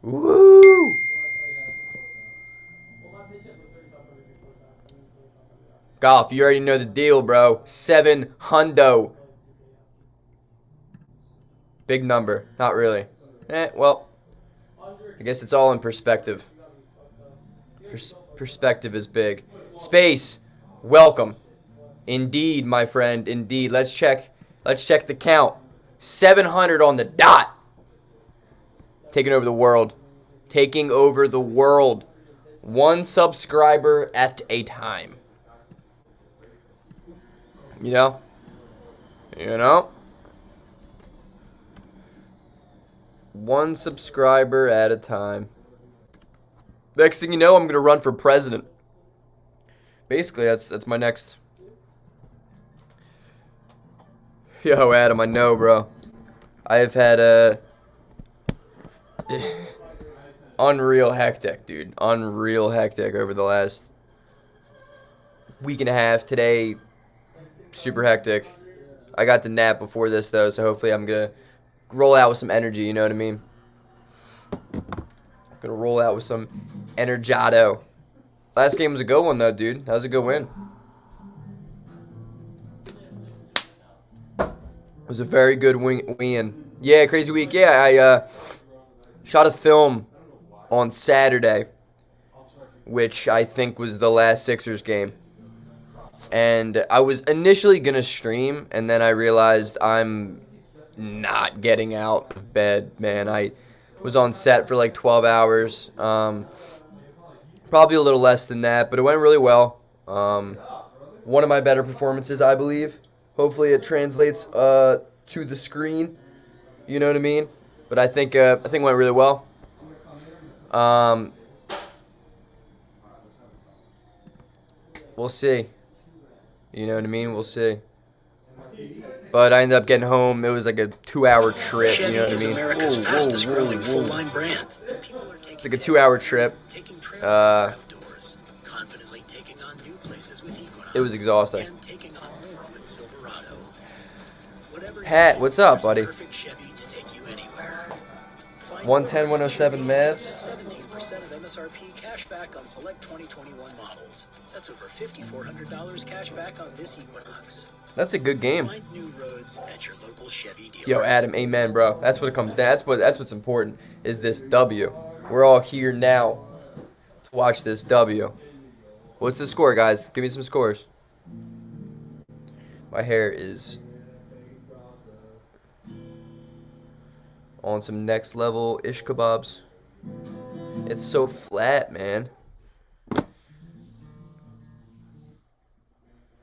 Woo! Golf, you already know the deal, bro. 7 hundo. Big number. Not really. Well, I guess it's all in perspective. Perspective is big. Space, welcome. Indeed, my friend, indeed. Let's check the count. 700 on the dot. Taking over the world. Taking over the world. One subscriber at a time. You know? You know? One subscriber at a time. Next thing you know, I'm going to run for president. Basically, that's my next. Yo, Adam, I know, bro. I have had a unreal hectic, dude. Unreal hectic over the last week and a half. Today, super hectic. I got the nap before this, though, so hopefully I'm going to roll out with some energy, you know what I mean? Gonna roll out with some Energiado. Last game was a good one, though, dude. That was a good win. It was a very good win. Yeah, crazy week. Yeah, I shot a film on Saturday, which I think was the last Sixers game. And I was initially going to stream, and then I realized I'm not getting out of bed, man. I was on set for like 12 hours. Probably a little less than that, but it went really well. One of my better performances, I believe. Hopefully it translates to the screen. You know what I mean? But I think it went really well. We'll see. You know what I mean? We'll see. But I ended up getting home. It was like a 2-hour trip. Chevy You know what I is mean? America's fastest growing full-line brand. It's like a 2-hour trip. Confidently taking on new places with Equinox. It was exhausting. And taking on more with Silverado. Pat, what's up, buddy? Perfect Chevy to take you anywhere. 110, 107 MAVS. 17% of MSRP cash back on select 2021 models. That's over $5,400 cash back on this Equinox. That's a good game. Find new roads at your local Chevy dealer. Yo, Adam, amen, bro. That's what it comes down. That's what's important is this W. We're all here now to watch this W. What's the score, guys? Give me some scores. My hair is on some next level ish kebabs. It's so flat, man.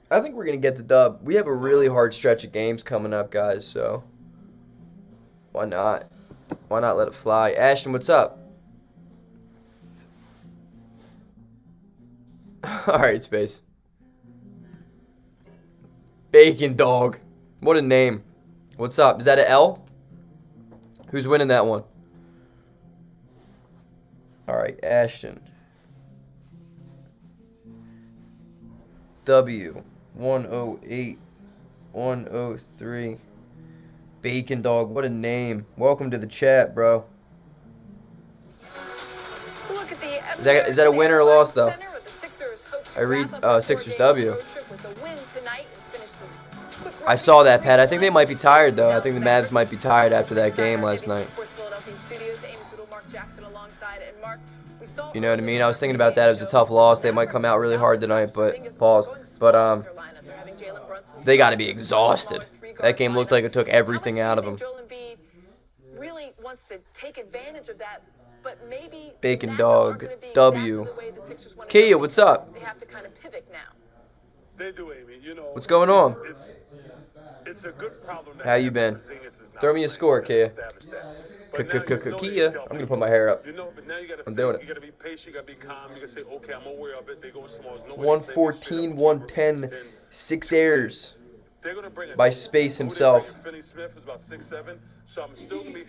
I think we're going to get the dub. We have a really hard stretch of games coming up, guys, so why not? Why not let it fly? Ashton, what's up? All right, Space. Bacon Dog. What a name. What's up? Is that an L? Who's winning that one? All right, Ashton. W. 108, 103. Bacon Dog, what a name. Welcome to the chat, bro. Look at the Is that a win or a loss, though? I read Sixers W. I saw that, Pat. I think they might be tired, though. I think the Mavs might be tired after that game last night. You know what I mean? I was thinking about that. It was a tough loss. They might come out really hard tonight, but pause. But they got to be exhausted. That game looked like it took everything out of them. Really wants to take advantage of that, but maybe Bacon Dog, W. Kia, what's up? They have to kind of pivot now. They do, Amy. You know, What's going on? It's a good problem. How you been? Throw me a score, Kia. Kia. I'm gonna put my hair up. I'm doing it. You gotta be patient. You gotta be calm. You gotta say, okay, I'm aware of it. They go small. 114, 110, SIXERS by Space himself.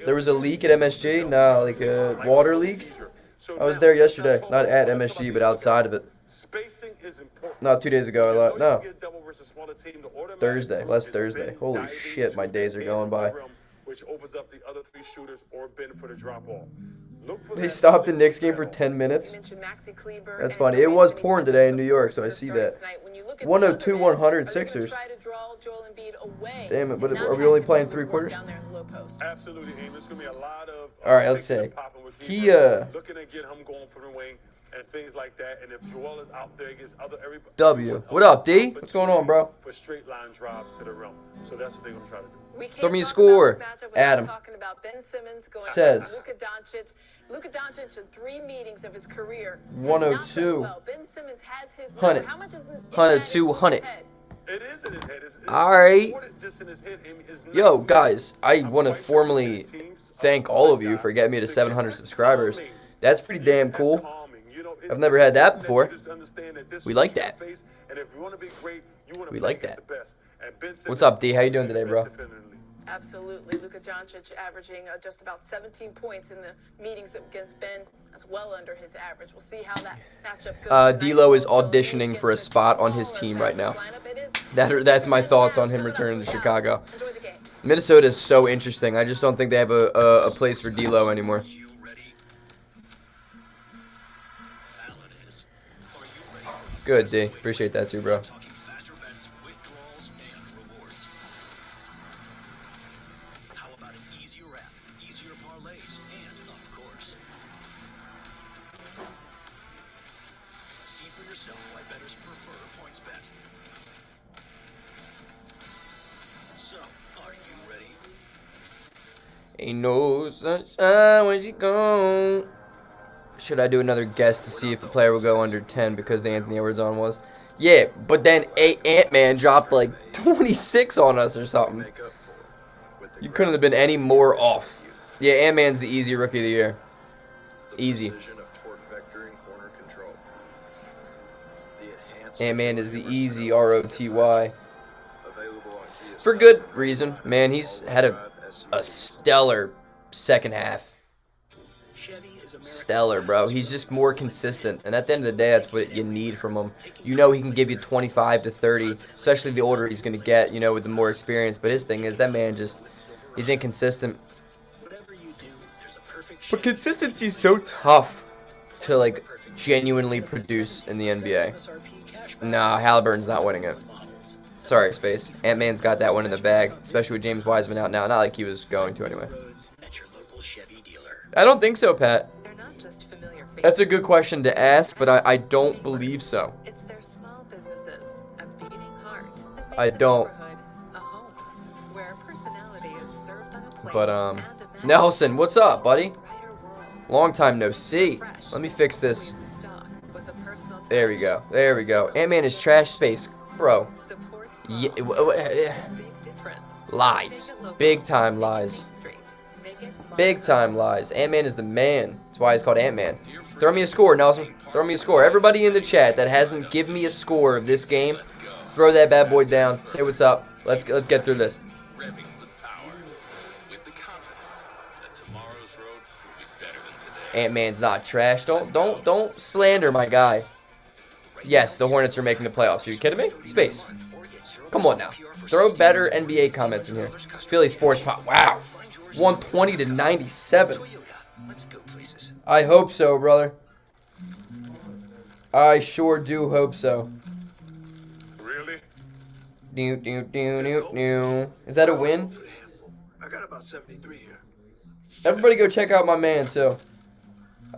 There was a leak at MSG. Nah, like a water leak. I was there yesterday. Not at MSG, but outside of it. No, 2 days ago. No. Thursday. Last Thursday. Holy shit, my days are going by. Which opens up the other 3 shooters or bin for the drop off. Look for They that stopped the little Knicks game for battle. 10 minutes. You mentioned Maxi Kleber That's and funny. It was Anthony pouring Simons today in New both York, so I starting see that. tonight. When you look at the 102, other 100 end, are they gonna Sixers. try to draw Joel Embiid away Damn it, and but not are we have only him playing do 3 his work quarters? down there in the low post? Absolutely, Aim. There's gonna be a lot of All right, let's mixing see. and popping with He, Kleber, looking to get him going from the wing and things like that. And if Joel is out there against everybody. W. What up, D? What's going on, bro? For straight line drives to the rim. So that's what they're gonna try to do. We can't Throw me a talk score, about this matchup without Adam. talking about Ben Simmons going Says. Luka Doncic. Luka Doncic in 3 meetings of his career. has 102. not done well. Ben Simmons has his 100. number. How much is in 102, that in his 100. head? It is in his head. It's All right. more than just in his head. Amy, his Yo, next guys, I I'm want to quite sure formally that teams thank are all of that you guy for getting me to get 700 that subscribers. calming. That's pretty damn That cool. calming, you know, it's I've never had that something before. you just understand that this We is like your that. face, and if you want to be great, you want to We play like against that. the best. And Ben What's Simmons up, D? How you is doing the today, best bro? defender in the league. Absolutely. Luka Doncic averaging just about 17 points in the meetings against Ben. That's well under his average. We'll see how that matchup goes. D'Lo is Tonight, Joel Embiid auditioning gets for a the spot on smaller his team right now. lineup. It is That's my Sixers thoughts and on him Mavs returning to coming up Chicago. from Dallas. Enjoy the game. Minnesota is so interesting. I just don't think they have a place for D'Lo anymore. You ready? Allen is. Are you ready? Good, D. Appreciate that too, bro. Talking faster bets, withdrawals, and rewards. How about an easier app, easier parlays, and of course, see for yourself why bettors prefer PointsBet. So, are you ready? Ain't no sunshine when she gone. Should I do another guess to see if a player will go under 10 because the Anthony Edwards on was? Yeah, but then Ant-Man dropped like 26 on us or something. You couldn't have been any more off. Yeah, Ant-Man's the easy rookie of the year. Easy. Ant-Man is the easy ROTY. For good reason. Man, he's had a stellar second half. Chevy is America's Stellar, bro. He's just more consistent. And at the end of the day, that's what you need from him. You know he can give you 25 to 30, especially the older he's going to get, you know, with the more experience. But his thing is that man just, he's inconsistent. Whatever you do, there's a perfect But Chevy. consistency's so tough to, like, genuinely produce in the NBA. MSRP cashback Nah, on Halliburton's not winning it. models. Sorry, Space. Ant-Man's got that one in the bag, especially with James Wiseman out now. Not like he was going to anyway. Roads at your local Chevy dealer. I don't think so, Pat. They're not just familiar faces. That's a good question to ask, but I don't believe so. It's their small businesses, a beating heart that makes I a don't. neighborhood a home, where personality is served on a plate But, and a Nelson, what's up, buddy? brighter world. Long time no see. Let me fix this. Always in stock with a personal There we touch. go. There we go. Ant-Man is trash space. Bro. Support Yeah, small. Big difference. lies. Make it local. Big time Make it lies. Main Street. Make it Big modern. time lies. Ant-Man is the man. That's why he's called Ant-Man. Throw me a score, Nelson. Throw me a score. Everybody in the chat that hasn't given me a score of this game, throw that bad boy down. Say what's up. Let's get through this. Revving with power, with the confidence that tomorrow's road will be better than today. Ant-Man's not trash. Don't slander my guy. Yes, the Hornets are making the playoffs. Are you kidding me? Space. Come on now. Throw better NBA comments in here. Philly Sports Pop. Wow. 120 to 97. Let's go places. I hope so, brother. I sure do hope so. Really? Is that a win? I got about 73 here. Everybody go check out my man, too.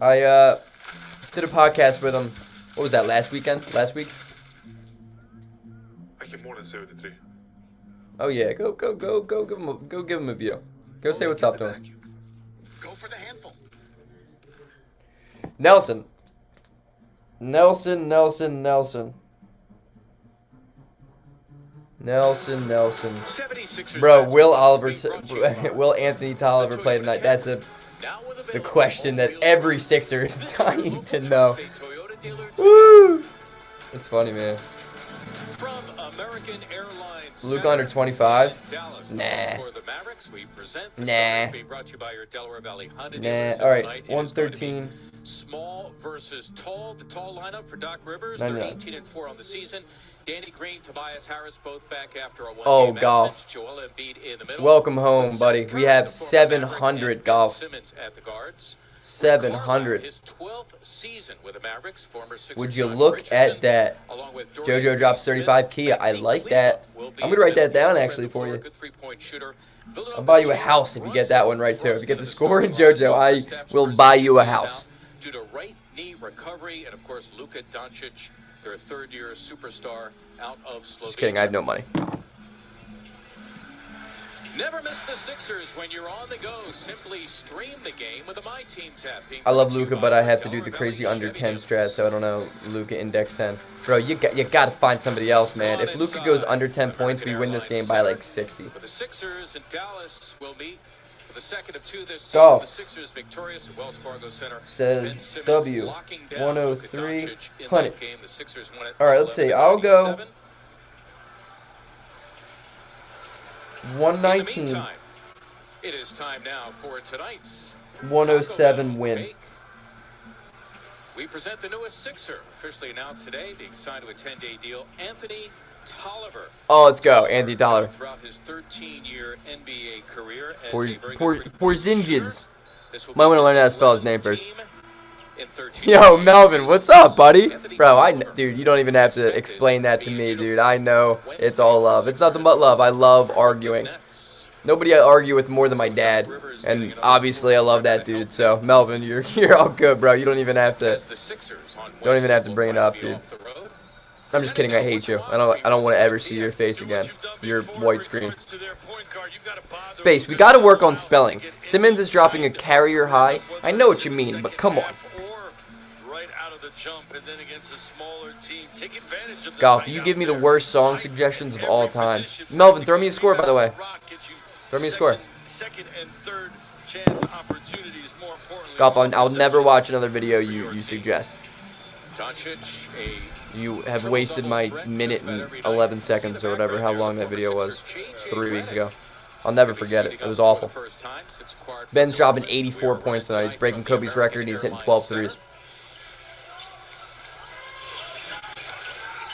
I did a podcast with him. What was that, last week? I get more than 73. Oh yeah, go give him a view. Go say what's up to him. Go for the handful. Nelson. Bro, will Anthony Tolliver play tonight? That's the question that every Sixer is dying to know. Woo! It's funny, man. From American Airlines Luke Center under 25? in Dallas. Nah. For the Mavericks, we present the Nah. Starters being brought to you by your Delaware Valley Honda Nah. dealers. All right, Tonight, it is going to be 113. Small versus tall. The tall lineup for Doc Rivers. 99. They're 18-4 on the season. Danny Green, Tobias Harris, both back after a Oh, one-game golf. absence. Joel Embiid in the middle. Welcome home, The buddy. center We have for Maverick 700 and golf. Simmons at the guards. 700. His 12th season with the Mavericks, former Sixers Would you Josh look Richardson, at that? along with Dorian JoJo drops Finney-Smith, 35 key. I Maxi like Kleber that. will be I'm gonna write that in down spread actually the for floor, you. good three-point shooter. I'll buy you a house if you get that one right too. If you get the score in JoJo, I will buy you a house. Due to right knee recovery, and of course Luka Doncic, their third-year superstar, out of Slovenia. Just kidding, I have no money. Never miss the Sixers when you're on the go. Simply stream the game with a My Team tab. I love Luka, but I have to do the crazy under 10 strat, so I don't know. Luka index 10. Bro, you got to find somebody else, man. If Luka goes under 10 points, we win this game by like 60. But the Sixers and Dallas will meet for the second of two this Golf. season. The Sixers victorious at Wells Fargo Center. Says Ben Simmons W. locking down Luka 103. Doncic in 100. that game. The Sixers won it. All right, let's see. I'll go 11-7. 119. In the meantime, it is time now for tonight's 107 Taco Bell win. Take. We present the newest Sixer, officially announced today, being signed to a 10-day deal, Anthony Tolliver. Oh, let's go. Andy Dollar. Throughout his 13-year NBA career as Por- a very Por- good Porzingis. This will Might be wanna learn how to his spell his 11th name first. team in 13 Yo, years. Melvin, what's up, buddy? Anthony Bro, Tolliver, dude, you don't even have to explain that to me, dude. I know it's all love. It's nothing but love. I love arguing. Nets. Nobody I argue with more than my dad, and obviously I love that dude. So Melvin, you're all good, bro. You don't even have to. As the Sixers on Don't even have to Wednesday bring it will up, be dude. off the road. I'm just kidding. I hate you. I don't want to ever see your face again. Your white screen. Space. We got to work on spelling. Simmons is dropping a carrier high. I know what you mean, but come on. Golf, you give me the worst song suggestions of all time. Melvin, throw me a score, by the way. Throw me a score. Second and third chance opportunities, more importantly. Golf, I'll never watch another video you suggest. Doncic, a You have wasted my minute and 11 seconds or whatever, how long that video was 3 weeks ago. I'll never forget it. It was awful. Ben's dropping 84 points tonight. He's breaking Kobe's record. He's hitting 12 threes.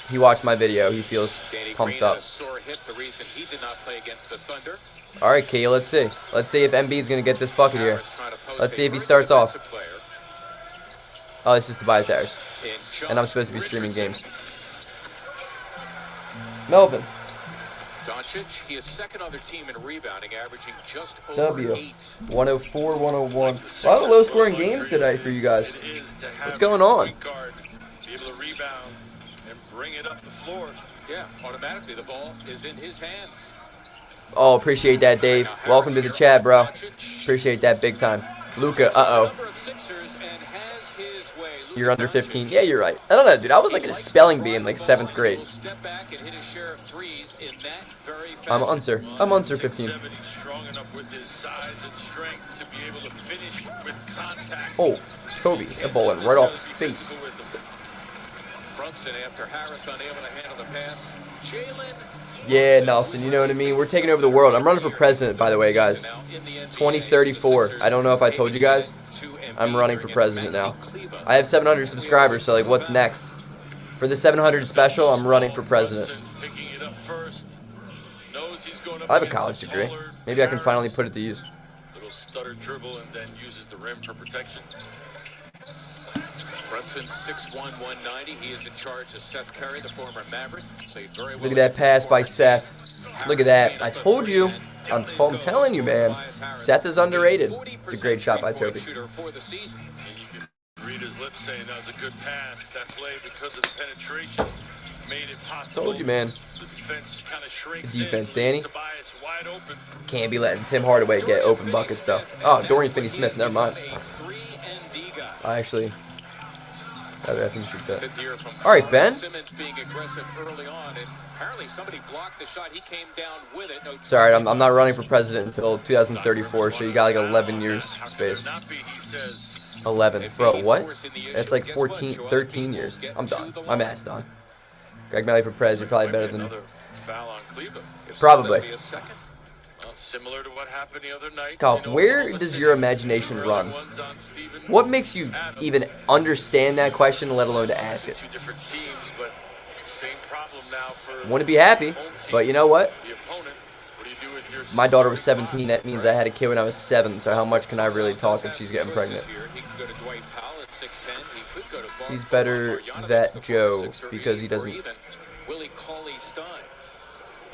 He watched my video. He feels pumped up. All right, Key, let's see. Let's see if Embiid's going to get this bucket here. Let's see if he starts off. Oh, this is Tobias Harris. And I'm supposed to be streaming games. Melvin. Doncic, he is second on their team in rebounding, averaging just over W. 8. 104, 101. A lot of low-scoring games today for you guys. What's going on? Be able to rebound and bring it up the floor. Yeah, automatically the ball is in his hands. Oh, appreciate that, Dave. Welcome to the chat, bro. Appreciate that big time. Luka, uh-oh. You're under 15. Yeah, you're right. I don't know, dude. I was like in a spelling bee in like 7th grade. I'm unsir. I'm unsir 15. Oh, Kobe. That ball went right off his face. Brunson after Harris unable to handle the pass. Jalen. Yeah, Nelson, you know what I mean? We're taking over the world. I'm running for president, by the way, guys. 2034. I don't know if I told you guys. I'm running for president now. I have 700 subscribers, so like, what's next? For the 700 special, I'm running for president. I have a college degree. Maybe I can finally put it to use. Little stutter dribble and then uses the rim for protection. Brunson, 6'1", 190. He is in charge of Seth Curry, the former Maverick. Played very well. Look at that pass by Seth. Look at that. I told you. I'm telling you, man. Seth is underrated. It's a great shot by Toby. And you can read his lips saying that was a good pass. That play, because of the penetration, made it possible. Told you, man. The defense kind of shrinks Good defense, in, Danny. Tobias wide open. Can't be letting Tim Hardaway get open buckets, though. Oh, Dorian Finney-Smith. Never mind. I actually... I think shoot that. All right, Ben. Sorry, I'm not running for president until 2034, so you got like 11 years space. 11. Bro, what? That's like 13 years. I'm done. I'm ass done. Greg Malley for prez, you're probably better than... Probably. Similar to what happened the other night. Golf, where does your imagination run? What makes you even understand that question, let alone to ask it? Wouldn't be happy, but you know what? What do you do with your My daughter was 17. That means I had a kid when I was 7. So how much can I really talk if she's getting pregnant? He could go to Dwight Powell at 6'10". He could go to He's better that Joe because he doesn't. Willie Cauley-Stein.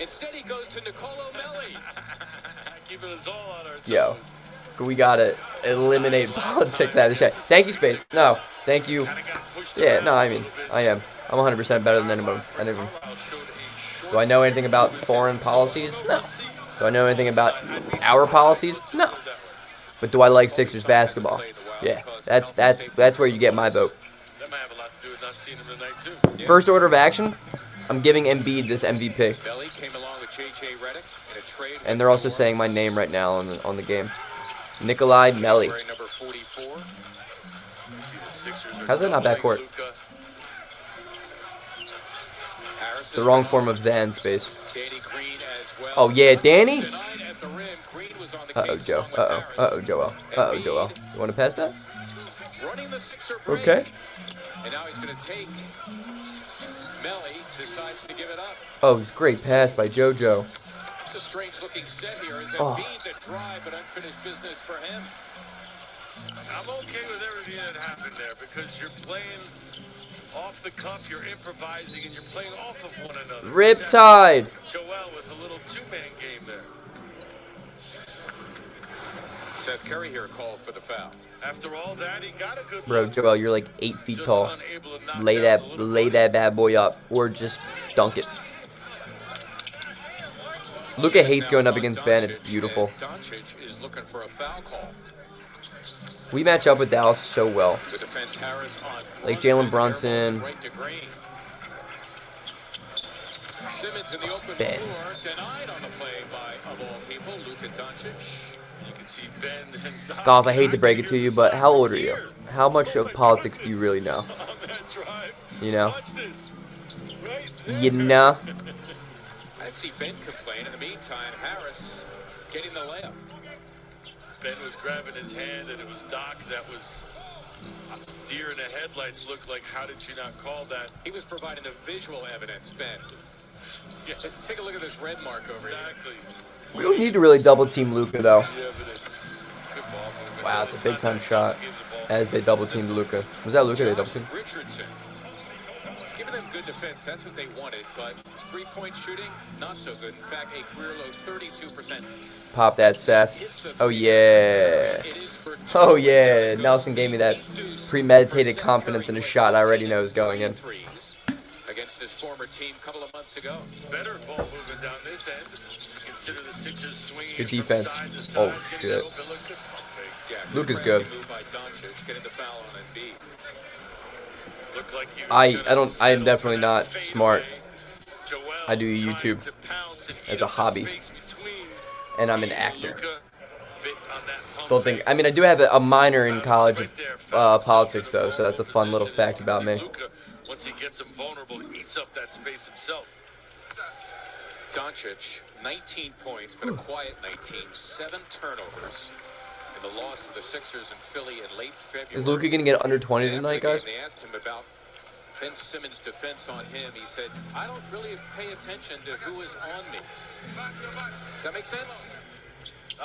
Instead, he goes to Nicolo Melli. Keeping us all on our toes. Yo, we gotta eliminate politics out of the show. Thank you, Space. No, thank you. Yeah, no, I mean, I am. I'm 100% better than anyone. Do I know anything about foreign policies? No. Do I know anything about our policies? No. But do I like Sixers basketball? Yeah, that's where you get my vote. That might have a lot to do with not seeing him tonight too. First order of action, I'm giving Embiid this MVP. Melli came along with J.J. Redick in a trade. And they're also saying my name right now on the game. Nikolai Melli. Number 44. How's that not backcourt? The wrong form of then space. Oh yeah, Danny. Uh-oh, Joe. Uh-oh, Joel. Uh-oh, Joel. You want to pass that? Okay. And now he's going to take. Melli decides to give it up. Oh, great pass by JoJo. It's a strange-looking set here. Is Oh. Embiid the drive, but unfinished business for him. I'm okay with everything that happened there because you're playing off the cuff, you're improvising, and you're playing off of one another. Riptide. Joel with a little two-man game there. Seth Curry here called for the foul. After all that, he got a good Bro, look. Joel, you're like 8 feet Just tall. unable to knock Lay down that, the little lay buddy. that bad boy up, or just dunk it. Luka hates going up against Ben. It's beautiful. Doncic is looking for a foul call. We match up with Dallas so well. The defense Harris on Like Jalen Brunson. Right to Green. Simmons in the open Ben. floor, denied on the play by, of all people, Luka Doncic. You can see Ben and Doc Golf, I hate to break it to you, but how old are you? How much of politics do you really know? on that drive. You know? Watch this. Right there. You know? I'd see Ben complain. In the meantime, Harris getting the layup. Ben was grabbing his hand, and it was Doc that was deer in the headlights. Looked like, how did you not call that? He was providing the visual evidence, Ben. Yeah, Take a look at this red mark over here. exactly. We don't need to really double team Luka though. The evidence. Good ball movement. Wow, it's a It's big not time that shot. Give the ball As they double teamed Luka. Was that Luka they double teamed? Richardson. He's giving them good defense. That's what they wanted. But his three-point shooting, not so good. In fact, a career low 32%. Pop that, Seth. Oh yeah. Oh yeah. Nelson gave me that premeditated confidence in a shot I already know is going in. Against his former team a couple of months ago. better ball movement down this end. Consider the Sixers swinging Good from defense. side to side, Oh, getting shit. it open. Look at the pump fake. Yeah, Luka's crafty good. move by Doncic, getting the foul on Embiid. Looked like he was I gonna don't. I am settle definitely for not that smart. fadeaway. Joel I do trying YouTube to pounce and as eat a up the hobby. space between. And I'm an actor. Luka bit on that pump Don't think. fake. I mean, I do have a minor in Bounce college right there, foul politics himself in though, a so that's a vulnerable fun little position. fact about See me. Luka, once he gets him vulnerable, he eats up that space himself. Doncic, 19 points, but a quiet 19, 7 turnovers in the loss to the Sixers in Philly in late February. Is Luka gonna get under 20 After the tonight, game, guys? They asked him about Ben Simmons' defense on him. He said, I don't really pay attention to who is on me. Does that make sense? Yeah,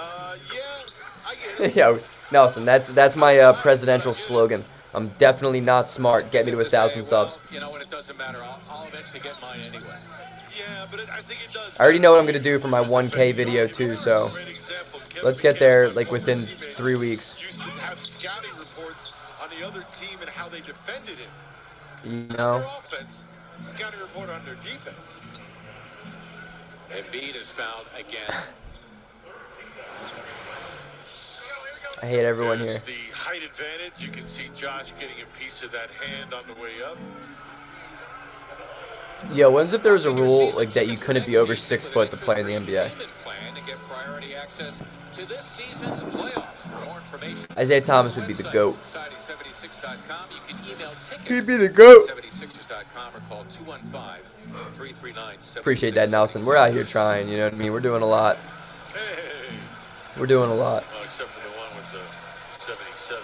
I get it. Yeah, Nelson. That's my presidential slogan. I'm definitely not smart. Get me to As if 1,000 say, subs. well, you know what, it doesn't matter. I'll eventually get mine anyway. Yeah, but I think it does. I already know what I'm gonna do for my 1K video too, so Great example. Kevin let's get there like McHale, within former teammate, 3 weeks. Used to have scouting reports on the other team and how they defended it. You Their know? offense, scouting report on their defense. Embiid is fouled again. I hate everyone here. There's the height advantage. You can see Josh getting a piece of that hand on the way up. Yo, when's if there was a rule like that you couldn't be over 6 foot to play in the NBA? Plan to get priority access to this season's playoffs. For more information, Isaiah Thomas would be the GOAT. Society76.com. You can email tickets. He'd be the GOAT. 76ers.com or call 215-339-7666. Appreciate that, Nelson. We're out here trying, you know what I mean? We're doing a lot. Hey. We're doing a lot. Well, except for the one with the 77.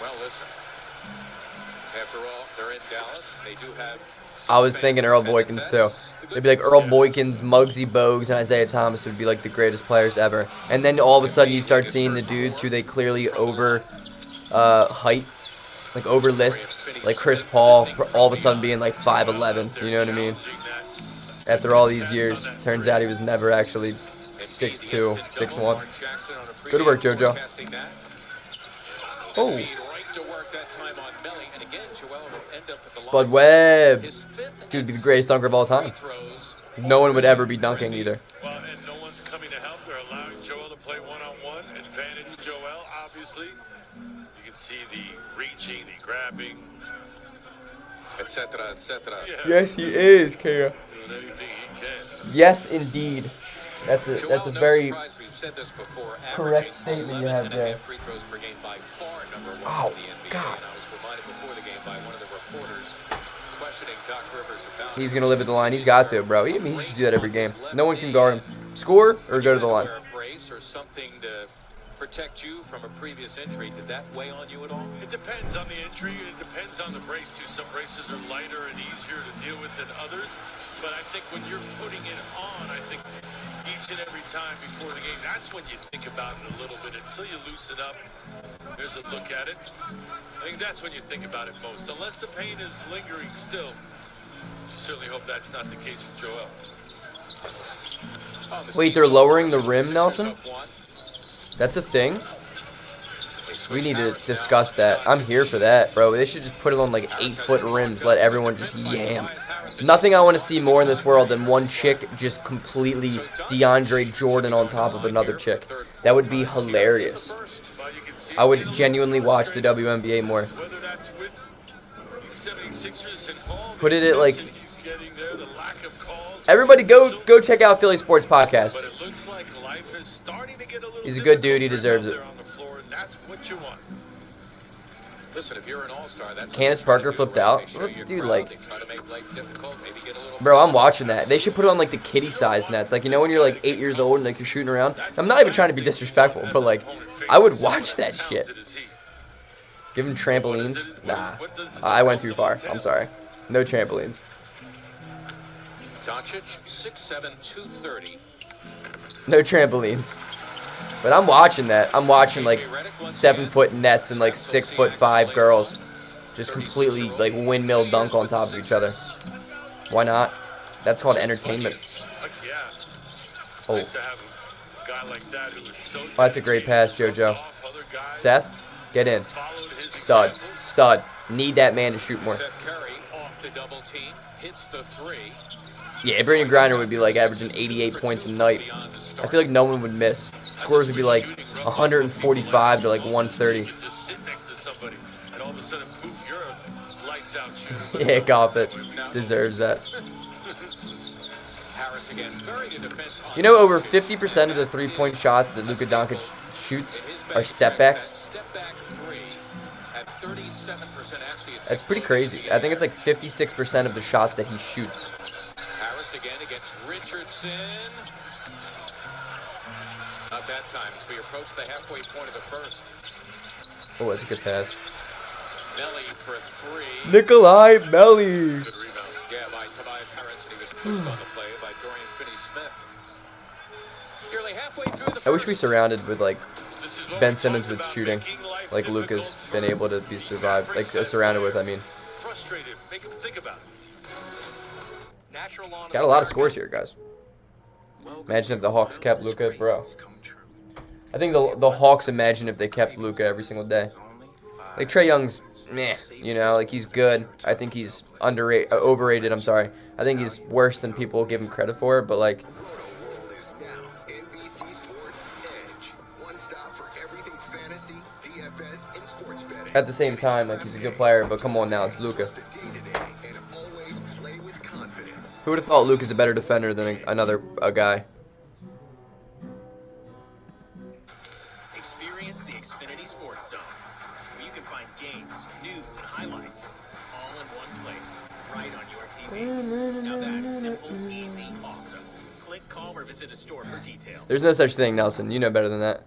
Well, listen. After all, they're in Dallas. They do have. I was thinking Earl Boykins, too. It'd be like Earl Boykins, Muggsy Bogues, and Isaiah Thomas would be like the greatest players ever. And then all of a sudden you'd start seeing the dudes who they clearly height, like over list, like Chris Paul, all of a sudden being like 5'11", you know what I mean? After all these years, turns out he was never actually 6'2", 6'1". Good work, JoJo. Oh. Spud Webb. Dude, be the greatest dunker of all time. No one would ever be dunking either. Well, and no one's coming to help. They're allowing Joel to play one-on-one. Advantage Joel, obviously. You can see the reaching, the grabbing, etc., etc. Yeah. Yes, he is, Kara. Doing anything he can. Yes, indeed. That's a very correct statement you have there. Oh, God. He's going to live at the line. He's got to, bro. He should do that every game. No one can guard him. Score or go to the line. Protect you from a previous injury. Did that weigh on you at all? It depends on the injury. It depends on the brace, too. Some braces are lighter and easier to deal with than others. But I think when you're putting it on, I think each and every time before the game, that's when you think about it a little bit. Until you loosen up, there's a look at it. I think that's when you think about it most. Unless the pain is lingering still, you certainly hope that's not the case for Joel. Wait, they're lowering the rim, Nelson? That's a thing? We need to discuss that. I'm here for that, bro. They should just put it on like 8-foot rims. Let everyone just yam. Nothing I want to see more in this world than one chick just completely DeAndre Jordan on top of another chick. That would be hilarious. I would genuinely watch the WNBA more. Put it at like... Everybody go check out Philly Sports Podcast. He's a good dude. He deserves it. Listen, if you're an all-star, Candace Parker flipped out. Dude, like... Bro, I'm watching that. They should put it on like the kiddie size nets. Like, you know when you're like 8 years old and like you're shooting around? I'm not even trying to be disrespectful, but like, I would watch that shit. Give him trampolines? Nah. I went too far. I'm sorry. No trampolines. Doncic, 6'7", 230. No trampolines. But I'm watching that. I'm watching like 7-foot nets and like 6'5" girls just completely like windmill dunk on top of each other. Why not? That's called entertainment. Oh. Oh, that's a great pass, JoJo. Seth, get in. Stud. Stud. Need that man to shoot more. Yeah, Brandon Griner would be like averaging 88 points a night. I feel like no one would miss. Scores would be like 145 to like 130. Yeah, Goffett deserves that. You know, over 50% of the three-point shots that Luka Doncic shoots are step-backs. That's pretty crazy. I think it's like 56% of the shots that he shoots. Harris again against Richardson. Not that time as we approach the halfway point of the first. Oh, that's a good pass. Melly for three. Nikolai Melly. Good rebound. Yeah, by Tobias Harris, and he was pushed on the play by Dorian Finney-Smith. Nearly halfway through the first. I wish we surrounded with like Ben Simmons with shooting, like Luka's been able to be survived, like surrounded with. I mean. Frustrated. Make him think about it. Got a lot of scores here, guys. Imagine if the Hawks kept Luka, bro. I think the Hawks imagine if they kept Luka every single day. Like Trae Young's, meh, you know, like he's good. I think he's overrated. I'm sorry. I think he's worse than people give him credit for. But like, at the same time, like he's a good player. But come on now, it's Luka. Who would have thought Luka's a better defender than another guy? Experience the Xfinity Sports Zone, where you can find games, news, and highlights all in one place, right on your TV. Now that's simple, easy, awesome. Click, call, or visit a store for details. There's no such thing, Nelson. You know better than that.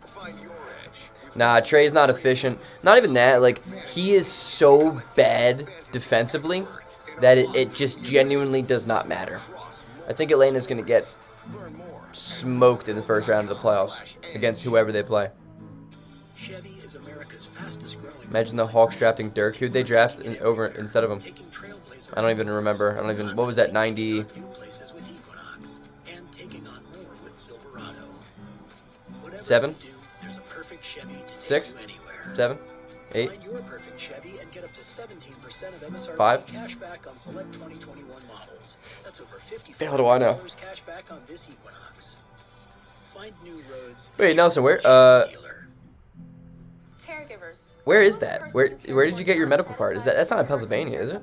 Nah, Trey's not efficient. Not even that. Like, he is so bad defensively that it just genuinely does not matter. I think Atlanta's going to get smoked in the first round of the playoffs against whoever they play. Chevy is America's fastest growing. Imagine the Hawks drafting Dirk. Who'd they draft over instead of him? I don't even remember. What was that, 90? Places with Equinox and taking on more with Silverado. Whatever 7? you do, there's a perfect Chevy to take 6? you anywhere. 7? 8? Find your perfect Chevy and get up to 17% of MSRP 5? cash back on select 2021 models. That's over $50 Hell do I know? cash back on this Equinox. Find new roads. Wait, Nelson, where Caregivers. where is that? Where did you get your medical card? Is that's not in Pennsylvania, is it?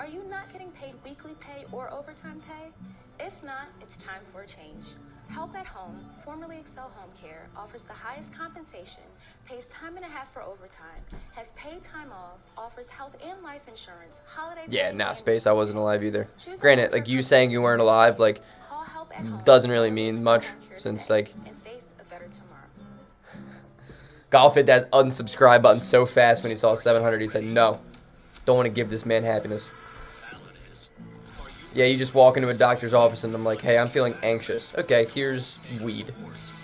Are you not getting paid weekly pay or overtime pay? If not, it's time for a change. Help at Home, formerly Excel Home Care, offers the highest compensation, pays time and a half for overtime, has paid time off, offers health and life insurance, holiday Yeah, pay, nah, and Space, I wasn't alive either. Choose a Granted, home like care you saying you weren't alive, like Call Help at Home, doesn't really formerly mean Excel much Home Care since today, like and face a better tomorrow. Golf hit that unsubscribe button so fast when he saw 700. He said, no, don't want to give this man happiness. Yeah, you just walk into a doctor's office and I'm like, hey, I'm feeling anxious. Okay, here's weed.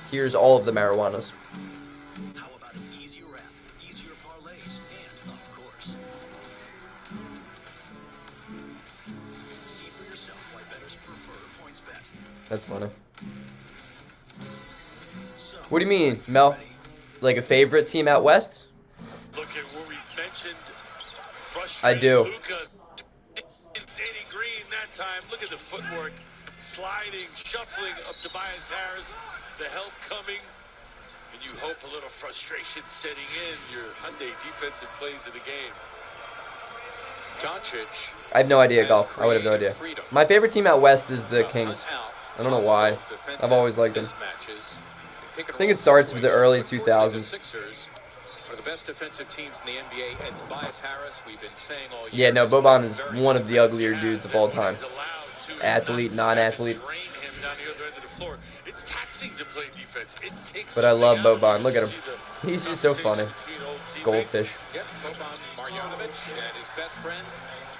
Here's all of the marijuanas. How about an easier wrap, easier parlays, and of course, see for yourself why bettors prefer PointsBet. That's funny. So, What do you mean, Mel? Like a favorite team out west? Look at what we mentioned. I do. Luka, Danny Green that time. Look at the footwork, sliding, shuffling up Tobias Harris. The help coming, and you hope a little frustration setting in your Hyundai defensive plays of the game. Doncic. I have no idea, Golf. I would have no idea. My favorite team out west is the Kings. I don't know why. I've always liked them. I think it starts with the early 2000s. SIXERS are the best defensive teams in the NBA, and Tobias Harris, we've been saying all year. Yeah, no, Boban is one of the uglier dudes of all time. Athlete, non-athlete. It's taxing to play defense. It takes But I love something out Boban. of Look you at to him. see the He's just so funny. conversation between old teammates. Goldfish. Yep, Boban Marjanovic and his best friend,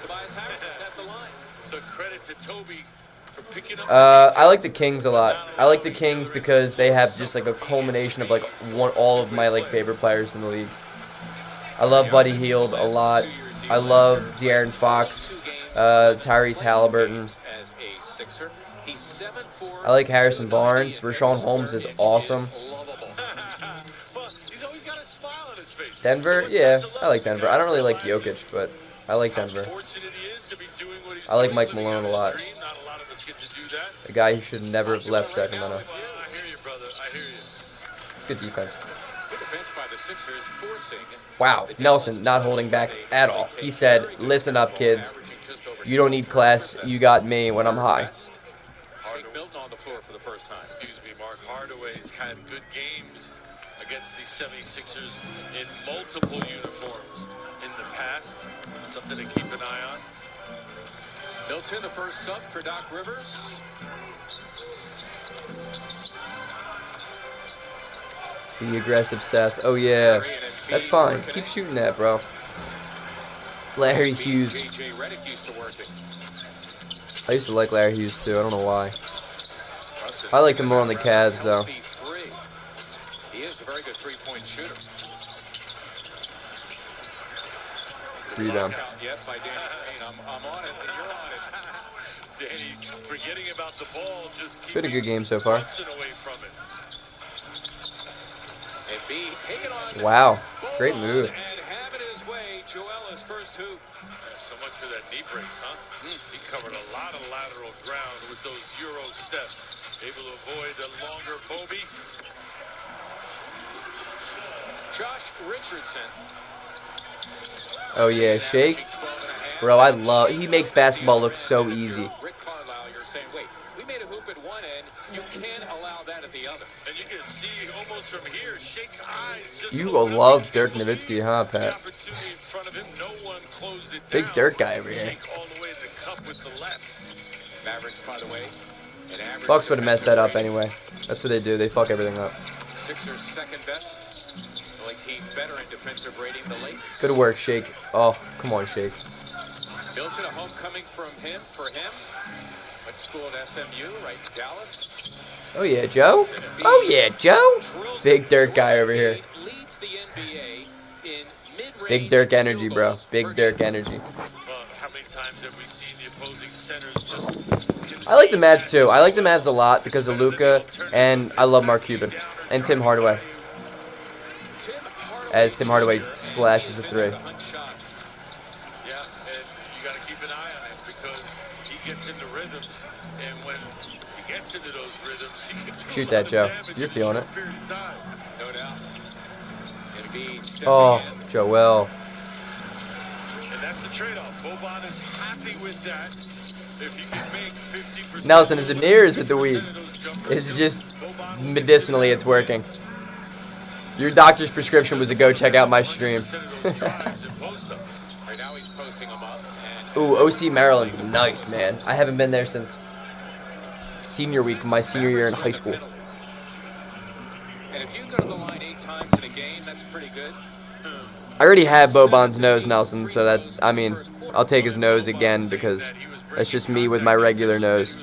Tobias Harris, is at the line. So credit to Toby for picking up. I like the Kings a lot. I like the Kings because they have just like a culmination of like all of my like favorite players in the league. I love Buddy Hield a lot. I love De'Aaron Fox, Tyrese Halliburton. As a Sixer. He's 7'4". I like Harrison Barnes. Rashawn Holmes is awesome. Well, he's always got a smile on his face. Denver, yeah, I like Denver. I don't really like Jokic, but I like Denver. I like Mike Malone a lot. A guy who should never have left Sacramento. I hear you, brother. I hear you. It's good defense. Good defense by the Sixers, forcing. Wow, Nelson not holding back at all. He said, listen up, kids. You don't need class. You got me when I'm high. Shake Milton on the floor for the first time. Excuse me, Mark Hardaway's had good games against the 76ers in multiple uniforms in the past. Something to keep an eye on. Milton, the first sub for Doc Rivers. Be aggressive, Seth. Oh, yeah. That's fine. Keep shooting that, bro. Larry Hughes. J.J. Redick used to work it. I used to like Larry Hughes, too. I don't know why. I like him more on the Cavs, though. He is a very good three-point shooter. Rebound. Yet by Danny Green. I'm on it, and you're on it. Danny, forgetting about the ball, just keeping Pretty good game so far. Brunson away from it. And B, take it on. Wow. Great move. And have it his way. Joel is first hoop. Yeah, so much for that knee brace, huh? He covered a lot of lateral ground with those Euro steps. Able to avoid the longer Bobby. Josh Richardson. Oh, yeah. Shake. Bro, I love... He makes basketball look so easy. Rick Carlisle, you're saying, wait, we made a hoop at one end. You can't allow that at the other. And you can see almost from here, Shake's eyes just You will love Dirk Nowitzki, huh, Pat? Big Dirk guy over here. Mavericks, by the way. Bucks would have messed that up anyway. That's what they do. They fuck everything up. Sixers second best. The only team better in defensive rating, the Lakers. Good work, Shake. Oh, come on, Shake. Milton, a homecoming from him, for him. Went to school at SMU, right in Dallas. Oh yeah, Joe. Oh yeah, Joe. Big Dirk guy over here. Leads the NBA in mid-range Big Dirk energy, field bro. goals Big per Dirk game. energy. How many times have we seen the opposing centers just I like the Mavs too. I like the Mavs a lot because of Luka, and I love Mark Cuban and Tim Hardaway. As Tim Hardaway splashes a three. Yeah, and you got to keep an eye on him because he gets into rhythms, and when he gets into those rhythms, he can do Shoot a that, lot of Joe. damage You're in a feeling short it. period of time. No doubt. Embiid stepping Oh, in. Joel. And that's the trade-off. Boban is happy with that. If you can make 50%. Nelson, is it me or is it the weed? Is it just medicinally it's working? Your doctor's prescription was to go check out my stream. Right now he's posting them up. And Ooh, OC Maryland's nice, man. I haven't been there since senior week, my senior year in high school. And if you go to the line 8 times in a game, that's pretty good. I already have Boban's nose, Nelson, so that, I mean, I'll take his nose again because that's just me with my regular nose.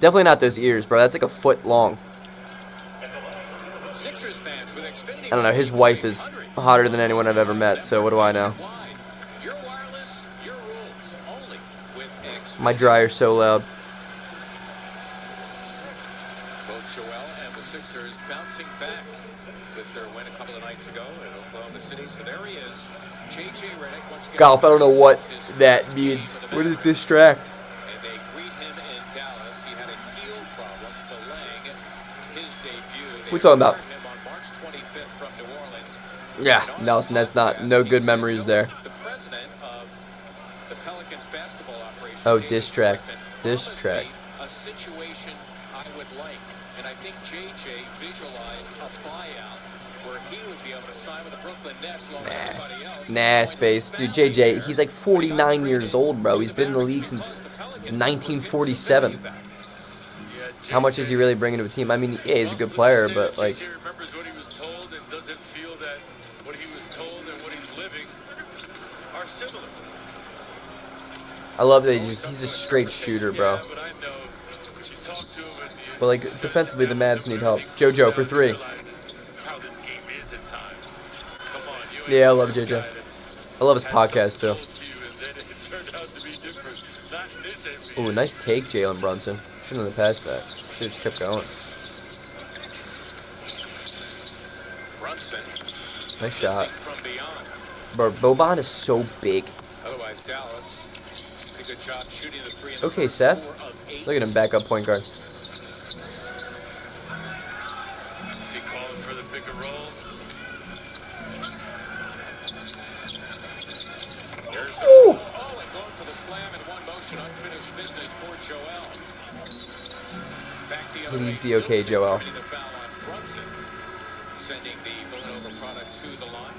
Definitely not those ears, bro. That's like a foot long. Sixers fans with Xfinity. I don't know. His wife is hotter than anyone I've ever met, so what do I know? Your wireless, your rules, only with Xfinity. My dryer's so loud. Both Joel and the Sixers bouncing back with their win a couple of nights ago in Oklahoma City. So there he is. JJ Redick once again. Golf, I don't know what that means. What is distract? And they greet him in Dallas. He had a heel problem delaying his debut. What are we talking about? Him on March 25th from New Orleans. Yeah, Nelson, that's not, no good memories there. The president of the Pelicans basketball operation. Oh, David distract. Griffin, Distract. promised me a situation I would like. And I think JJ visualized a buyout where he would be able to sign with the Brooklyn Nets along with everybody else. Nah, space. Dude, JJ, he's like 49 years old, bro. He's been in the league since 1947. How much is he really bringing to a team? I mean, yeah, he's a good player, but like... JJ remembers what he was told and doesn't feel that what he was told and what he's living are similar. I love that he's a straight shooter, bro. Yeah, but I know you talk to him and But like, defensively, the Mavs need help. JoJo for three. That's how this game is at times. Come on, you ain't Yeah, I the love first JJ. guy that's I love his had something podcast, too. told to you and then it turned out to be different. Not in this NBA. Ooh, nice take, Jalen Brunson. Shouldn't have passed that. Should have just kept going. Brunson. Nice shot. missing from beyond. Bro, Boban is so big. Otherwise, Dallas did a good job shooting the three. In the Okay, first Seth. 4 of 8. Look at him, back up point guard. Is he calling for the pick and roll? There's the Ooh. Oh, and going for the slam in one motion, unfinished business for Joel. Back the other Please way. be okay, Middleton Joel. committing the foul on Brunson, sending the Villanova product to the line.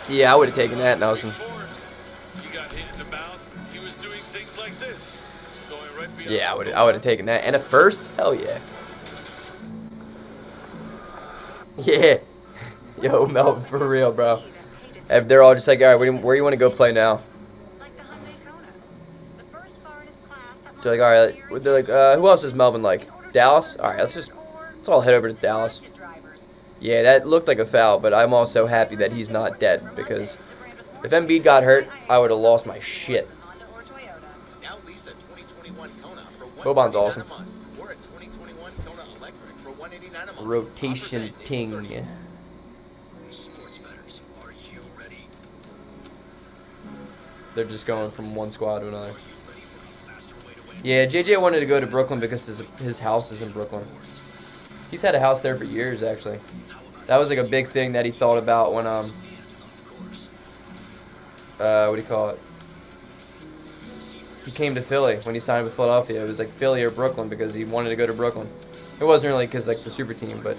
Yeah, I would have taken that, Nelson. Before he got hit in the mouth, he was doing things like this. Going right beyond Yeah, I would have taken that. And a first? Hell yeah. Yeah. Yo, Melvin, for real, bro. If they're all just like, all right, where do you want to go play now? They're like, all right. They're like, who else is Melvin like? Dallas? All right, let's all head over to Dallas. Yeah, that looked like a foul, but I'm also happy that he's not dead because if Embiid got hurt, I would have lost my shit. Now lease a 2021 Kona for Boban's $149 awesome. a month, or a 2021 Kona Electric for $189 a month. Rotation Offers end ting. 30. Sports bettors, are you ready? They're just going from one squad to another. Are you ready for a faster way to win? Yeah, JJ wanted to go to Brooklyn because his house is in Brooklyn. He's had a house there for years, actually. That was like a big thing that he thought about when, Of course. what do you call it? He came to Philly when he signed with Philadelphia. It was like Philly or Brooklyn because he wanted to go to Brooklyn. It wasn't really because like the super team, but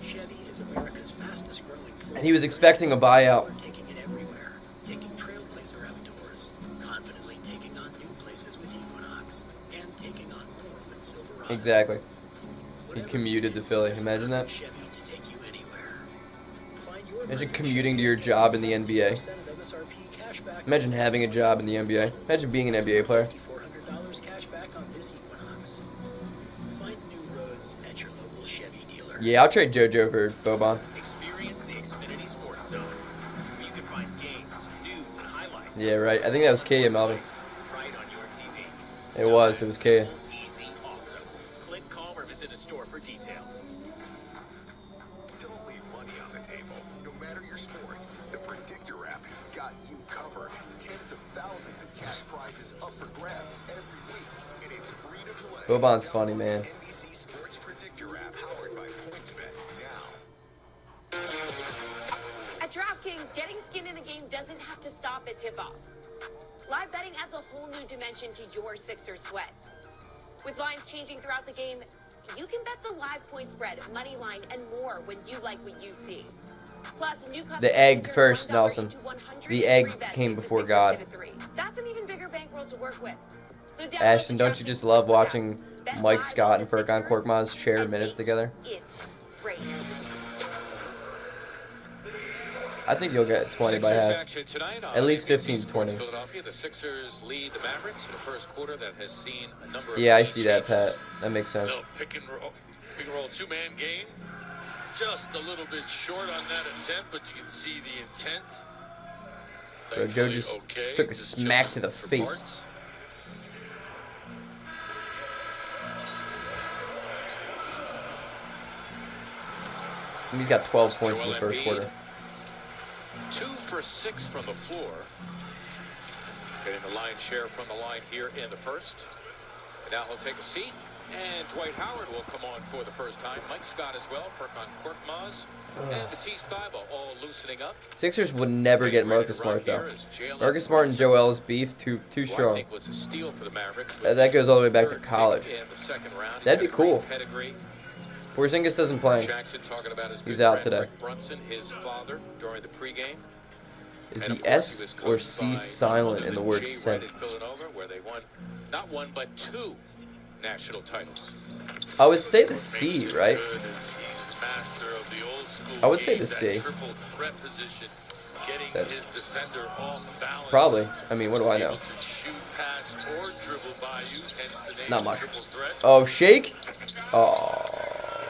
Chevy is America's fastest growing. and he was expecting a buyout. We're taking it everywhere. Taking Trailblazer outdoors. Confidently taking on new places with Equinox. And taking on more with Silverado. Exactly. He commuted to Philly. Imagine that. Chevy to take you anywhere. Find your Imagine perfect commuting to Chevy your at job in the 70% NBA. of MSRP cashback. Imagine having a job in the NBA. Imagine being an NBA player. $5,400 cashback on this Equinox. Find new roads at your local Chevy dealer. Yeah, I'll trade JoJo for Boban. Experience the Xfinity Sports Zone, where you can find games, news, and highlights. Yeah, right. I think that was Kia, Melvin. Right on your TV. It was Kia. Easy, awesome. Click, call, or visit a store for details. Don't leave money on the table. No matter your sport, the Predictor app has got you covered. Tens of thousands of cash prizes up for grabs every week, and it's free to play. Boban's funny, man. NBC Sports Predictor app powered by PointsBet now. At DraftKings, getting skin in the game doesn't have to stop at tip-off. Live betting adds a whole new dimension to your Sixers sweat. With lines changing throughout the game, you can bet the live point spread, money line, and more when you like what you see. Plus, new The egg customers first, turn $1 Nelson. into 100 The egg free bets came if the before Sixers God. hit a three. That's an even bigger bankroll to work with. So download Ashton, the don't you DraftKings just love Sportsbook watching app. Bet Mike live Scott on and the Furkan Sixers Korkmaz share and minutes make together? it rain. I think you'll get 20 by Sixers half. action tonight on At least NBC 15 to Sports 20. Philadelphia. The Sixers lead the Mavericks in the first quarter that has seen a number of Yeah, I key see that, changes. Pat. That makes sense. No, pick and roll two-man game. Just a little bit short on that attempt, but you can see the intent. Bro, Joe Thankfully, just okay. took a Just smack jumping to the for face. parts. He's got 12 points in Joel the first Embiid, quarter. 2 for 6 from the floor. Getting the line share from the line here in the first. And now he'll take a seat. And Dwight Howard will come on for the first time. Mike Scott as well. Furkan Korkmaz. And Matisse Thybulle all loosening up. Sixers would never get Marcus Smart, though. Marcus Smart and Joel's beef, too Who I strong. think was a steal for the Mavericks. That goes all the way back to Third pick college. in the second round. He's That'd got be a great cool. Pedigree. Porzingis doesn't play. Jackson talking about his He's good out friend today. Rick Brunson, his father, during the pregame. Is And the of course, S he was or coached C by silent none in the other word than Jay sent? Wright at Villanova, where they won not one but 2 national titles. I would say the C, right? Good as he's master of the old school I would say game, the C. that triple threat position, getting Said- his defender off balance. Probably. I mean, what do I know? Able to shoot, pass, or dribble by you, hence the name Not much. triple threat. Oh, Shake? Oh.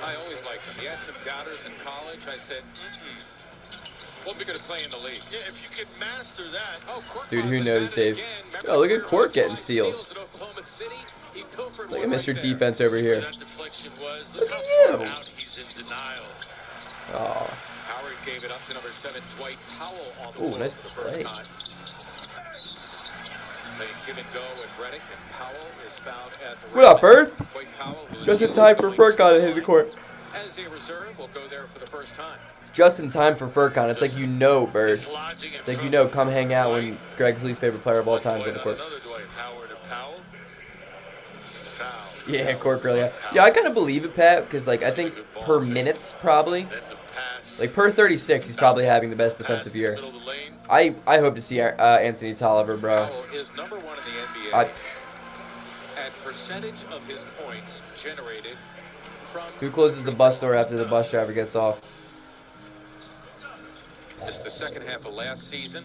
I always liked him. He had some doubters in college. I said, won't be going to play in the league. Yeah, if you can master that. Oh, Korkmaz Dude, who is knows, at it Dave? again. Remember Oh, look the at career Court getting 5 steals. at Oklahoma City? He pilfered Look at one Mr. right there. Defense over here. That deflection was. Look how at far you. out he's in denial. Oh. Howard gave it up to number 7, Dwight Powell on the Ooh, floor nice for the first play. time. They give and go with Reddick, and Powell is found at the What up, rim. Bird? Dwight Powell, who is Just in used time to for going to Furkan to the hit the line court. As a reserve, will go there for the first time. Just in time for Furkan. It's like you know, Bird. Dislodging it It's like you from know, come hang out when Dwight. Greg's least favorite player of all time is on Dwight the court. Another Dwight Howard and Powell. Foul. Yeah, Court really. Yeah, I kind of believe it, Pat, because like I think per minutes probably, Then the pass. like per 36, he's probably having the best Pass defensive in the year. middle of the lane. I hope to see Anthony Tolliver, bro. Powell is number 1 in the NBA I, at percentage of his points generated from. who closes the bus door after the bus driver gets off? This is the second half of last season.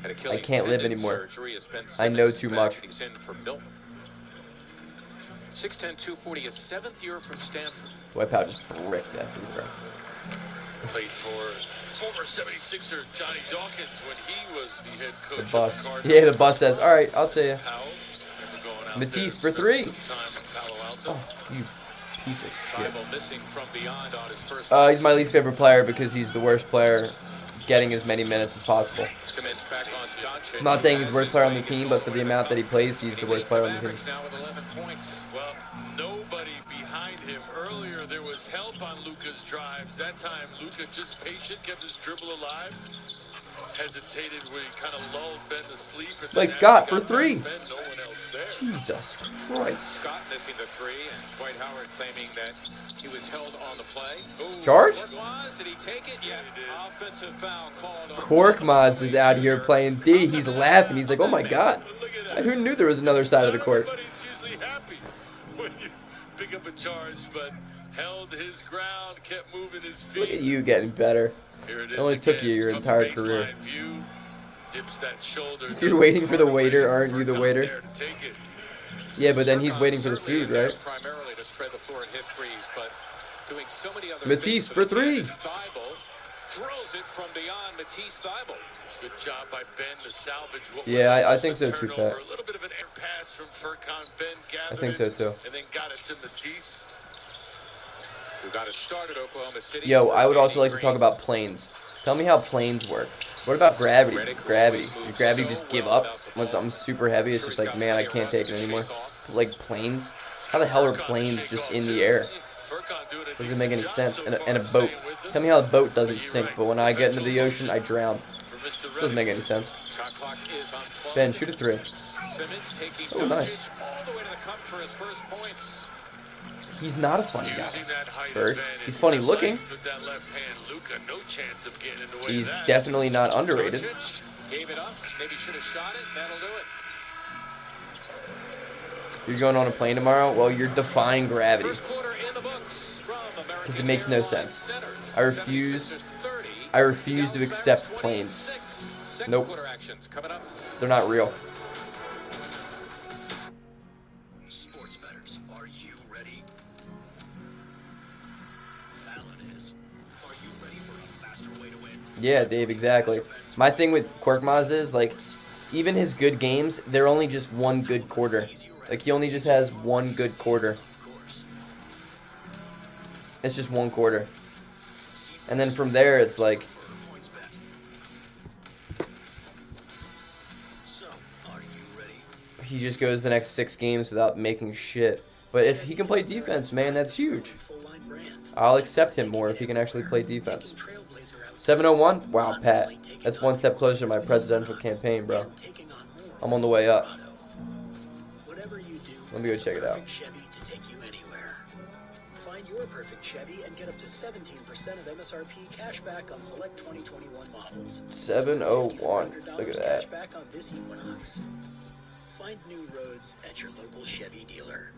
Had Achilles can't live tendon anymore. Surgery has been I know Simmons too back. much. He's in for Milton. 6'10", 240, his 7th year from Stanford. Dwight Powell just bricked that free throw. Played for former 76er Johnny Dawkins when he was the head coach. The of bus. Cardinals. Yeah, the bus says, all right, I'll see ya. Powell, remember going out Matisse there, for 3. spent some time in Palo Alto. Oh, you piece of shit. Thybulle missing from beyond on his first. He's my least favorite player because he's the worst player getting as many minutes as possible. Simmons back on Doncic. I'm not saying he's the worst player on the team, but for the amount that he plays, he's the worst player on the team. Mavericks now with 11 points. Well, nobody behind him. Earlier, there was help on Luka's drives. That time, Luka just patient, kept his dribble alive. Hesitated when he kind of lulled Ben to sleep. And Like then Scott after he for got 3. past Ben, no one else there. Jesus Christ. Scott missing the 3, and Dwight Howard claiming that he was held on the play. Ooh, Charge? Korkmaz, did he take it? Yeah, he did. Offensive foul called on Korkmaz is out here playing D. He's laughing. He's like, oh my god. Look at that. Who knew there was another side of the court? Everybody's usually happy when you pick up a charge, but held his ground, kept moving his feet. Look at you getting better. Here it It is only took again you your from entire the career. baseline view. dips that shoulder. If you're waiting for the waiter, aren't you the waiter? Yeah, but then he's waiting for the food, right? Primarily to spread the floor and hit threes, but doing so many other Matisse things for three. Thibault drills it from beyond Matisse Thibault. Good job by Ben to salvage what Yeah, was I think so too, Pat. A little bit of an air pass from Furkan. Ben gathered I think so too. and then got it to Matisse. Who got us started, Oklahoma City. Yo, I would also like to talk about planes. Tell me how planes work. What about gravity? Gravity. Did gravity just give up when something's super heavy? It's just like, man, I can't take it anymore. Like planes? How the hell are planes just in the air? Doesn't make any sense. And a boat. Tell me how a boat doesn't sink, but when I get into the ocean, I drown. Doesn't make any sense. Ben, shoot a three. Oh, nice. He's not a funny guy, Bird. He's funny looking. He's definitely not underrated. You're going on a plane tomorrow? Well, you're defying gravity. Because it makes no sense. I refuse to accept planes. Nope. They're not real. Sports bettors, are you ready? Alan is. Are you ready for a faster way to win? Yeah, Dave, exactly. My thing with Korkmaz is, like, even his good games, they're only just one good quarter. Like, he only just has one good quarter. It's just one quarter. And then from there, it's like... he just goes the next 6 games without making shit. But if he can play defense, man, that's huge. I'll accept him more if he can actually play defense. 701? Wow, Pat. That's one step closer to my presidential campaign, bro. I'm on the way up. Let me go check it out. Find your perfect Chevy and get up to 17% of MSRP cash back on select 2021 models. 701. Look at that. Cash back on this Equinox. Find new roads at your local Chevy dealer.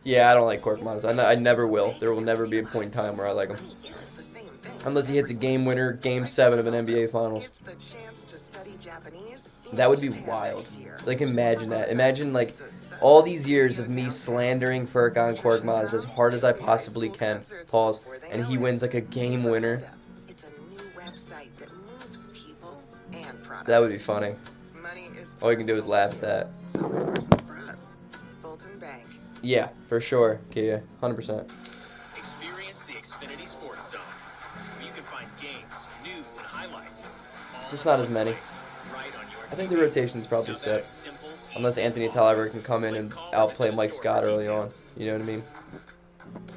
Yeah, I don't like Korkmaz. I never will. There will never be a point in time where I like him. Unless he hits a game winner, game 7 of an NBA Finals. That would be wild. Like, imagine that. Imagine, like, all these years of me slandering Furkan Korkmaz as hard as I possibly can. Pause. And he wins, like, a game winner. That would be funny. All you can do is laugh at that. Yeah, for sure, Kia. 100%. Experience the Xfinity Sports Zone, where you can find games, news, and highlights. Just not as many. I think the rotation's probably set. Unless Anthony Tolliver can come in and outplay Mike Scott early on. You know what I mean?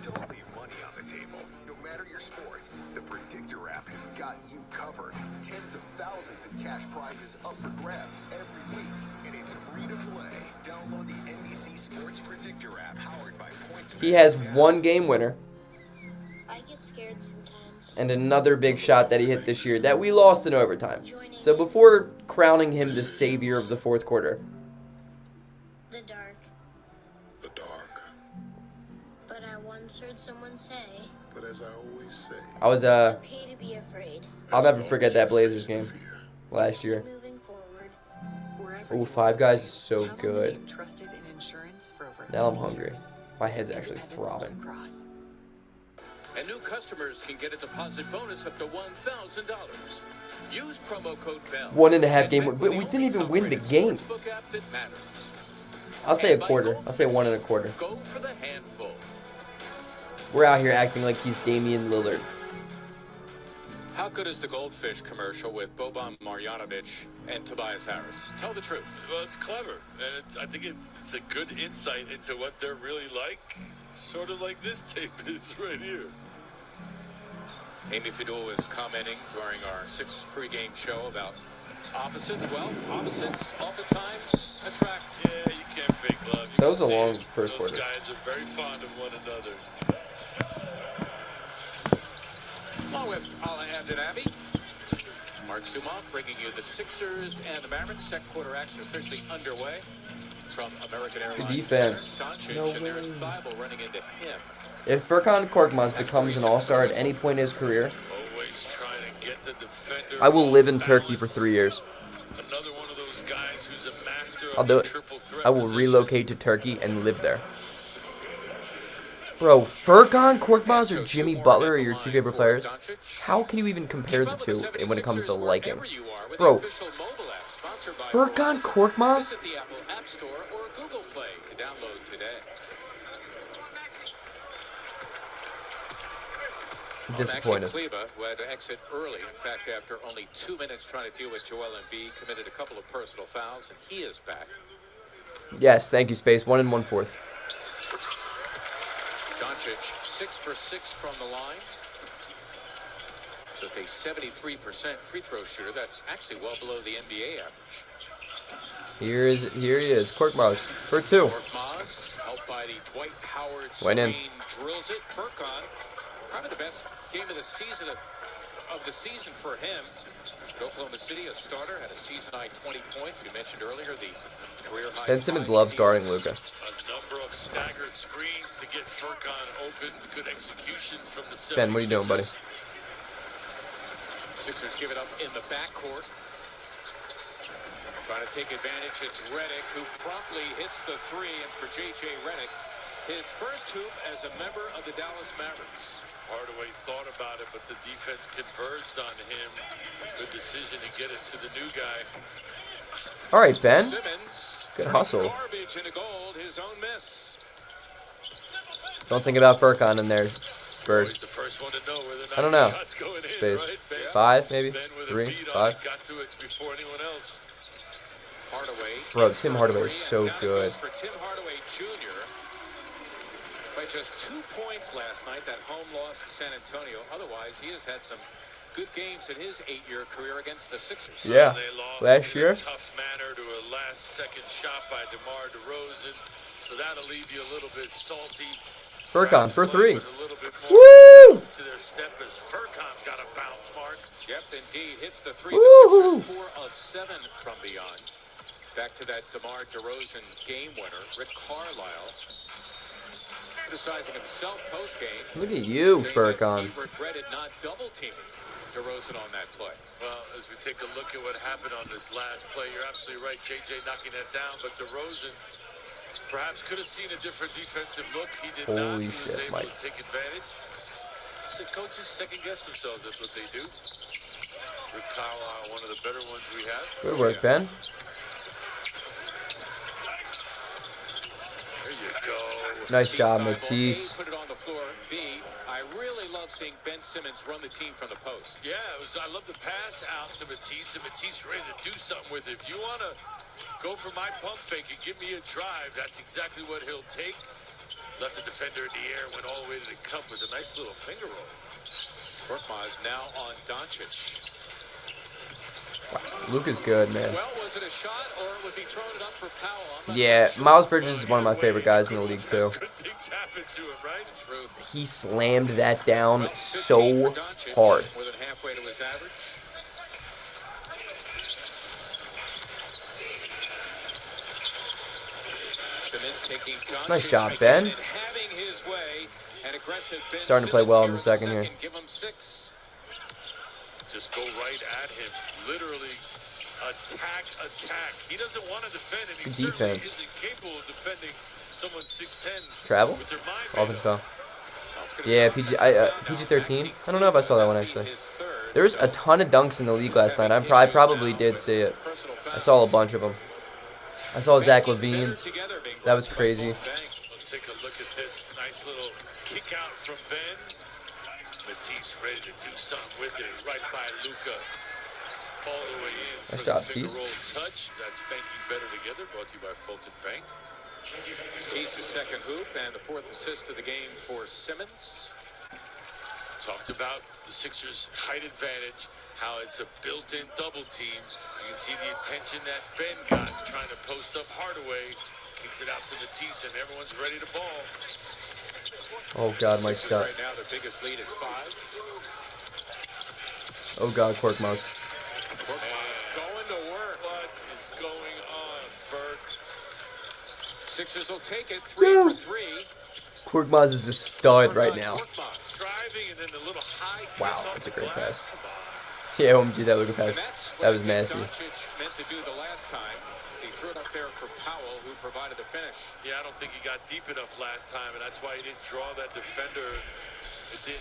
Don't leave money on the table. No matter your sport, the Predictor app has got you covered. Tens of thousands in cash prizes up for grabs every week. And it's free to play. Download the NBC Sports Predictor app powered by points. He has one game winner. I get scared sometimes. And another big shot that he hit this year that we lost in overtime. So before crowning him the savior of the fourth quarter. The dark. The dark. But I once heard someone say, But as I always say, I was, it's okay to be afraid. I'll never forget that Blazers game last year. Moving forward. Ooh, Five Guys is so Count on good. being trusted in insurance for over Now I'm 80 hungry. years. My head's actually Independence Blue throbbing. Cross. And new customers can get a deposit bonus up to $1,000. Use promo code BELL. 1.5 game. But we didn't even win the game. I'll say a quarter. I'll say 1 1/4. Go for the handful. We're out here acting like he's Damian Lillard. How good is the Goldfish commercial with Boban Marjanovic and Tobias Harris? Tell the truth. Well, it's clever, and I think it's a good insight into what they're really like, sort of like this tape is right here. Amy Fidel was commenting during our Sixers pregame show about opposites. Well, opposites oftentimes attract. Yeah, you can't fake love. That was a long first quarter. Those guys are very fond of one another. Along with Ala Abdinabi, Mark Sumont bringing you the Sixers and the Mavericks. Second quarter action officially underway from American Airlines. The defense. No and there's Thibault running into him. If Furkan Korkmaz becomes an all-star at any point in his career, Always trying to get the defender. I will live in Turkey for 3 years. Davis, who's a master I'll of do the it. triple threat I will position. relocate to Turkey and live there. Bro, Furkan, Korkmaz, or Jimmy Butler are your two favorite players? How can you even compare the two when it comes to liking? Bro, Furkan, Korkmaz? Visit the Apple App Store or Google Play to download today. I'm disappointed. Maxi Kleba, who had to exit early, in fact, after only 2 minutes trying to deal with Joel Embiid, committed a couple of personal fouls, and he is back. Yes, thank you, Space. 1 1/4. Doncic, 6 for 6 from the line. Just a 73% free throw shooter. That's actually well below the NBA average. Here he is. Korkmaz for 2. Korkmaz, helped by the Dwight Howard Went in. screen, drills it. Furkan, probably the best game of the season for him. At Oklahoma City, a starter, had a season-high 20 points. We mentioned earlier the career-high. Ben Simmons loves guarding Luka. A number of staggered screens to get Furkan open. Good execution from the 76ers. Ben, what are you doing, buddy? Sixers give it up in the backcourt. Trying to take advantage. It's Redick who promptly hits the 3. And for J.J. Redick, his first hoop as a member of the Dallas Mavericks. Hardaway thought about it, but the defense converged on him. Good decision to get it to the new guy. All right, Ben. Simmons, Good hustle. garbage into gold, his own miss. Don't think about Furkan in there, Bird. Always the first one to know whether or not I don't know. shots going in, Space. right? Ben, 5, maybe? Ben with a 3, beat on 5. it, got to it before anyone else. Hardaway. Bro, Tim Hardaway is And so down it good. goes for Tim Hardaway Jr. By just 2 points last night, that home loss to San Antonio. Otherwise, he has had some good games in his 8-year career against the Sixers. Yeah, They lost last in year. a tough manner to a last-second shot by DeMar DeRozan, so that'll leave you a little bit salty. Furkan for 3. With a little bit more Woo! bounce to their step as Furkan's got a bounce mark. Yep, indeed. Hits the 3. Woo-hoo. The Sixers 4 of 7 from beyond. Back to that DeMar DeRozan game winner, Rick Carlisle. Criticizing himself post-game. Look at you, saying that Furkan. He regretted not double-teaming DeRozan on that play. Well, as we take a look at what happened on this last play, you're absolutely right, JJ knocking that down, but DeRozan perhaps could have seen a different defensive look. He did not. Holy He was shit, able Mike. to take advantage. So coaches second-guess themselves. That's what they do. Rick Carlisle, one of the better ones we have. Good work, Ben. There you go. Nice job, Style, Matisse. A, put it on the floor. B, I really love seeing Ben Simmons run the team from the post. Yeah, I love the pass out to Matisse, and Matisse ready to do something with it. If you want to go for my pump fake and give me a drive, that's exactly what he'll take. Left the defender in the air, went all the way to the cup with a nice little finger roll. Korkmaz now on Doncic. Luka's good, man. Well, was it a shot or was he throwing it up for Powell? I'm not Yeah, sure. Miles Bridges is one of my favorite guys in the league, too. Good things happen to him, right? Truth. He slammed that down Well, 15 so for Doncic, hard. More than halfway to his average. Simmons taking Doncic Nice job, Ben. and having his way. An aggressive Ben Starting to play well in the Simmons second here. Give him 6. Just go right at him. Literally attack. He doesn't want to defend, and he Good certainly defense. isn't capable of defending someone 6'10". Travel? With their mind Offense made foul. up. Yeah, PG-13. I don't know if I saw that one, actually. There's a ton of dunks in the league last night. I probably did see it. I saw a bunch of them. I saw Zach LaVine's. That was crazy. Let's take a look at this nice little kick out from Ben. Matisse ready to do something with it. Right by Luka. All the way in for Nice the job, finger Tease. roll touch. That's banking better together. Brought to you by Fulton Bank. Matisse's second hoop and the 4th assist of the game for Simmons. Talked about the Sixers' height advantage, how it's a built-in double team. You can see the attention that Ben got trying to post up Hardaway. Kicks it out to Matisse, and everyone's ready to ball. Oh, God, Mike Sixers Scott. right now their biggest lead at 5. Oh, God, Korkmaz. Korkmaz going to work. What is going on, Ferg? Sixers will take it 3 for 3. Korkmaz is a stud right now. Korkmaz. Driving and then the little high kiss Wow, off that's a the great glass. pass. Come on. Yeah, OMG, that Luka pass. And that's That what was nasty. Doncic meant to do the last time. He threw it up there for Powell, who provided the finish. Yeah, I don't think he got deep enough last time, and that's why he didn't draw that defender. The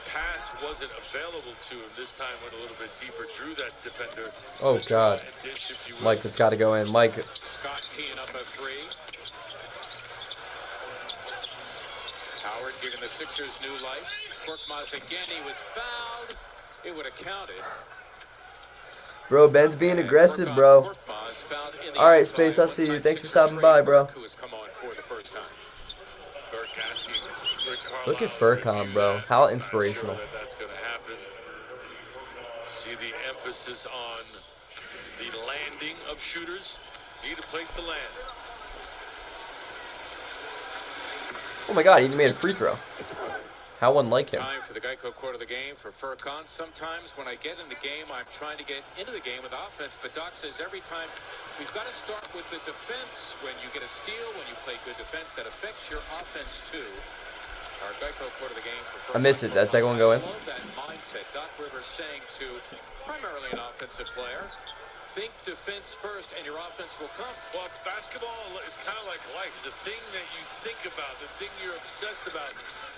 pass wasn't available to him. This time went a little bit deeper, drew that defender. Oh, God. Dish, if you will. Mike, that's got to go in. Mike. Scott teeing up a three. Howard giving the Sixers new life. Korkmaz again, he was fouled. It would have counted. Bro, Ben's being aggressive, bro. All right, Space, I'll see you. Thanks for stopping by, bro. Look at Furcon, bro. How inspirational. That's going to happen. See the emphasis on the landing of shooters. Need a place to land. Oh my God, he even made a free throw. How unlike him. Time for the Geico quote of the game for Furcon. Sometimes when I get in the game, I'm trying to get into the game with offense, but Doc says every time we've got to start with the defense. When you get a steal, when you play good defense, that affects your offense too. Our Geico quote of the game for Furcon. I missed it. That second one go in? I love that mindset. Doc Rivers saying to primarily an offensive player, think defense first and your offense will come. Well, basketball is kind of like life. The thing that you think about, the thing you're obsessed about,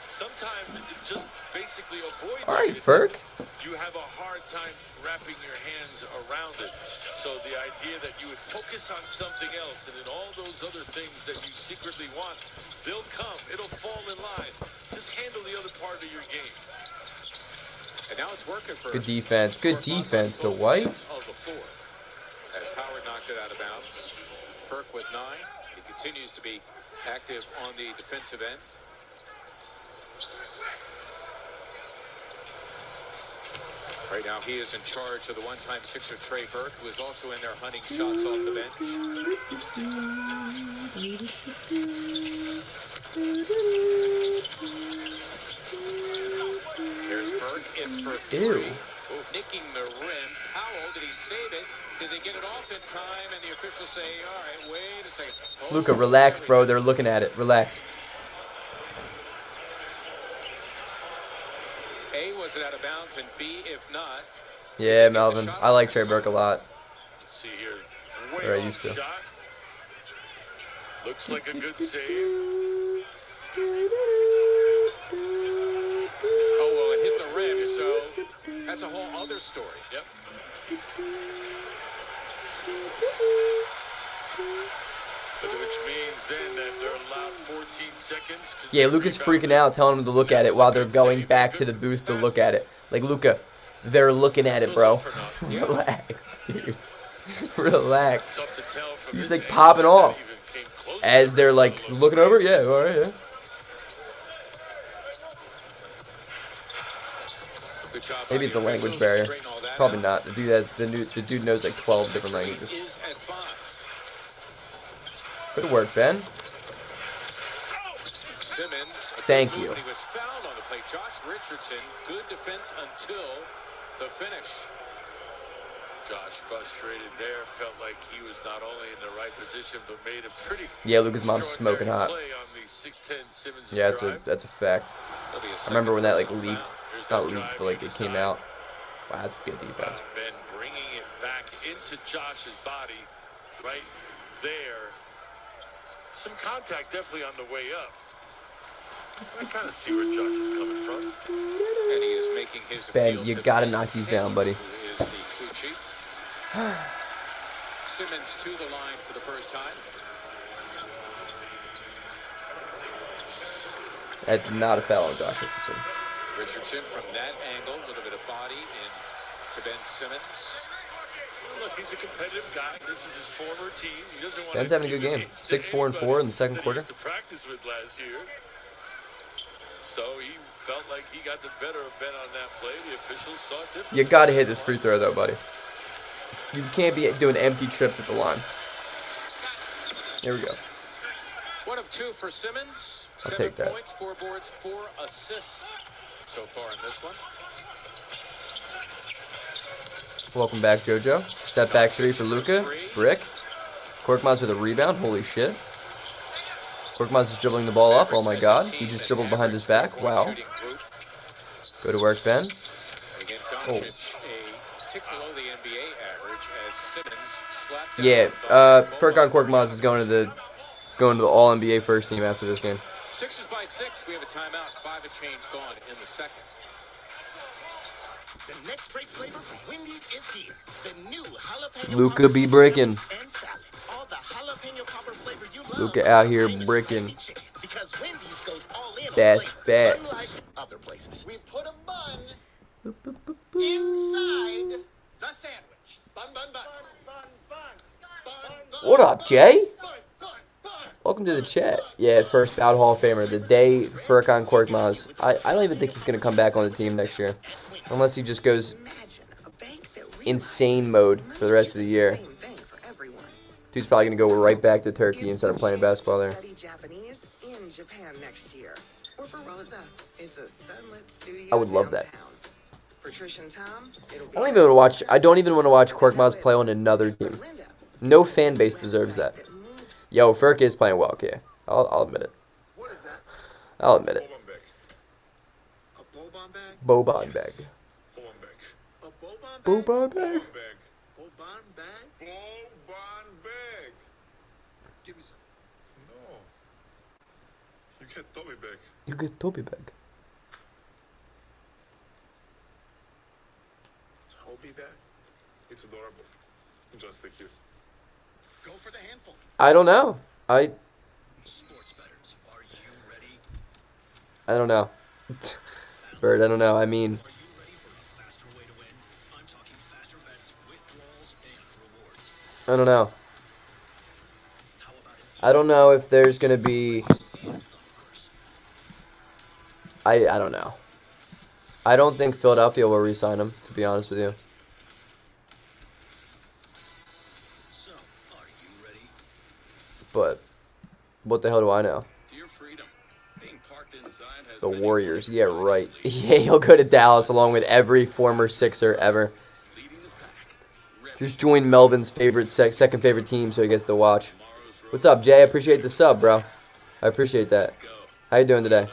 sometimes just basically avoid. All right, Furk. You have a hard time wrapping your hands around it. So the idea that you would focus on something else and then all those other things that you secretly want, they'll come. It'll fall in line. Just handle the other part of your game. And now it's working for Good defense. Good defense to White. Of the floor. As Howard knocked it out of bounds. Furk with 9. He continues to be active on the defensive end. Right now he is in charge of the one-time Sixer Trey Burke, who is also in there hunting shots off the bench. There's Burke. It's for 3. Ew. Nicking the rim. Powell, did he save it? Did they get it off in time? And the officials say, all right, wait a second. Luka, relax, bro. They're looking at it. Relax. A, was it out of bounds? And B, if not. Yeah, Melvin. I like Trey Burke a lot. Let's see here. Or I used to. Shot. Looks like a good save. Oh, well, it hit the rim, so that's a whole other story. Yep. Which means then that they're allowed 14 seconds. Yeah, Luka's freaking out, telling him to look at it while they're going back to the booth to look at it. Like, Luka, they're looking at it, bro. Relax, dude. Relax. He's like popping off as they're like looking over. Yeah, all right, yeah. Maybe it's a language barrier. Probably not. The dude has the dude knows like 12 different languages. Good work, Ben. Simmons. Thank you. He was fouled on the play. Josh Richardson, good defense until the finish. Josh frustrated there, felt like he was not only in the right position but made a pretty. Yeah, Luka's mom's smoking hot. Play on the 6'10" Simmons Yeah, drive. that's a fact. I remember when that like leaked, not leaked, but like it came out. Wow, that's good defense. Ben bringing it back into Josh's body, right there. Some contact definitely on the way up. I kind of see where Josh is coming from. And he is making his Ben, you gotta knock these down, buddy. Who is the crew chief. Simmons to the line for the first time. That's not a foul on Josh Richardson. Richardson from that angle, a little bit of body in to Ben Simmons. Look, he's a competitive guy. This is his former team. He doesn't want Ben's having a good game. 6-4-4 in the second quarter. To practice with last year. So he felt like he got the better of Ben on that play. The officials saw it differently. You gotta hit this free throw though, buddy. You can't be doing empty trips at the line. Here we go. 1 of 2 for Simmons. I'll 7 take that. points, 4 boards, 4 assists so far in this one. Welcome back, JoJo. Step back 3 for Luka. Brick. Korkmaz with a rebound. Holy shit. Korkmaz is dribbling the ball up. Oh my god. He just dribbled behind his back. Wow. Go to work, Ben. Oh. Pitch a tick below the NBA average as Simmons slapped Yeah, down Furkan Korkmaz is going to the All NBA first team after this game. Sixers by 6. We have a timeout. 5 and change gone in the second. The next great flavor from Wendy's is here. The new jalapeno Luka be bricking. and salad. All the jalapeno popper flavor you love. Luka out here Famous bricking. spicy chicken, because Wendy's goes all in on That's flavor, facts. unlike other places. We put a bun inside the sandwich. Bun, bun, bun. Bun, bun, bun. Bun, What up, Jay? bun, bun, bun. Welcome to the chat. Yeah, first bout Hall of Famer. The day Furkan Korkmaz. I don't even think he's going to come back on the team next year. Unless he just goes insane mode for the rest of the year. Dude's probably going to go right back to Turkey and start playing basketball there. Japanese in Japan next year. Or for Rosa, it's a sunlit studio I would love that. downtown. For Trish and Tom, it'll be I don't even want to watch Korkmaz play on another team. No fan base deserves that. Yo, Furk is playing well, okay. I'll admit it. What is that? I'll admit it. A Boban bag? Boban bag. Boban bag. A Boban bag? Boban bag? Boban bag? Boban bag. Give me some. No. You get Tommy bag. You get Toby bag. Toby bag? It's adorable. Just like you. Go for the handful. I don't know. Sports bettors, are you ready? I don't know. Bird, I don't know. I mean, Are you ready for a faster way to win? I'm talking faster bets, withdrawals, and rewards. I don't know. How about it? I don't know if there's going to be... I don't know. I don't think Philadelphia will re-sign him, to be honest with you. So, are you ready? But what the hell do I know? Dear freedom. Being parked inside has The many Warriors. wonderful Yeah, right. qualities. Yeah, he'll go to Dallas along with every former Sixer ever. Leading the pack. Just join Melvin's favorite second favorite team so he gets to watch. What's up, Jay? I appreciate the sub, bro. I appreciate that. How you doing today?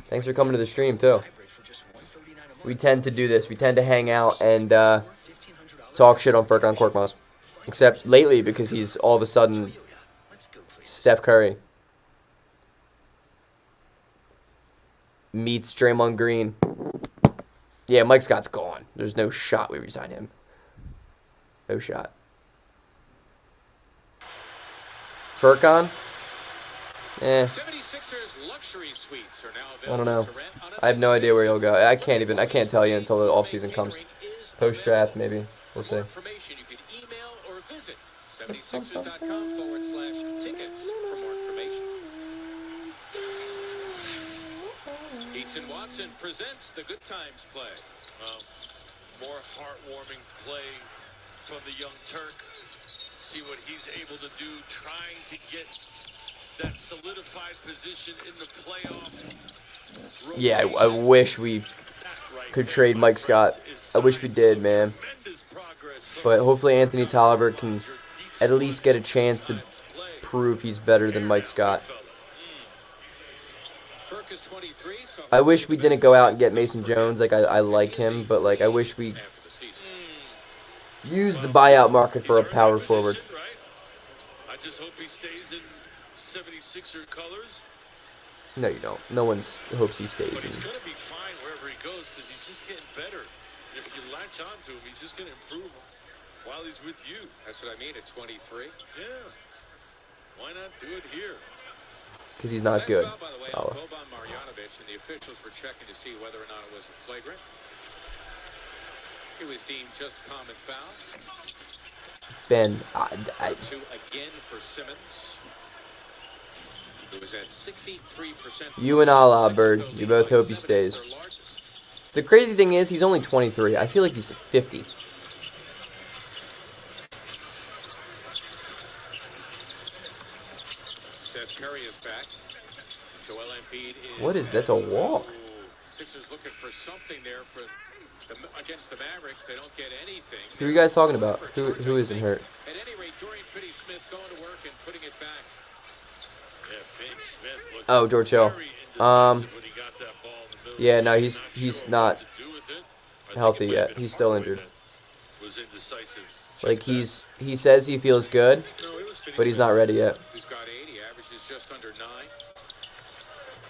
Thanks for coming to the stream, too. We tend to do this. We tend to hang out and talk shit on Furkan Korkmaz. Except lately because he's all of a sudden Steph Curry meets Draymond Green. Yeah, Mike Scott's gone. There's no shot we resign him. No shot. Furkan? 76ers luxury suites are now I don't know. available to rent on a I have no idea where he'll go. I can't tell you until the offseason comes. Post draft maybe. We'll For see. more information, you can email or visit 76ers.com/tickets for more information. Dietz and Watson presents the Good Times play. More heartwarming play from the young Turk. See what he's able to do, trying to get that solidified position in the playoff. Yeah, I wish we could trade Mike Scott. I wish we did, man. But hopefully Anthony Tolliver can at least get a chance to prove he's better than Mike Scott. I wish we didn't go out and get Mason Jones. Like, I like him, but, like, I wish we used the buyout market for a power forward. I just hope he stays in 76er colors. No, you don't. No one hopes he stays But he's in. going to be fine wherever he goes because he's just getting better. And if you latch on to him, he's just going to improve while he's with you. That's what I mean at 23. Yeah. Why not do it here? Because he's not good. By the way, Oh. Boban Marjanovic, and the officials were checking to see whether or not it was a flagrant. It was deemed just common foul. Ben, 2 again for Simmons. It was at 63%. you and Allah, Bird. You both hope he stays. The crazy thing is, he's only 23. I feel like he's 50. Seth Curry is back. Joel Embiid is. What is that's a walk? Sixers looking for something there for against the Mavericks. They don't get anything. Who are you guys talking about? Who isn't hurt? At any rate, Dorian Finney-Smith going to work and putting it back. Yeah, Finney-Smith looked Oh, George Hill. very indecisive when he got that ball in the middle. Yeah, no, Not he's sure not. what to do with it. I healthy yet. He's still injured. Was indecisive. Like he says he feels good, but he's not ready yet. Who's got 80, averages just under 9.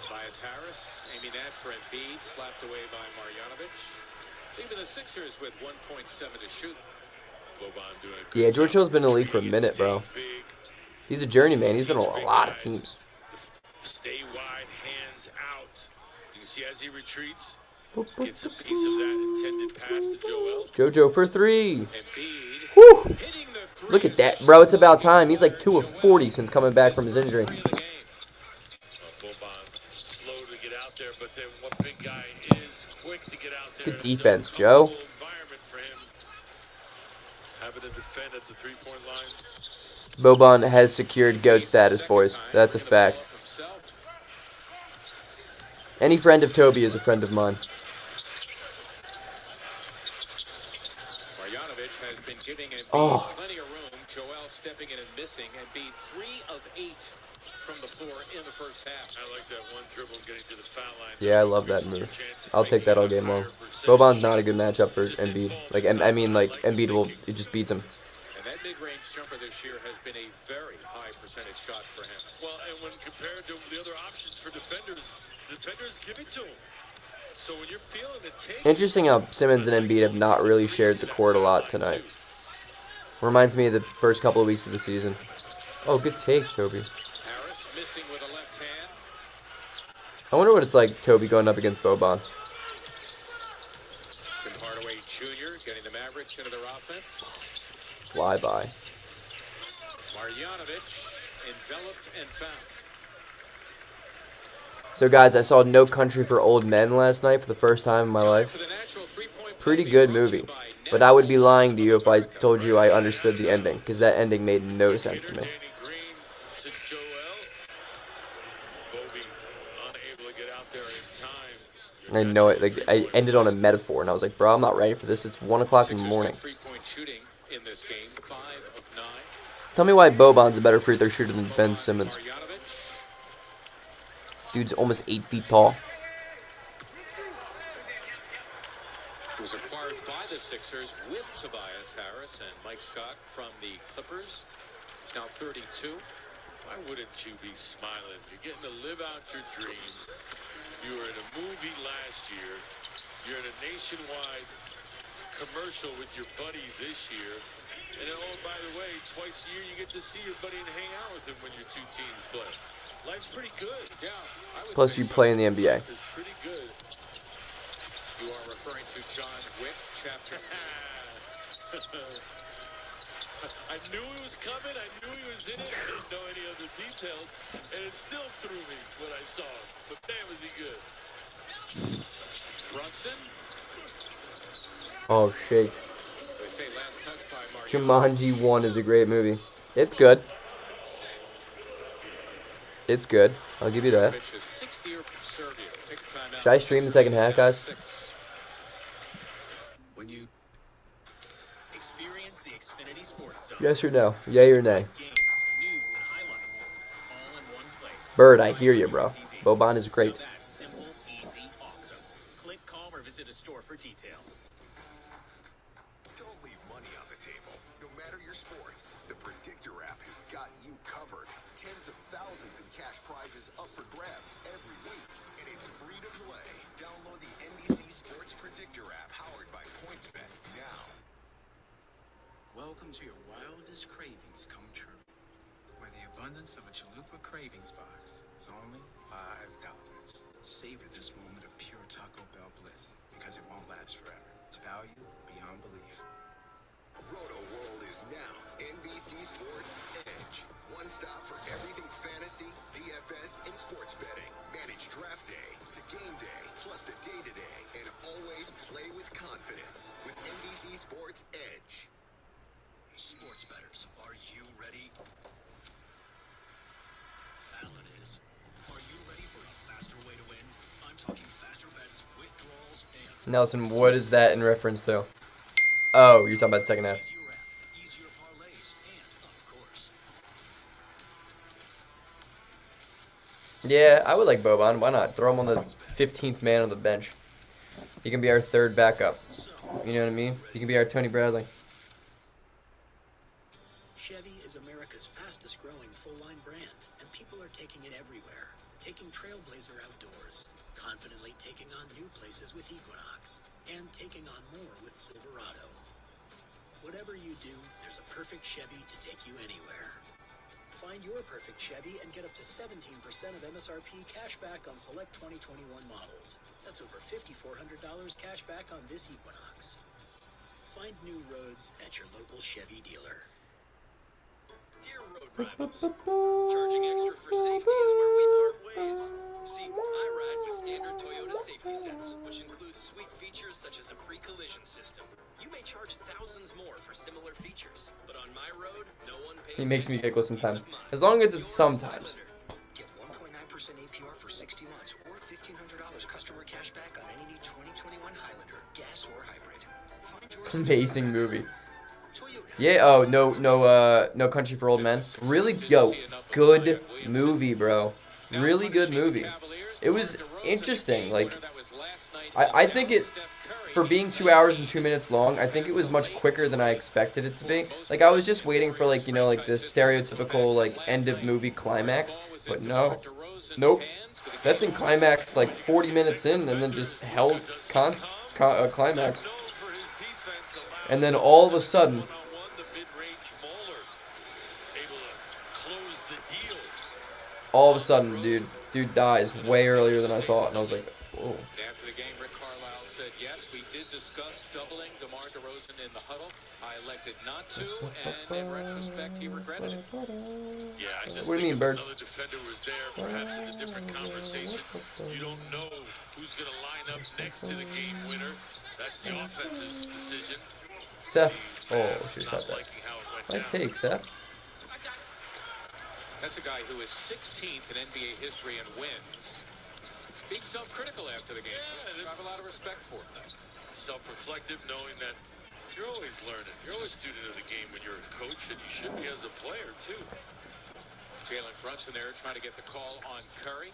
Tobias Harris aiming that for Embiid, slapped away by Marjanovic. Even the Sixers with 1.7 to shoot. Boban doing a good Yeah, George job. Hill's been in the league for a minute, bro. He's a journeyman. He's been on a lot of teams. Stay wide, hands out. You can see as he retreats, gets a piece of that intended pass to Joel. JoJo for 3. Embiid Woo! hitting the three. Look at that, bro. It's about time. He's like 2 of 40 since coming back from his injury. Boban slow to get out there, but then what big guy is quick to get out there. Good defense, Joe. Environment for him. Having to defend at the three-point line. Boban has secured GOAT status, boys. That's a fact. Any friend of Toby is a friend of mine. Marjanovic has been giving Embiid plenty of room. Joel stepping in and missing. Embiid 3 of 8 from the floor in the first half. I like that one dribble getting to the foul line. Yeah, I love that move. I'll take that all game long. Boban's not a good matchup for Embiid. Like, I mean, like Embiid it just beats him. And that mid-range jumper this year has been a very high percentage shot for him. Well, and when compared to the other options for defenders give it to him. So when you're feeling the take. Interesting how Simmons and Embiid have not really shared the court a lot tonight. Reminds me of the first couple of weeks of the season. Oh, good take, Toby. Harris missing with a left hand. I wonder what it's like, Toby, going up against Boban. Tim Hardaway Jr. getting the Mavericks into their offense. Fly by. Marjanovic enveloped and found. So, guys, I saw No Country for Old Men last night for the first time in my life. Pretty good movie. But I would be lying to you if I told you I understood the ending, because that ending made no sense to me. I know it. Like, I ended on a metaphor, and I was like, bro, I'm not ready for this. It's 1 o'clock in the morning. Tell me why Boban's a better free throw shooter than Ben Simmons. Dude's almost 8 feet tall. It was acquired by the Sixers with Tobias Harris and Mike Scott from the Clippers. He's now 32. Why wouldn't you be smiling? You're getting to live out your dream. You were in a movie last year. You're in a nationwide commercial with your buddy this year. And then, oh, by the way, twice a year you get to see your buddy and hang out with him when your two teams play. Life's pretty good. Yeah. Plus, you play in the NBA. It's pretty good. You are referring to John Wick, chapter. I knew he was coming. I knew he was in it. I didn't know any other details. And it still threw me when I saw him. But damn, is he good. Brunson. Oh, shake. They say last touch by Jumanji 1 is a great movie. It's good. It's good. I'll give you that. Should I stream the second half, guys? When you experience the Xfinity Sports Zone. Yes or no? Yay or nay? Games, news, and highlights all in one place. Bird, I hear you, bro. Boban is great. That's simple, easy, awesome. Click, call, or visit a store for details. Don't leave money on the table. No matter your sport, the Predictor app has got you covered. Tens of thousands in cash prizes up for grabs every week. And it's free to play. Download the NBC Sports Predictor app powered by PointsBet now. Welcome to your wildest cravings come true. Where the abundance of a Chalupa Cravings box is only $5. Savor this moment of pure Taco Bell bliss because it won't last forever. It's value beyond belief. Roto World is now NBC Sports Edge. One stop for everything fantasy, DFS, and sports betting. Manage draft day to game day, plus the day-to-day, and always play with confidence with NBC Sports Edge. Sports bettors, are you ready? Alan is. Are you ready for a faster way to win? I'm talking faster bets, withdrawals, and Nelson, what is that in reference to? Oh, you're talking about the second half. easier app, easier parlays, and of course, Yeah, I would like Boban. Why not? Throw him on the 15th man on the bench. He can be our third backup. so You know what I mean? He can be our Tony Bradley. Chevy is America's fastest growing full-line brand, and people are taking it everywhere. Taking Trailblazer outdoors, confidently taking on new places with Equinox, and taking on more with Silverado. Whatever you do, there's a perfect Chevy to take you anywhere. Find your perfect Chevy and get up to 17% of MSRP cash back on select 2021 models. That's over $5,400 cash back on this Equinox. Find new roads at your local Chevy dealer. Dear road rivals, charging extra for safety is where we part ways. See, I ride with standard Toyota safety sets, which includes sweet features such as a pre-collision system. You may charge thousands more for similar features, but on my road, no one pays. He makes me giggle sometimes. As long as it's sometimes. Get 1.9% APR for 60 months or $1,500 customer cash back on any new 2021 Highlander, gas or hybrid. Find yours. Amazing movie. Yeah, oh, no Country for Old Men. Really, good movie, bro. Really good movie. It was interesting. Like, I think it, for being 2 hours and 2 minutes long, I think it was much quicker than I expected it to be. Like, I was just waiting for, like, you know, like, this stereotypical, like, end of movie climax. But no. Nope. That thing climaxed, like, 40 minutes in and then just held climax. And then all of a sudden, dude dies way earlier than I thought, and I was like, whoa. After the game, Rick Carlisle said, yes, we did discuss doubling DeMar DeRozan in the huddle. I elected not to, and in retrospect, he regretted it. Yeah, I just what do you mean, if Bird? another defender was there, perhaps in a different conversation. You don't know who's going to line up next to the game winner. That's the offense's decision. Seth. Oh, should have shot that. Nice take, Seth. That's a guy who is 16th in NBA history in wins. Being self-critical after the game. I have a lot of respect for him. Self-reflective, knowing that you're always learning. You're always a student of the game when you're a coach, and you should be as a player, too. Jalen Brunson there trying to get the call on Curry.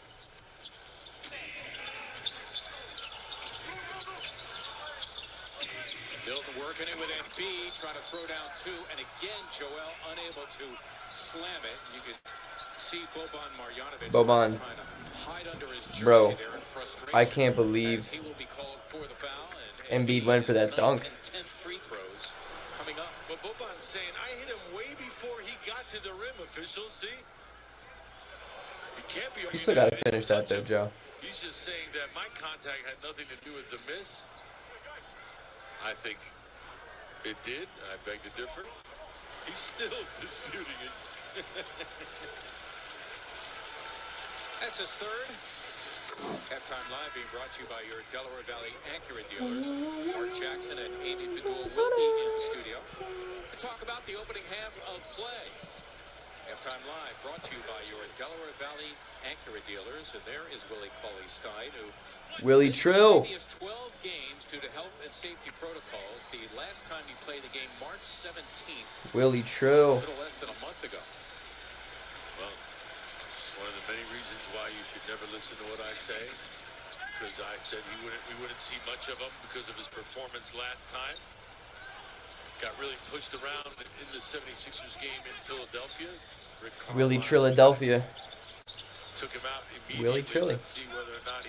Milton working it with Embiid, trying to throw down two, and again, Joel unable to slam it. You could see Boban Marjanovic trying to hide under his jersey there in frustration. I can't believe he will be called for the foul, and Embiid went for that dunk. 10th free throws coming up. But Boban's saying, I hit him way before he got to the rim, officials, see? He can't be. You still got to finish that, though, Joe. He's just saying that my contact had nothing to do with the miss. I think it did. I beg to differ. He's still disputing it. That's his third. Halftime Live being brought to you by your Delaware Valley Acura dealers. Mark Jackson and Amy Fidul will be in the studio to talk about the opening half of play. Halftime Live brought to you by your Delaware Valley Acura dealers. And there is Willie Cauley-Stein, who Willie Trill. He has 12 games due to health and safety protocols. The last time he played the game, March 17th. Willie Trill. A little less than a month ago. Well, it's one of the many reasons why you should never listen to what I say. Because I said we wouldn't see much of him because of his performance last time. Got really pushed around in the 76ers game in Philadelphia. Willie Trilladelphia. Took him out immediately. Willie Trilly.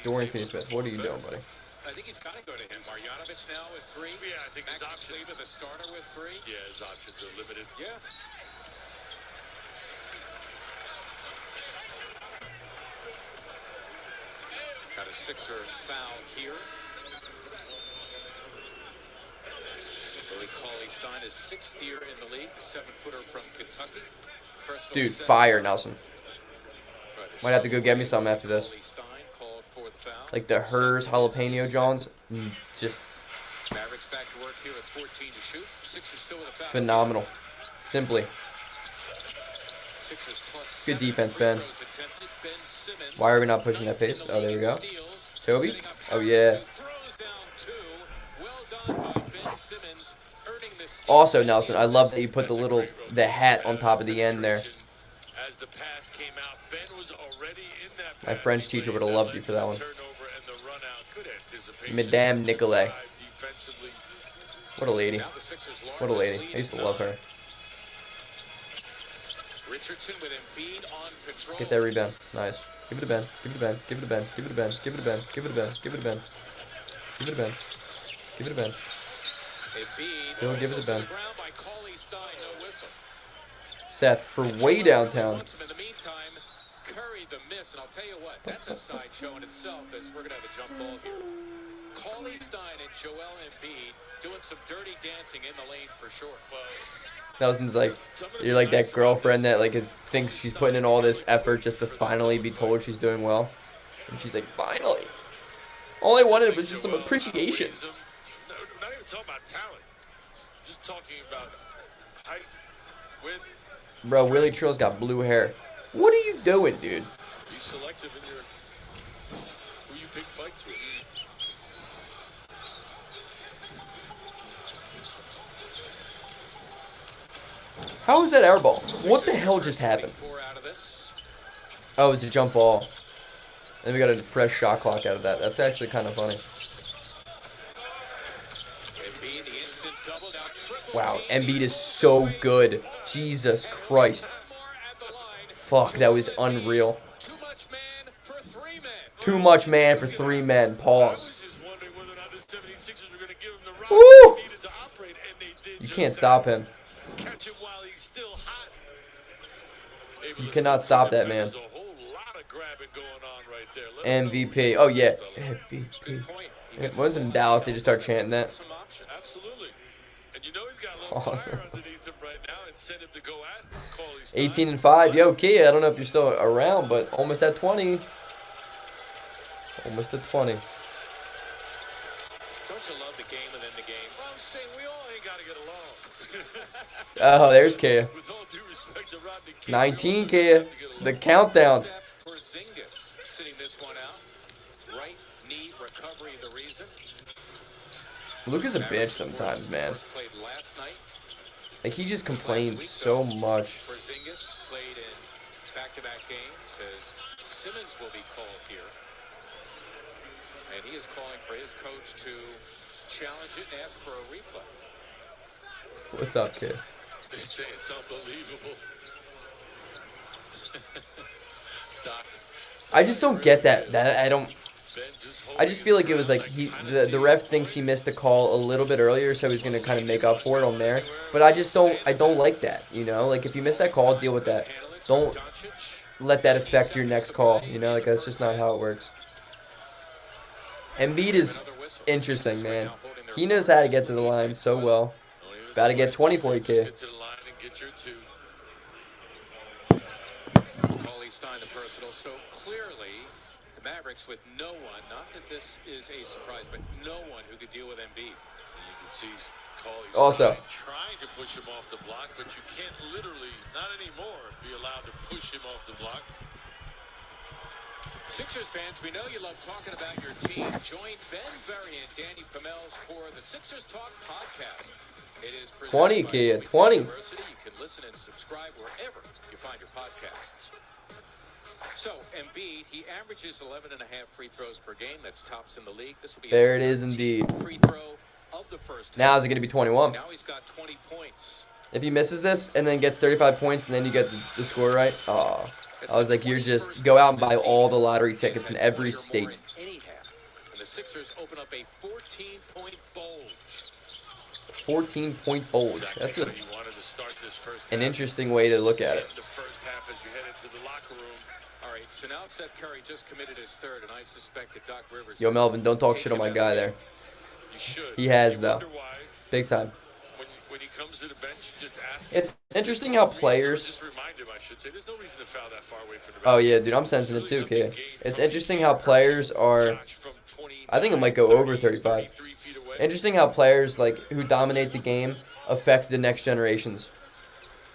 Dorian Finney-Smith, what are you doing, buddy? I think he's got to go to him. Marjanovic now with three. Yeah, I think his options. The starter with three. Yeah, his options are limited. Yeah. Got a Sixer foul here. Willie Cauley-Stein is 6th year in the league, 7-footer from Kentucky. Personal Dude, fire, Nelson. Might have to go get me some after this. Like the Hers jalapeno Johns. Just Mavericks back to work here with 14 to shoot. Sixers still with a foul. Phenomenal. Simply. Sixers plus good defense, Ben. Why are we not pushing that pace? Oh, there we go. Toby? Oh, yeah. Also, Nelson, I love that you put the hat on top of the end there. As the pass came out, Ben was already in that pass. My French teacher would have loved you for that one. Madame Nicolet. What a lady. Now the Sixers' What a largest lady. lead I used to in love her. Richardson with Embiid on control. Get that rebound. Nice. Give it to Ben. Give it to Ben. Give it to Ben. Give it to Ben. Give it to Ben. Give it to Ben. Give it to Ben. Give it to Ben. Give it to Ben. Embiid Still give it to Ben. ground by Cauley Stein, no whistle. Seth for way downtown. Wants him in the meantime. Curry the miss, and I'll tell you what, that's a sideshow in itself as we're going to have a jump ball here. Cauley Stein and Joel Embiid doing some dirty dancing in the lane for sure. Nelson's like, you're like that girlfriend that like thinks she's putting in all this effort just to finally be told she's doing well. And she's like, finally. All I wanted was just some appreciation. Not even talking about talent. Just talking about height, width. Bro, Willie Trill's got blue hair. What are you doing, dude? Be selective in your who you pick fights with. How was that air ball? What the hell just happened? Oh, it was a jump ball. And we got a fresh shot clock out of that. That's actually kind of funny. Wow, Embiid is so good. Jesus Christ. Fuck, that was unreal. Too much man for three men. Pause. Woo! You can't stop him. You cannot stop that man. MVP. Oh, yeah. MVP. When was it in Dallas? They just start chanting that. Awesome. 18-5. Yo, Kia, I don't know if you're still around, but almost at 20. Almost at 20. Don't you love the game within the game? Well, I'm saying we all ain't got to get along. Oh, there's Kia. 19, Kia. The countdown. Porzingis sitting this one out. Right knee recovery, the reason. Luka's a bitch sometimes, man. Like, he just complains so much. Porzingis played in back-to-back games as Simmons will be called here. And he is calling for his coach to challenge it and ask for a replay. What's up, kid? They say it's unbelievable. Doc, I just don't get that. I just feel like it was like the ref thinks he missed the call a little bit earlier, so he's gonna kind of make up for it on there. But I don't like that, you know. Like, if you miss that call, deal with that. Don't let that affect your next call, you know. Like, that's just not how it works. Embiid is interesting, man. He knows how to get to the line so well. About to get 20 for you, kid. Cauley Stein, the personal. So clearly, the Mavericks with no one, not that this is a surprise, but no one who could deal with Embiid. You can see Cauley Also, Stein trying to push him off the block, but you can't literally, not anymore, be allowed to push him off the block. Sixers fans, we know you love talking about your team. Join Ben Berry and Danny Pamels for the Sixers Talk podcast. It is 20, kid, 20. University. You can listen and subscribe wherever you find your podcasts. So, Embiid, he averages 11.5 free throws per game. That's tops in the league. This will be there it is indeed. Free throw of the first. Now is it going to be 21? Now he's got 20 points. If he misses this and then gets 35 points and then you get the score right, oh, I was like, you're just go out and buy all the lottery tickets in every state. And the Sixers open up a 14-point bulge. 14-point bulge. That's an interesting way to look at it. The first half as you head into the locker room. All right, so now Seth Curry just committed his third, and I suspect that Doc Rivers. Yo, Melvin, don't talk shit on my guy there. You should. He has, though. Big time. When he comes to the bench, just ask him. It's interesting how players. Just remind him, I should say. There's no reason to foul that far away from the bench. Oh, yeah, dude, I'm sensing it too, kid. It's interesting how players are. I think it might go over 35. Interesting how players like who dominate the game affect the next generations.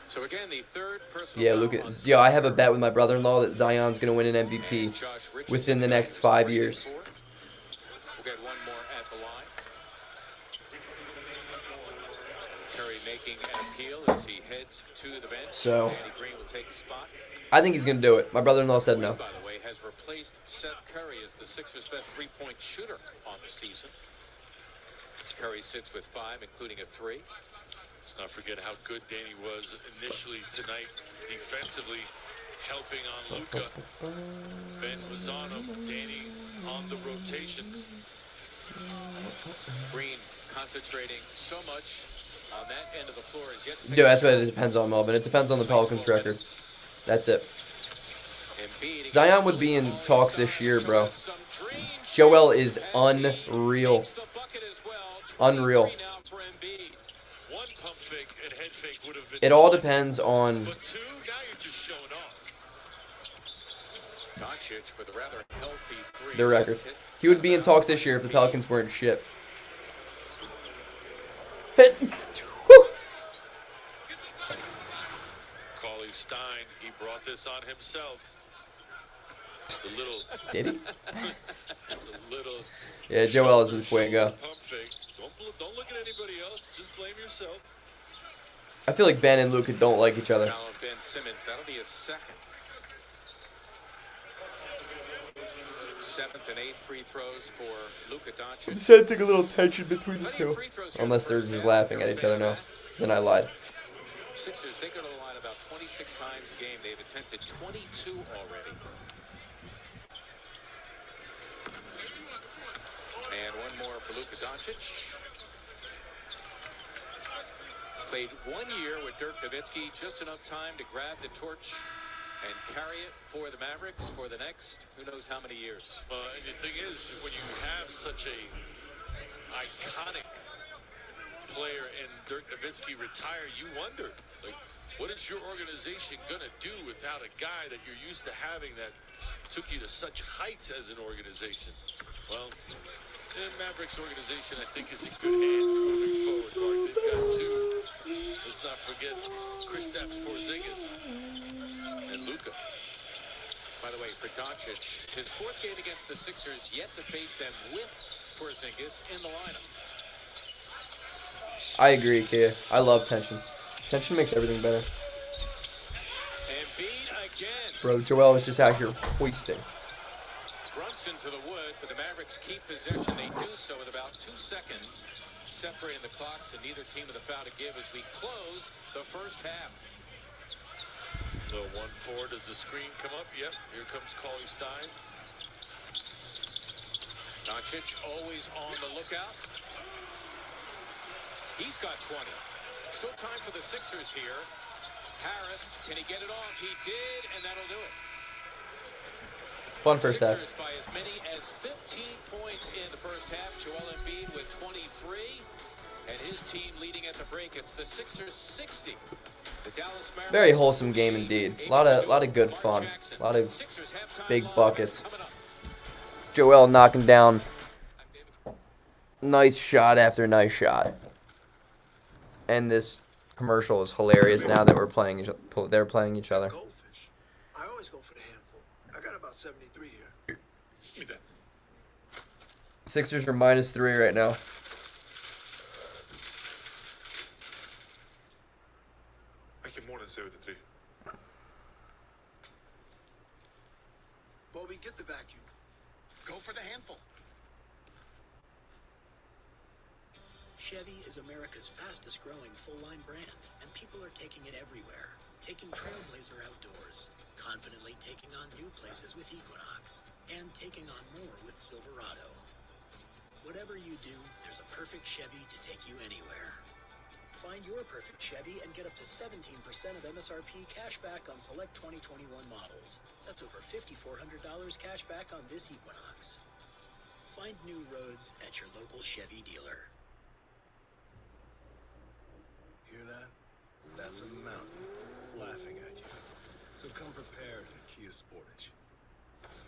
So again, the third personal. Yeah, look at. Yo, I have a bet with my brother-in-law that Zion's gonna win an MVP within the next 5 years. We'll get one more at the line. Curry making an appeal as he heads to the bench. So, Danny Green will take a spot. I think he's gonna do it. My brother-in-law said no. By the way, has replaced Seth Curry as the Sixers' best three-point shooter on the season. Curry sits with 5, including a 3. Let's not forget how good Danny was initially tonight defensively, helping on Luka. Ben was on him, Danny on the rotations. Green concentrating so much on that end of the floor as yet. Yeah, that's what it depends on, Melvin. It depends on the Pelicans record. That's it. Zion would be in talks this year, bro. Joel is unreal. Unreal. It all depends on their record. He would be in talks this year if the Pelicans weren't shit. Cauley Stein, he brought this on himself. The little, did he? the little yeah, Joel is in fuego. Pump fake. Don't look at anybody else. Just blame yourself. I feel like Ben and Luka don't like each other. Now Ben Simmons, that'll be his second. 7th and 8th free throws for Luka Doncic. I'm sensing a little tension between the two. Unless they're just laughing at each other now. Then I lied. Sixers, they go to the line about 26 times a game. They've attempted 22 already. And one more for Luka Doncic. Played 1 year with Dirk Nowitzki, just enough time to grab the torch and carry it for the Mavericks for the next who knows how many years. And the thing is, when you have such a iconic player and Dirk Nowitzki retire, you wonder, like, what is your organization gonna do without a guy that you're used to having that took you to such heights as an organization? Well, the Mavericks organization, I think, is in good hands moving forward, Mark. They've got two. Let's not forget Kristaps Porzingis and Luka. By the way, for Doncic, his 4th game against the Sixers, yet to face them with Porzingis in the lineup. I agree, Kia. I love tension. Tension makes everything better. Embiid again. Bro, Joel is just out here hoisting. Brunson to the wood, but the Mavericks keep possession. They do so with about 2 seconds separating the clocks, and neither team with a foul to give as we close the first half. Little 1-4. Does the screen come up? Yep. Here comes Cauley Stein. Doncic always on the lookout. He's got 20. Still time for the Sixers here. Harris, can he get it off? He did, and that'll do it. Fun first half. Sixers by as many as 15 points in the first half. Joel Embiid with 23, and his team leading at the break. It's the Sixers 60. The Dallas Mavericks. Very wholesome game indeed. A lot of good fun. A lot of big buckets. Joel knocking down nice shot after nice shot. And this commercial is hilarious now that they're playing each other. Goldfish. I always go for the handful. I got about 73 here. Give me that. Sixers are -3 right now. I get more than 73. Bobby, get the vacuum. Go for the handful. Chevy is America's fastest growing full-line brand, and people are taking it everywhere. Taking Trailblazer outdoors, confidently taking on new places with Equinox, and taking on more with Silverado. Whatever you do, there's a perfect Chevy to take you anywhere. Find your perfect Chevy and get up to 17% of MSRP cash back on select 2021 models. That's over $5,400 cash back on this Equinox. Find new roads at your local Chevy dealer. Hear that? That's a mountain laughing at you. So come prepared in a Kia Sportage.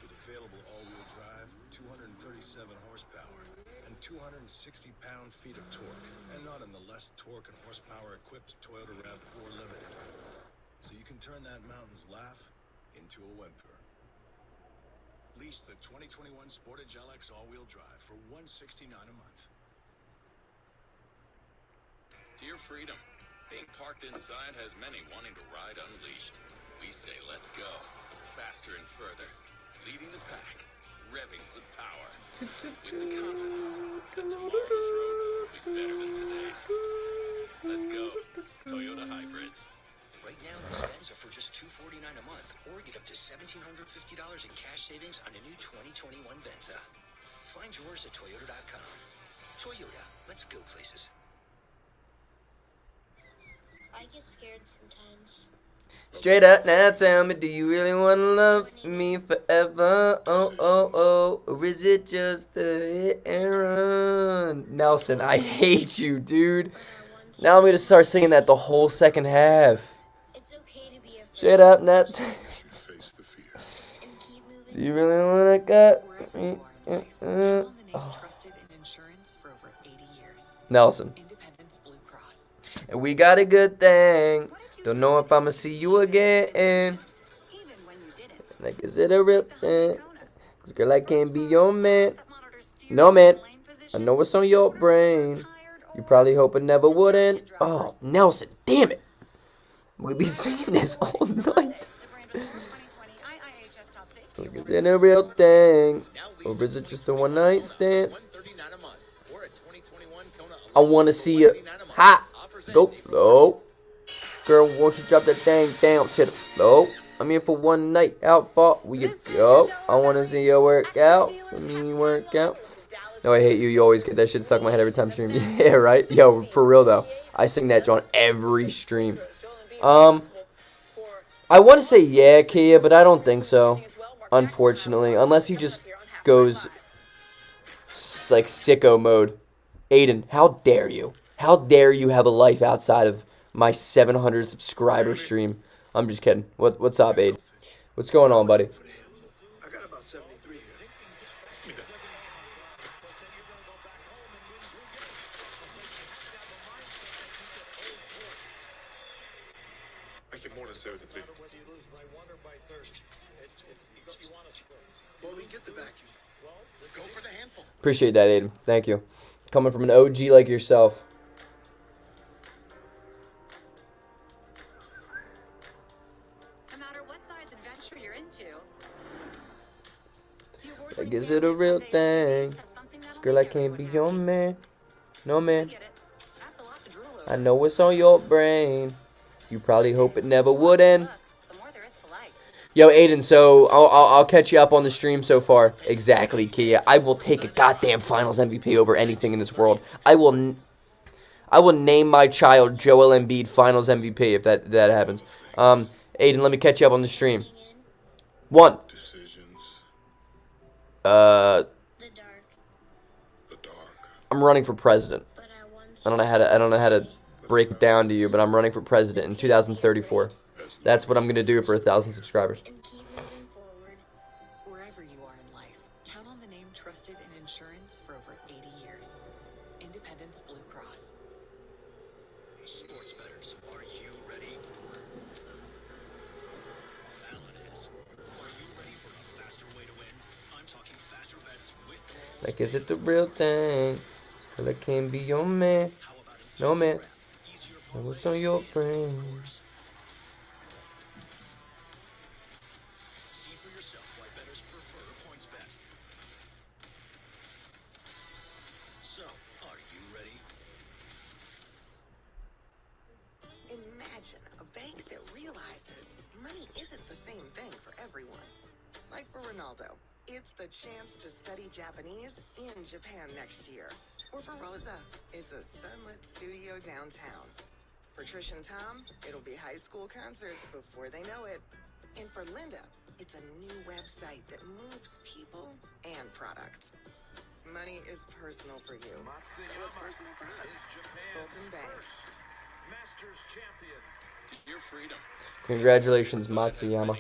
With available all-wheel drive, 237 horsepower, and 260 pound-feet of torque. And not in the less torque and horsepower-equipped Toyota RAV4 Limited. So you can turn that mountain's laugh into a whimper. Lease the 2021 Sportage LX all-wheel drive for $169 a month. Dear Freedom, being parked inside has many wanting to ride unleashed. We say let's go, faster and further, leading the pack, revving with power. With the confidence that tomorrow's road will be better than today's. Let's go. Toyota Hybrids. Right now, these Vens are for just $249 a month, or get up to $1,750 in cash savings on a new 2021 Venza. Find yours at Toyota.com. Toyota, let's go places. I get scared sometimes. Straight up now, tell me, do you really want to love me forever? Oh, oh, oh, or is it just a hit and run? Nelson, I hate you, dude. Now I'm going to start singing that the whole second half. It's okay to be afraid. Straight up now. Do you really want to cut me? Oh. Nelson. And we got a good thing. Don't know if I'ma see you again. Like, is it a real thing? Cause girl, I can't be your man. No, man. I know what's on your brain. You probably hope it never wouldn't. Oh, Nelson, damn it. We'll be singing this all night. Like, is it a real thing? Or is it just a one night stand? I wanna see you hot. Go low. Girl, won't you drop that thing down to the floor? I'm here for one night. How far will you go? I want to see you work out. Let me work out. No, I hate you. You always get that shit stuck in my head every time stream. Yeah, right? Yo, for real, though. I sing that on every stream. I want to say yeah, Kia, but I don't think so. Unfortunately. Unless he just goes like sicko mode. Aiden, how dare you? How dare you have a life outside of my 700 subscriber stream? I'm just kidding. What's up, Aid? What's going on, buddy? I got about 73 here. I get more than 73. Well, we get the vacuum. Go for the handful. Appreciate that, Aiden. Thank you. Coming from an OG like yourself. Like, is it a real thing? This girl, I can't be your man. No, man. I know what's on your brain. You probably hope it never would end. Yo, Aiden, so I'll catch you up on the stream so far. Exactly, Kia. I will take a goddamn Finals MVP over anything in this world. I will name my child Joel Embiid Finals MVP if that happens. Aiden, let me catch you up on the stream. 1. I'm running for president. I don't know how to break it down to you, but I'm running for president in 2034. That's what I'm gonna do for 1,000 subscribers. Wherever you are in life, count on the name trusted in insurance for over 80 years. Independence Blue Cross. Sports bettors, are you ready? Alan is. Are you ready for a faster way to win? I'm talking faster bets with draws. Like, is it the real thing? Girl, I can't be your man. No, man. What's on your brain? See for yourself why bettors prefer points bet. So, are you ready? Imagine a bank that realizes money isn't the same thing for everyone. Like for Ronaldo, it's the chance to study Japanese in Japan next year. Or for Rosa, it's a sunlit studio downtown. For Trish and Tom, it'll be high school concerts before they know it. And for Linda, it's a new website that moves people and product. Money is personal for you. So it's personal for us. Fulton Bank. Masters champion. To your freedom. Congratulations, Matsuyama.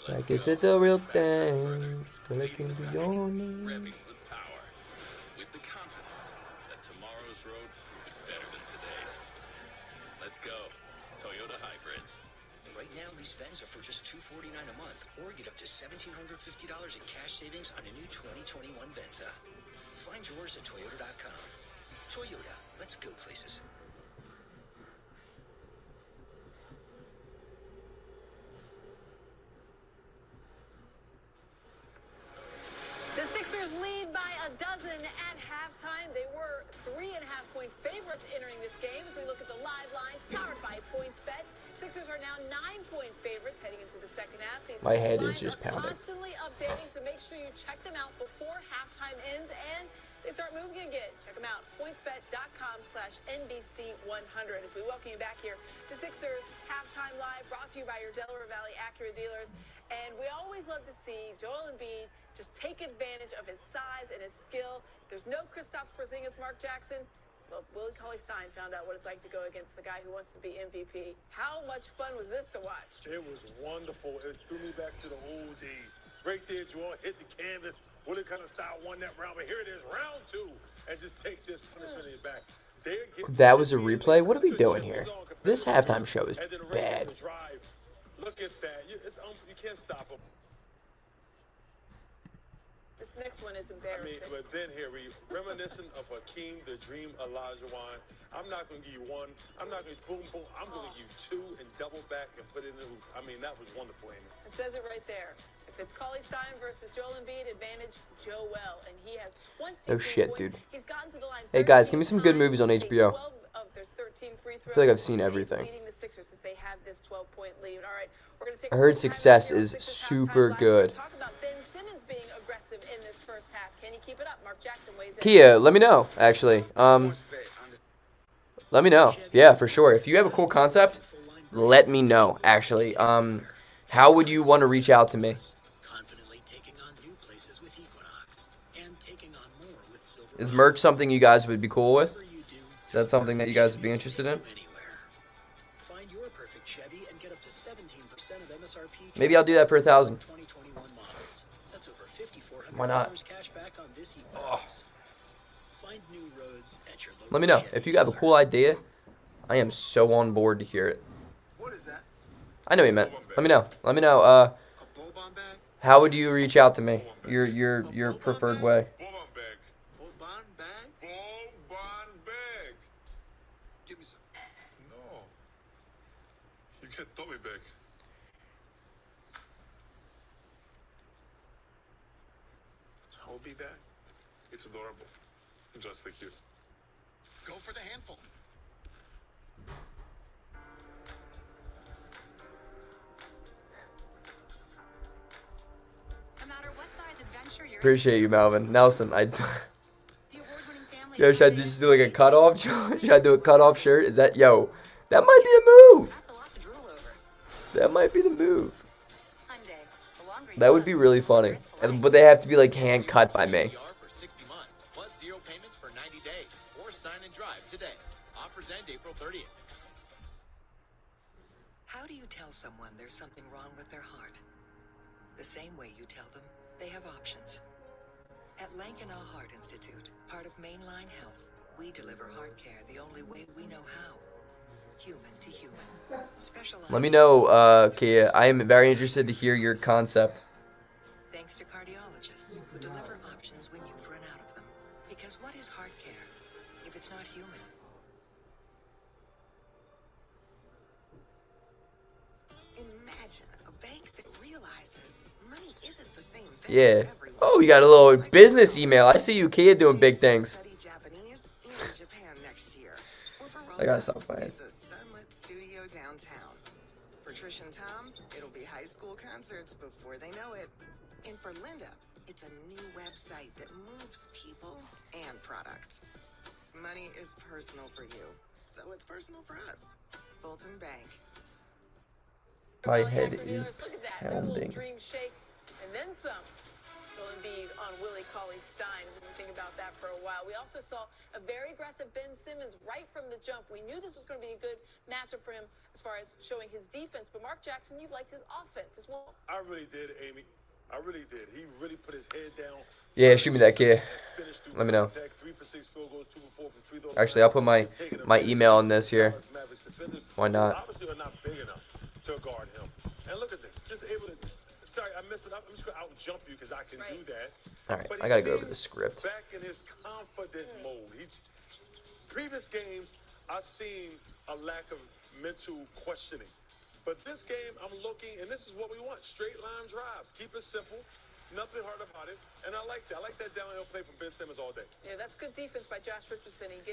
Like, is it the real thing? It's gonna can be your name. Revving with power. With the confidence that tomorrow's road will be better than today's. Let's go. Toyota Hybrids. Right now, these Vens are for just $249 a month, or get up to $1,750 in cash savings on a new 2021 Venza. Find yours at Toyota.com. Toyota, let's go places. dozen at halftime. They were 3.5-point favorites entering this game. As we look at the live lines powered by PointsBet, Sixers are now 9-point favorites heading into the second half. These My head is lines just are pounding. constantly updating, so make sure you check them out before halftime ends and they start moving again. Check them out. PointsBet.com/NBC100. As we welcome you back here to Sixers Halftime Live, brought to you by your Delaware Valley Acura dealers. And we always love to see Joel Embiid just take advantage of his size and his skill. There's no Kristaps Porzingis, Mark Jackson. Well, Willie Cauley-Stein found out what it's like to go against the guy who wants to be MVP. How much fun was this to watch? It was wonderful. It threw me back to the old days. Right there, Joel hit the canvas. Willie kind of style won that round, but here it is, round 2, and just take this punishment in the back. That was a replay? What are we doing here? This halftime show is bad. Look at that. You can't stop him. This next one is embarrassing. But then here we reminiscent of Hakeem, the Dream, Olajuwon. I'm not going to give you one. I'm not going to boom, boom. I'm going to give you 2 and double back and put it in the hoop. That was wonderful, Amy. It says it right there. If it's Cauley-Stein versus Joel Embiid, advantage Joel, and he has 20. Oh shit, dude. He's gotten to the line. Hey guys, give me some good movies on HBO. There's 13 free throws. I feel like I've seen everything. Leading the Sixers as they have this 12-point lead. All right, we're going to take I heard Success is super good. Talk about Ben Simmons being aggressive in this first half. Can he keep it up? Mark Jackson weighs in. Kia, let me know, actually. Let me know. Yeah, for sure. If you have a cool concept, let me know, actually. How would you want to reach out to me? Confidently taking on new places with Equinox and taking on more with Silver. Is merch something you guys would be cool with? Is that something that you guys would be interested in? Find your perfect Chevy and get up to 17% of MSRP. Maybe I'll do that for 1,000. 2021 models. That's over $5,400 Why not? cash back on this Equinox. Find new roads at your local Let me know. Chevy If you have a cool idea, I am so on board to hear it. What is that? I know what you meant. Let me know. Let me know. How would you reach out to me? Your preferred way. Give me some. No. You get Tommy back. Toby bag? It's adorable. Just like you. Go for the handful. No matter what size adventure you're Appreciate you, Melvin. Nelson, Yo, should I just do like a cutoff? Should I do a cutoff shirt? Is that, yo, that might be a move. That might be the move. That would be really funny. But they have to be like hand cut by me. For 60 months, plus 0 payments for 90 days. Or sign and drive today. Offers end April 30th. How do you tell someone there's something wrong with their heart? The same way you tell them they have options. At Lankenau Heart Institute, part of Mainline Health, we deliver heart care the only way we know how. Human to human. Specialized. Let me know, Kia. I am very interested to hear your concept. Thanks to cardiologists who deliver options when you've run out of them. Because what is heart care if it's not human? Imagine a bank that realizes money isn't the same thing. Yeah. Oh, you got a little business email. I see you, Kia, doing big things. Study Japanese in Japan next year. Or for I gotta Rosa, stop playing. it's a sunlit studio downtown. For Trish and Tom, it'll be high school concerts before they know it. And for Linda, it's a new website that moves people and product. Money is personal for you, so it's personal for us. Fulton Bank. My head is Look at that. Their little pounding. dream shake and then some. Joel Embiid on Willie Cauley-Stein. We've been thinking about that for a while. We also saw a very aggressive Ben Simmons right from the jump. We knew this was going to be a good matchup for him as far as showing his defense. But Mark Jackson, you've liked his offense as well. I really did, Amy. I really did. He really put his head down. Yeah, shoot me that, Kia. Let me know. 3 for 6 field goals, 2 for 4 from free throws. Actually, I'll put my email in this here. Why not? Obviously, are not big enough to guard him. And look at this. Just able to. Sorry, I missed it. I'm just going to out-jump you because I can do that. All right, But I he gotta go over seems the script. Back in his confident mode. Previous games, I've seen a lack of mental questioning. But this game, I'm looking, and this is what we want. Straight line drives. Keep it simple. nothing hard about it, and I like that. I like that downhill play from Ben Simmons all day. Yeah, that's good defense by Josh Richardson. He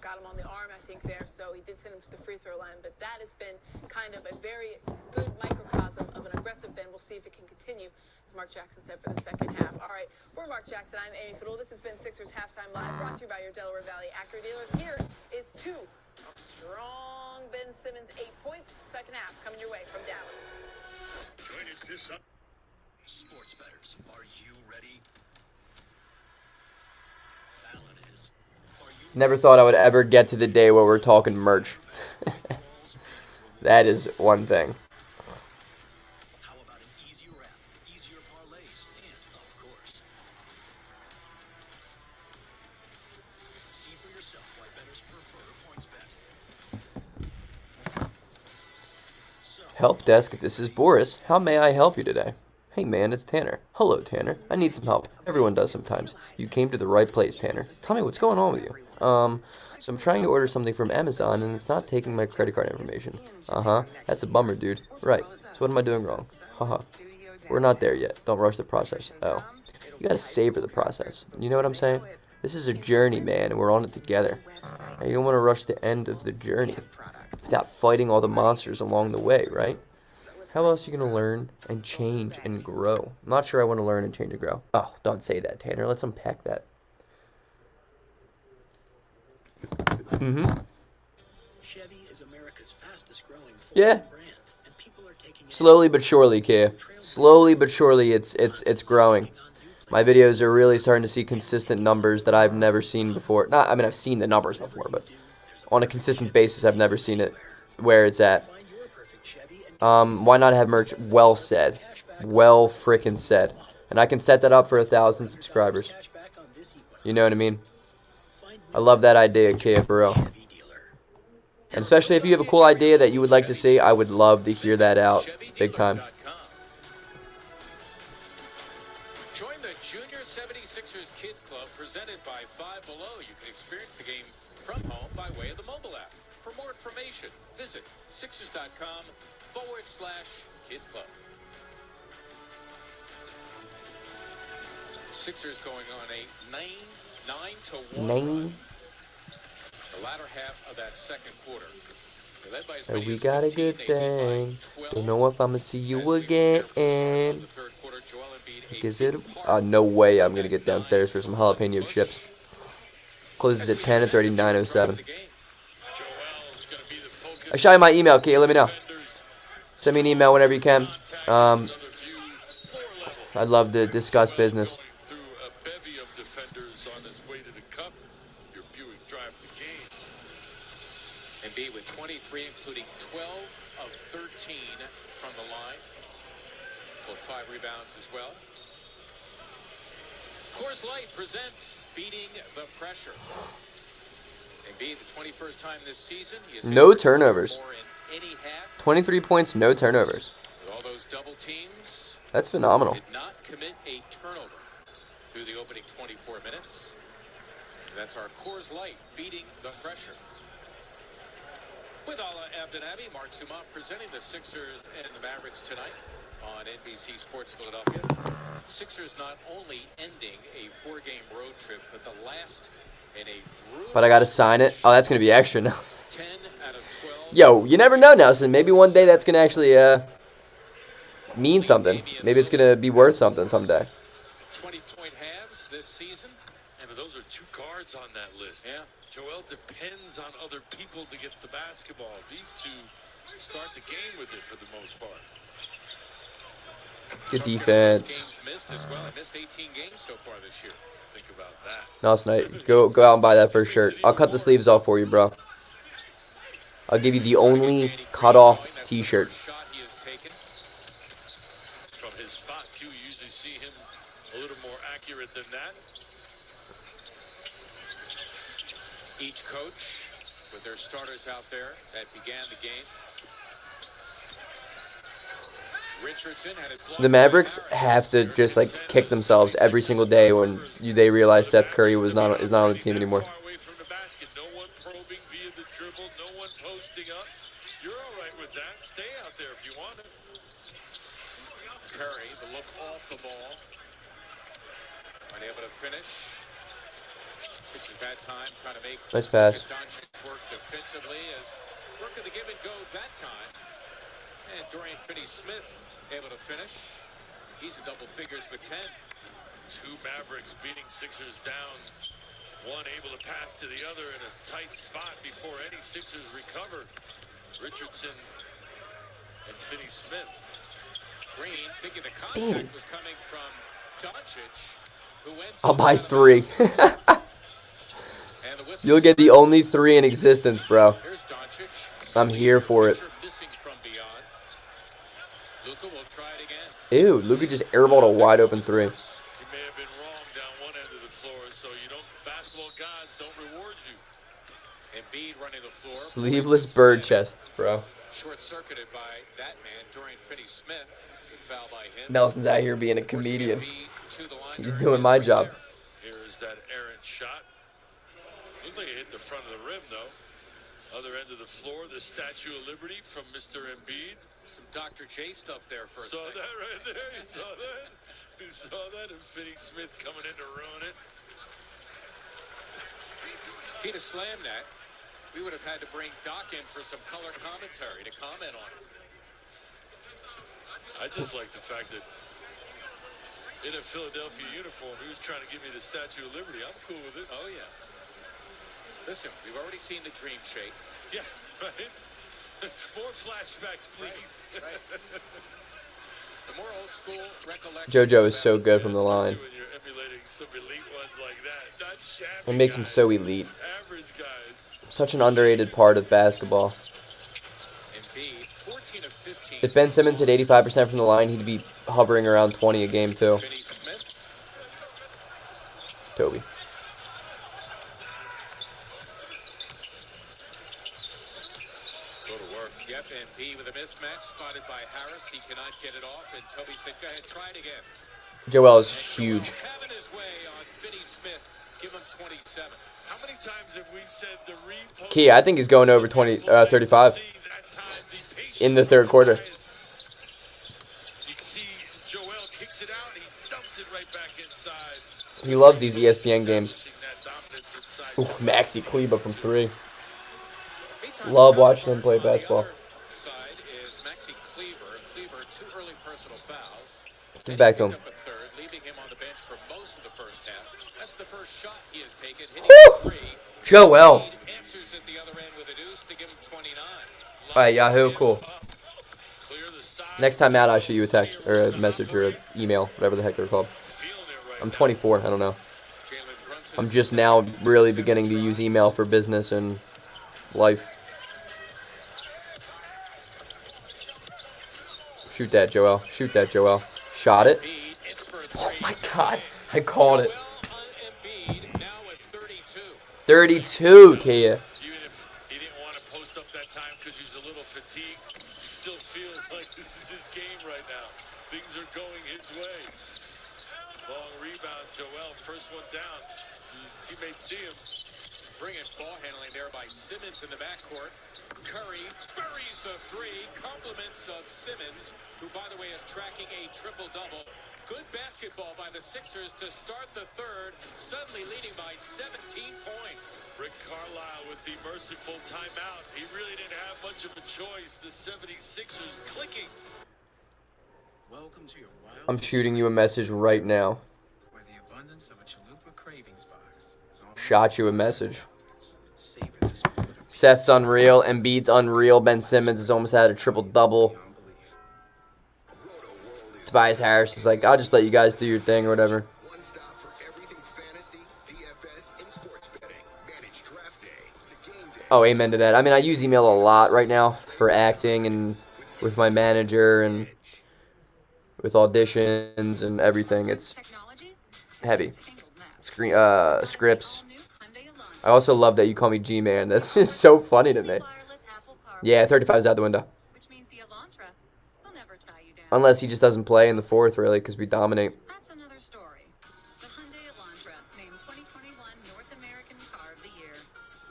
got him on the arm, I think, there, so he did send him to the free throw line. But that has been kind of a very good microcosm of an aggressive Ben. We'll see if it can continue, as Mark Jackson said, for the second half. All right, for Mark Jackson, I'm Amy Fiddle. This has been Sixers Halftime Live, brought to you by your Delaware Valley Acura dealers. Here is 2 of strong Ben Simmons, 8 points. Second half coming your way from Dallas. Join us this up. Sports bettors, are you ready? Alan is. Never thought I would ever get to the day where we're talking merch. That is one thing. How about an easier app, easier parlays, and of course, see for yourself why bettors prefer PointsBet. Help desk, this is Boris. How may I help you today? Hey man, it's Tanner. Hello, Tanner. I need some help. Everyone does sometimes. You came to the right place, Tanner. Tell me what's going on with you. So I'm trying to order something from Amazon and it's not taking my credit card information. That's a bummer, dude. Right. So what am I doing wrong? Haha. We're not there yet. Don't rush the process. Oh. You gotta savor the process. You know what I'm saying? This is a journey, man, and we're on it together. And you don't want to rush the end of the journey without fighting all the monsters along the way, right? How else are you going to learn and change and grow? I'm not sure I want to learn and change and grow. Oh, don't say that, Tanner. Let's unpack that. Chevy is America's fastest growing Yeah. brand, and people are taking it Slowly but surely, Kia. Slowly but surely, it's growing. My videos are really starting to see consistent numbers that I've never seen before. I mean, I've seen the numbers before, but on a consistent basis, I've never seen it where it's at. Why not have merch? Well said. Well frickin' said. And I can set that up for 1,000 subscribers. You know what I mean? I love that idea, Kia, for real. And especially if you have a cool idea that you would like to see, I would love to hear that out. Big time. Join the Junior 76ers Kids Club presented by Five Below. You can experience the game from home by way of the mobile app. For more information, visit Sixers.com/Kids Club. Sixers going on a 9-1 run. The latter half of that second quarter. Led by as many We as got a 15, good they beat by thing. 12. Don't know if I'm going to see you again. Third quarter, Joel Embiid, Is it? No way I'm going to get downstairs for some jalapeno chips. Closes at 10. It's already 9:07. I shot you my email, Kia. Let me know. Send me an email whenever you can. I'd love to discuss business. Through a bevy of defenders on his way to the cup. Your Buick drive the game. Embiid with 23, including 12 of 13 from the line. With 5 rebounds as well. Coors Light presents Beating the Pressure. Embiid, the 21st time this season. He has No turnovers. more in any half. 23 points, no turnovers. With all those double teams, That's phenomenal. did not commit a turnover through the opening 24 minutes. That's our Coors Light Beating the Pressure. With Ala Abdenabi, Mark Sumont presenting the Sixers and the Mavericks tonight on NBC Sports Philadelphia. Sixers not only ending a 4-game road trip, but the last in a brutal But I got to sign it. Oh, that's going to be extra, Nelson. 10 out of 12. Yo, you never know, Nelson. Maybe one day that's going to actually mean something. Maybe it's going to be worth something someday. 20-point halves this season. And those are 2 guards on that list. Yeah. Joel depends on other people to get the basketball. These 2 start the game with it for the most part. Good defense. Games missed as well. I missed 18 games so far this year. Think about that. Nelson, go out and buy that first shirt. I'll cut the sleeves off for you, bro. I'll give you the only cut-off T-shirt. Shot he has taken. From his spot, too, you usually see him a little more accurate than that. Each coach with their starters out there that began the game. Richardson had it blocked. The Mavericks have to just like kick themselves every single day when they realize Seth Curry is not on the team anymore. Far away from the basket. No one probing via the dribble. No one posting up. You're all right with that. Stay out there if you want it. Curry, the look off the ball. Unable to finish. Sixers bad time trying to make Nice pass. Doncic work defensively as work of the give and go that time. And Dorian Finney-Smith able to finish. He's in double figures with 10. Two Mavericks beating Sixers down. One able to pass to the other in a tight spot before any Sixers recovered. Richardson and Finney-Smith. Green thinking the contact was coming from Doncic, who ends I'll buy 3. You'll get the only 3 in existence, bro. Here's Doncic. I'm here for it. Missing from beyond. Luka will try it again. Ew, Luka just airballed a wide open 3. You may have been wrong down one end of the floor, so you don't. Basketball gods don't reward you. Embiid running the floor. Sleeveless bird chests, bro. Short-circuited by that man, Dorian Finney-Smith. Good foul by him. Nelson's out here being a comedian. He's doing my job. Here is that errant shot. Looked like it hit the front of the rim, though. Other end of the floor, the Statue of Liberty from Mr. Embiid. Some Dr. J stuff there for a Saw second. that right there. You saw that? You saw that? And Finney-Smith coming in to ruin it. If he'd have slammed that, we would have had to bring Doc in for some color commentary to comment on it. I just like the fact that in a Philadelphia uniform, he was trying to give me the Statue of Liberty. I'm cool with it. Oh, yeah. Listen, we've already seen the dream shake. Yeah, right? More flashbacks, please. Right. The more old school recollection. JoJo is so good from the line. When you're emulating some elite ones like that. Not shabby It makes him guys, so elite. average guys. Such an underrated part of basketball. Embiid, 14 of 15. If Ben Simmons hit 85% from the line, he'd be hovering around 20 a game, too. Finney-Smith. Toby. Go to work. Yep, Embiid with a mismatch spotted by Harris. He cannot get it off, and Toby said, go ahead, try it again. Joel is huge. Having his way on Finney-Smith. Give him 27. How many times have we said the repost? Key, I think he's going over 35 in the third quarter. You can see Joel kicks it out. He dumps it right back inside. He loves these ESPN games. Ooh, Maxi Kleba from 3. Love watching him play basketball. Side is Maxi Kleber. Kleber, 2 early personal fouls. Give it back to him. Up a third, leaving him on the bench for most of the first half. That's the first shot he has taken. Woo! Joel. Answers at the other end with a deuce to give him 29. Alright, Yahoo, cool. Next time out, I'll shoot you a text or a message or an email, whatever the heck they're called. I'm 24, I don't know. I'm just now really beginning to use email for business and life. Shoot that, Joel. Shoot that, Joel. Shot it. Oh my god. I called it. 32, Kia. Even if he didn't want to post up that time because he was a little fatigued, he still feels like this is his game right now. Things are going his way. Long rebound, Joel. First one down. His teammates see him. Brilliant ball handling there by Simmons in the backcourt. Curry buries the 3. Compliments of Simmons, who, by the way, is tracking a triple-double. Good basketball by the Sixers to start the third, suddenly leading by 17 points. Rick Carlisle with the merciful timeout. He really didn't have much of a choice. The 76ers clicking. Welcome to your wild I'm shooting you a message right now. where the abundance of a chalupa cravings box is on. Shot you a message. Savor this moment of Seth's unreal. Embiid's unreal. Ben Simmons has almost had a triple-double. Tobias Harris is like, I'll just let you guys do your thing or whatever. One stop for everything fantasy, DFS, and sports betting. Manage draft day to game day. Oh, amen to that. I mean, I use email a lot right now for acting and with my manager and with auditions and everything. It's heavy. Scripts. I also love that you call me G-Man. That's just so funny to me. Yeah, 35 is out the window. Unless he just doesn't play in the fourth, really, because we dominate. That's another story. The Hyundai Elantra, named 2021 North American Car of the Year.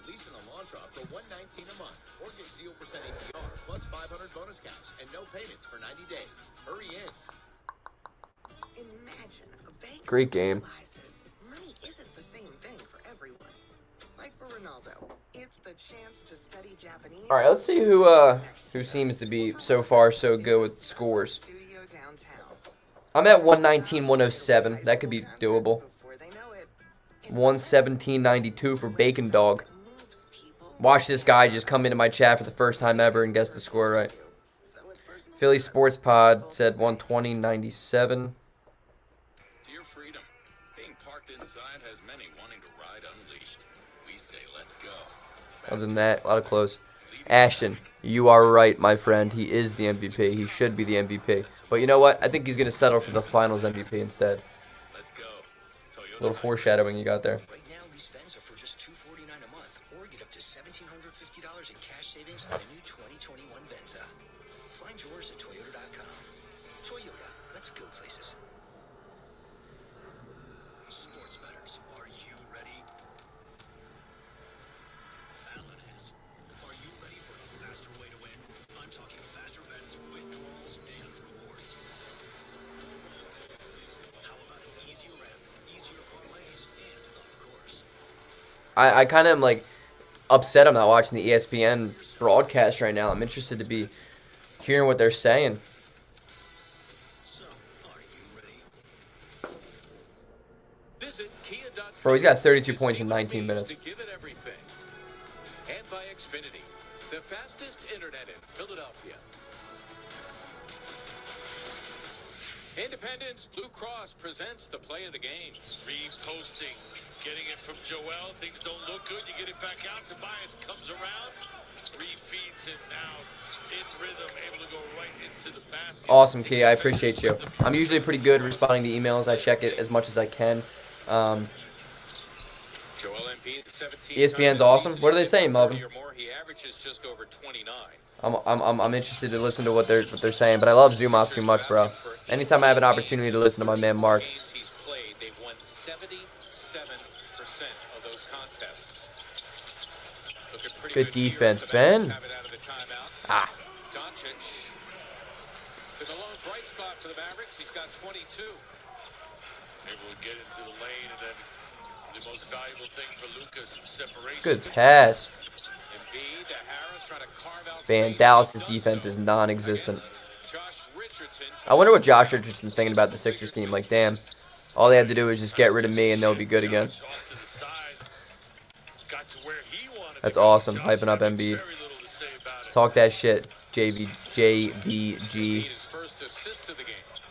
Lease an Elantra for $119 a month, or get 0% APR plus 500 bonus cash and no payments for 90 days. Hurry in. Imagine a bank Great game. realizes Ronaldo, it's the chance to study Japanese. All right, let's see who seems to be so far so good with scores. I'm at 119-107. That could be doable. 117.92 for Bacon Dog. Watch this guy just come into my chat for the first time ever and guess the score right. Philly Sports Pod said 120.97. Dear freedom, being parked inside has many wanting to ride unleashed. We say let's go. Other than that, a lot of close. Ashton, you are right, my friend. He is the MVP. He should be the MVP. But you know what? I think he's going to settle for the Finals MVP instead. Let's go. A little foreshadowing you got there. Right now, these fans are for just $249 a month, or get up to $1,750 in cash savings on a new 2021 Venza. Find yours at Toyota.com. Toyota, let's go places. Sports bettors, are you ready? Alan is. Are you ready for a faster way to win? I'm talking faster bets, withdrawals, and rewards. How about an easier app, easier parlays, and of course, I kind of am like upset I'm not watching the ESPN broadcast right now. I'm interested to be hearing what they're saying. Bro, he's got 32 points in 19 minutes. Give it everything. And by Xfinity, the fastest internet in Philadelphia. Independence Blue Cross presents the play of the game. Reposting, getting it from Joel. Things don't look good. You get it back out. Tobias comes around, refeeds him now in rhythm, able to go right into the basket. Awesome, Key. I appreciate you. I'm usually pretty good responding to emails. I check it as much as I can. ESPN's awesome. What are they saying, Melvin? He averages just over 29. I'm interested to listen to what they're saying, but I love Zoom off too much, bro. Anytime I have an opportunity to listen to my man Mark. He's played, they've won 77% of those contests. Good defense, Ben. Ah. Doncic. The lone bright spot for the Mavericks. He's got 22. Able to get into the lane, and then the most valuable thing for Lucas, separation. Good pass. Embiid to Harris, trying to carve out Man, space. Dallas's defense is non-existent. I wonder what Josh Richardson's thinking about the Sixers team. Like, damn, all they had to do was just get rid of me and they'll be good again. That's awesome, hyping up Embiid. Talk that shit, JVG.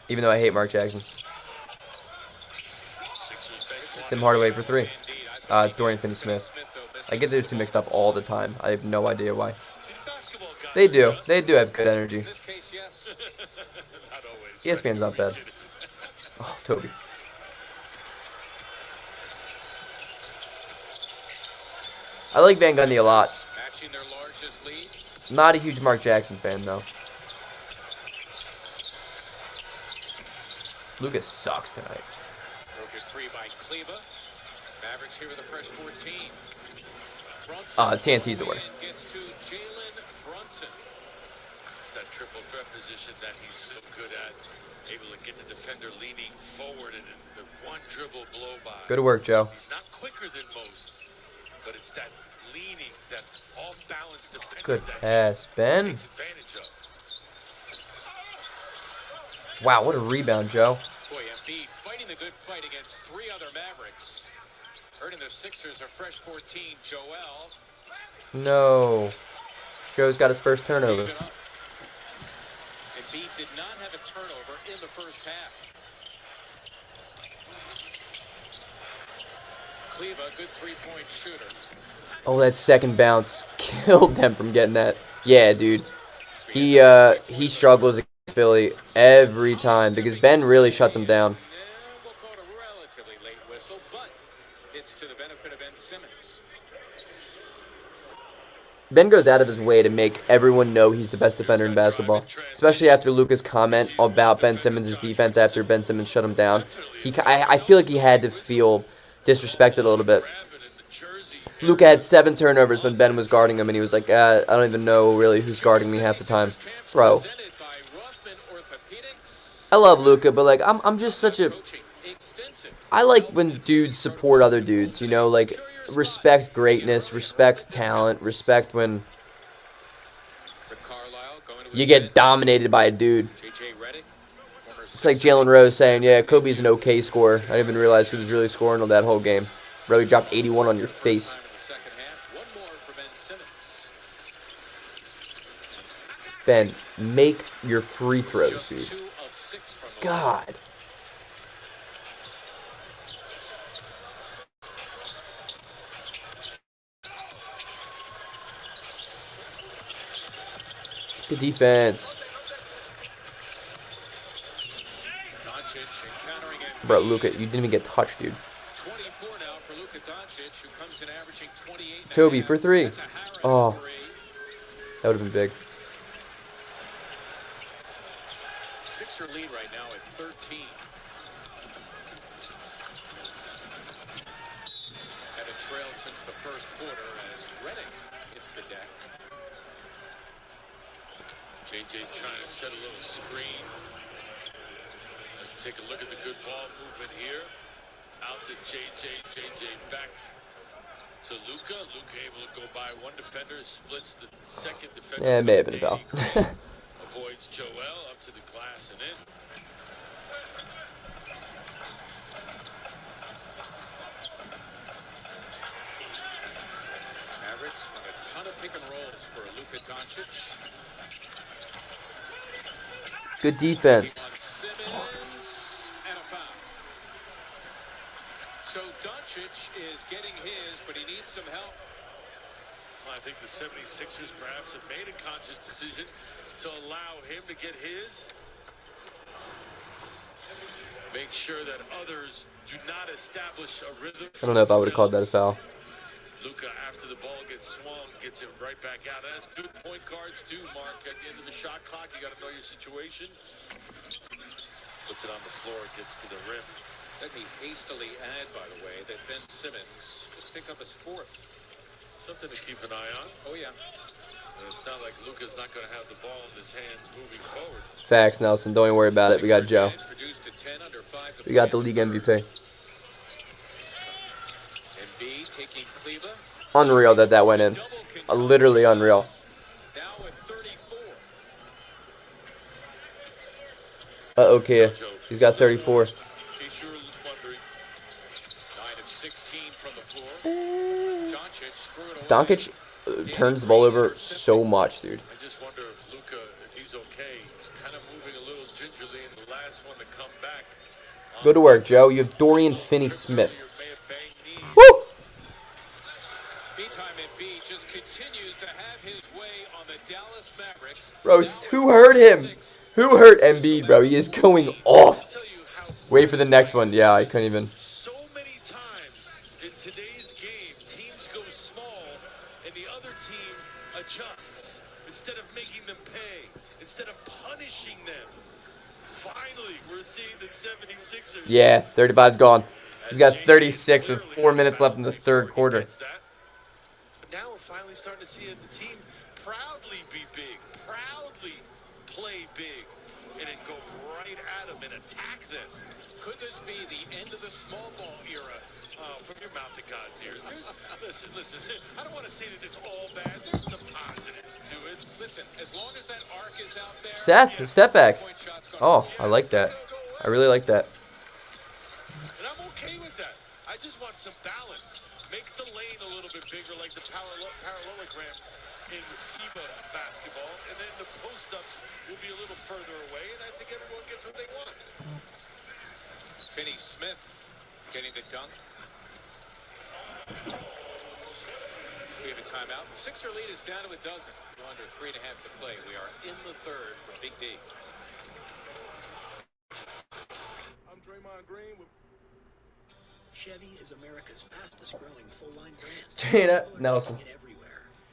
Even though I hate Mark Jackson. Tim Hardaway for 3. Dorian Finney-Smith. I get those two mixed up all the time. I have no idea why. They do. They do have good energy. ESPN's not bad. Oh, Toby. I like Van Gundy a lot. Not a huge Mark Jackson fan, though. Lucas sucks tonight. Broken free by Kleba. Mavericks here with a fresh 14. TNT's the worst. Gets to Jalen Brunson. It's that triple threat position that he's so good at. Able to get the defender leaning forward and in the one dribble blow by. Good work, Joe. He's not quicker than most, but it's that leaning, that off-balance defender. Good pass, Ben. Takes advantage of. Wow, what a rebound, Joe. Boy, Embiid fighting the good fight against 3 other Mavericks. Hurting the Sixers are fresh 14, Joel. No. Joe's got his first turnover. Embiid did not have a turnover in the first half. Kleba, good three-point shooter. Oh, that second bounce killed them from getting that. Yeah, dude. He struggles against Philly every time because Ben really shuts him down. We'll call it a relatively late whistle, but it's to the benefit of Ben Simmons. Ben goes out of his way to make everyone know he's the best defender in basketball, especially after Luka's comment about Ben Simmons' defense after Ben Simmons shut him down. I feel like he had to feel disrespected a little bit. Luka had 7 turnovers when Ben was guarding him, and he was like, I don't even know really who's guarding me half the time. Bro. I love Luka, but like I'm just such a... I like when dudes support other dudes, you know? Like, respect greatness, respect talent, respect when you get dominated by a dude. It's like Jalen Rose saying, yeah, Kobe's an okay scorer. I didn't even realize he was really scoring on that whole game. Bro, he dropped 81 on your face. Ben, make your free throws, dude. God. Good defense. Bro, Luka, you didn't even get touched, dude. Kobe for 3. Oh. That would have been big. Sixer lead right now at 13. Haven't trailed since the first quarter as Redick hits the deck. JJ trying to set a little screen. Let's take a look at the good ball movement here. Out to JJ. JJ back to Luka. Luka able to go by one defender. Splits the second defender. Yeah, it may have been a foul. Avoids Joel up to the glass and in. Mavericks run a ton of pick and rolls for Luka Doncic. Good defense. Simmons and a foul. So Doncic is getting his, but he needs some help. Well, I think the 76ers perhaps have made a conscious decision to allow him to get his. Make sure that others do not establish a rhythm. I don't know if I would have called that a foul. Luka, after the ball gets swung, gets it right back out. That's good point guards too, Mark. At the end of the shot clock, you got to know your situation. Puts it on the floor, gets to the rim. Let me hastily add, by the way, that Ben Simmons just picked up his 4th. Something to keep an eye on. Oh, yeah. And it's not like Luka's not going to have the ball in his hands moving forward. Facts, Nelson. Don't even worry about it. We got Joe. We got the league MVP. Unreal that went in. Literally unreal. Uh-oh, Kia. He's got 34. Doncic turns the ball over so much, dude. I just wonder if Luka, if he's okay. He's kind of moving a little gingerly in the last one to come back. Go to work, Joe. You have Dorian Finney-Smith. Woo! Just continues to have his way on the Dallas Mavericks. Bro, who hurt him? Who hurt Embiid, bro? He is going off. Wait for the next one. Yeah, I couldn't even. So many times in today's game, teams go small and the other team adjusts instead of making them pay, instead of punishing them. Finally, we're seeing the 76ers. Yeah, 35's gone. He's got 36 with 4 minutes left in the third quarter. Now we're finally starting to see the team proudly be big, proudly play big, and then go right at them and attack them. Could this be the end of the small ball era? From your mouth to God's ears. Listen. I don't want to say that it's all bad. There's some positives to it. Listen, as long as that arc is out there. Seth, step back. Oh, I like that. I really like that. And I'm okay with that. I just want some balance. Make the lane a little bit bigger, like the parallelogram in FIBA basketball, and then the post-ups will be a little further away, and I think everyone gets what they want. Finney-Smith getting the dunk. We have a timeout. Sixer lead is down to a dozen. Under 3.5 to play. We are in the third for Big D. I'm Draymond Green with Chevy is America's fastest growing full-line brand. Straight up, Nelson.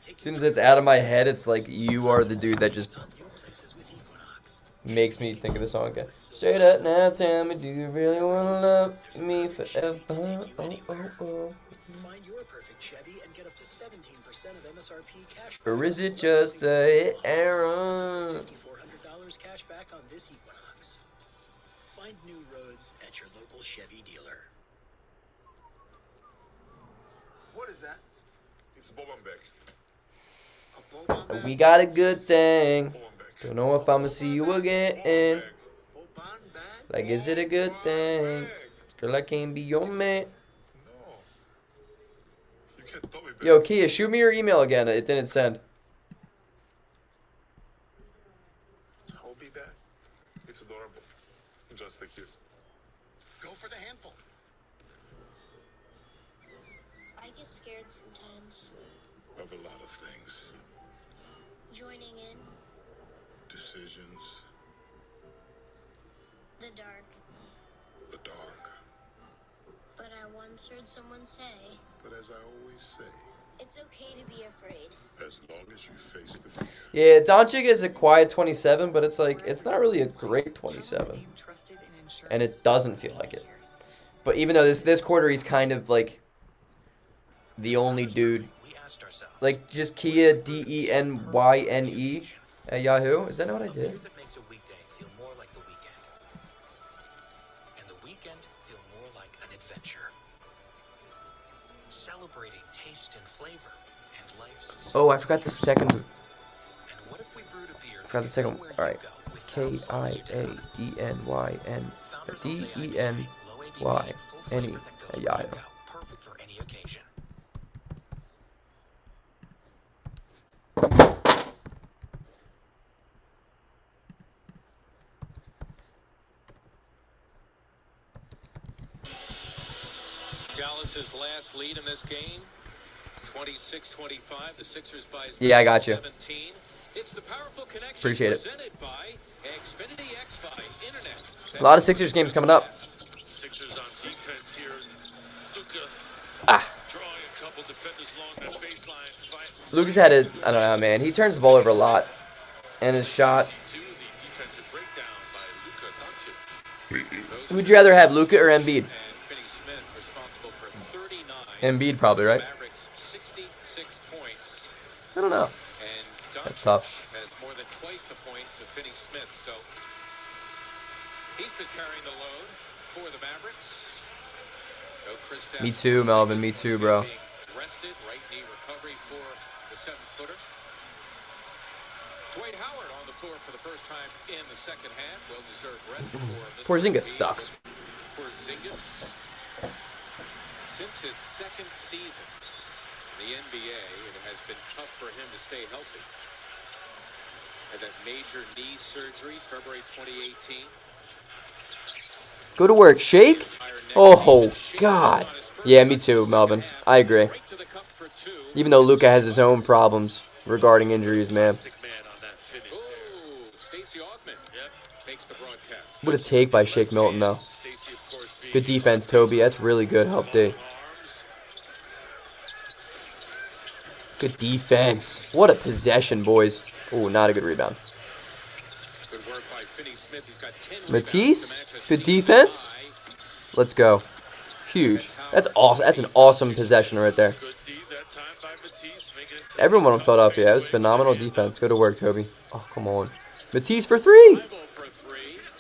As soon as it's out of my head, it's like you are the dude that just makes me think of the song again. Straight up now, tell me, do you really want to love me forever? Oh. Find your perfect Chevy and get up to 17% of MSRP cash. Or is it just a error? $5,400 cash back on this Equinox. Find new roads at your local Chevy dealer. What is that? It's a Boban bag. We got a good thing. Don't know if I'ma see you again. Like, is it a good thing? Girl, I can't be your man. Yo, Kia, shoot me your email again. It didn't send. Toby bag? It's adorable. Just like you. Go for the handful. I get scared sometimes. Of a lot of things. Joining in, Decisions. the dark. The dark. But I once heard someone say, But as I always say, it's okay to be afraid. as long as you face the fear. Yeah, Doncic is a quiet 27, but it's like, it's not really a great 27. And it doesn't feel like it. But even though this quarter, he's kind of like the only dude. Like, just Kia, DENYNE at Yahoo. Is that not what I did? That makes a weekday feel more like the weekend. And the weekend feel more like an adventure. Celebrating taste and flavor and life's. Oh, I forgot the second. And what if we brewed a beer? I forgot the second one. All right. KIADENYN DENYNE at Yahoo. Perfect for any occasion. Dallas's last lead in this game, 26-25. The Sixers by as Yeah, I many got as you. 17. It's the powerful connection Appreciate it. presented by Xfinity X by Internet. A lot of Sixers games coming up. Sixers on defense here. Luka drawing a couple defenders along that baseline fight. Luka's had a, I don't know, man. He turns the ball over a lot. And his shot. The defensive breakdown by Luka Doncic. Who would you rather have, Luka or Embiid? Finney Smith responsible for 39. Embiid probably, right? Mavericks 66 points. I don't know. And That's Doncic tough. has more than twice the points of Finney Smith, so he's been carrying the load for the Mavericks. No Kristaps Me too, Melvin. Me too, bro. being rested, right knee recovery for the 7-footer. Dwight Howard on the floor for the first time in the second half. Well-deserved rest for Mr. Porzingis Embiid. sucks. Porzingis, since his second season in the NBA, it has been tough for him to stay healthy. Had that major knee surgery, February 2018. Go to work. Shake? Oh, God. Yeah, me too, Melvin. I agree. Even though Luka has his own problems regarding injuries, man. Oh, Stacey Augmon makes the broadcast. What a take by Shake Milton, though. Good defense, Toby. That's really good. Help D. Good defense. What a possession, boys. Oh, not a good rebound. Good work by Finney Smith. He's got 10 Matisse? rebounds to match a Good season defense? high. Let's go. Huge. That's awesome. That's an awesome possession right there. Everyone on Philadelphia. That was phenomenal defense. Go to work, Toby. Oh, come on. Matisse for three.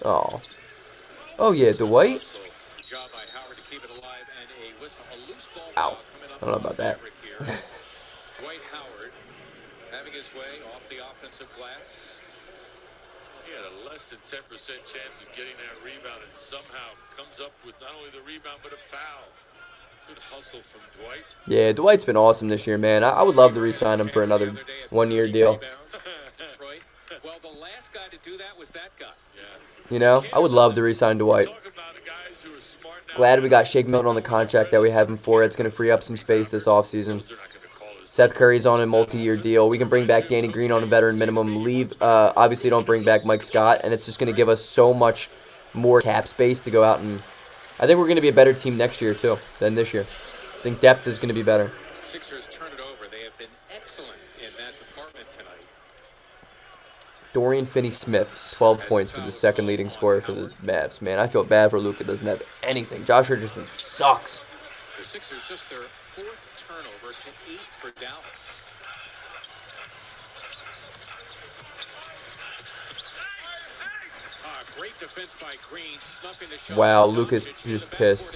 Oh. Oh, yeah, Dwight. Job by Howard to keep it alive and a whistle, a loose ball Ow. foul coming up I don't know about that. Maverick here. Dwight Howard having his way off the offensive glass. He had a less than 10% chance of getting that rebound and somehow comes up with not only the rebound but a foul. Good hustle from Dwight. Yeah, Dwight's been awesome this year, man. I would love to re-sign him for another one-year deal. Detroit. Well, the last guy to do that was that guy. You know, I would love to re-sign Dwight. Glad we got Shake Milton on the contract that we have him for. It's going to free up some space this offseason. Seth Curry's on a multi-year deal. We can bring back Danny Green on a veteran minimum. Obviously don't bring back Mike Scott, and it's just going to give us so much more cap space to go out and... I think we're going to be a better team next year, too, than this year. I think depth is going to be better. Sixers turn it over. They have been excellent in that department tonight. Dorian Finney-Smith, 12 points with the second leading scorer for the Mavs. Man, I feel bad for Luka. Doesn't have anything. Josh Richardson sucks. The Sixers just their fourth turnover to 8 for Dallas. Great defense by Green, snuffing the shot. Wow, Luka's just pissed.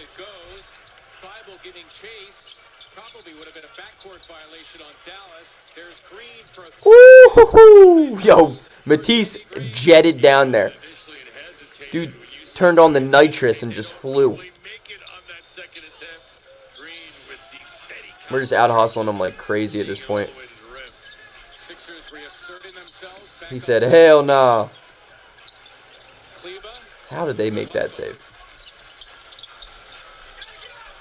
Thibault giving chase. Probably would have been a backcourt violation on Dallas. There's Green for a Woo-hoo-hoo. Yo, Matisse jetted down there. Dude turned on the nitrous and just flew. We're just out hustling him like crazy at this point. He said, hell nah. How did they make that save?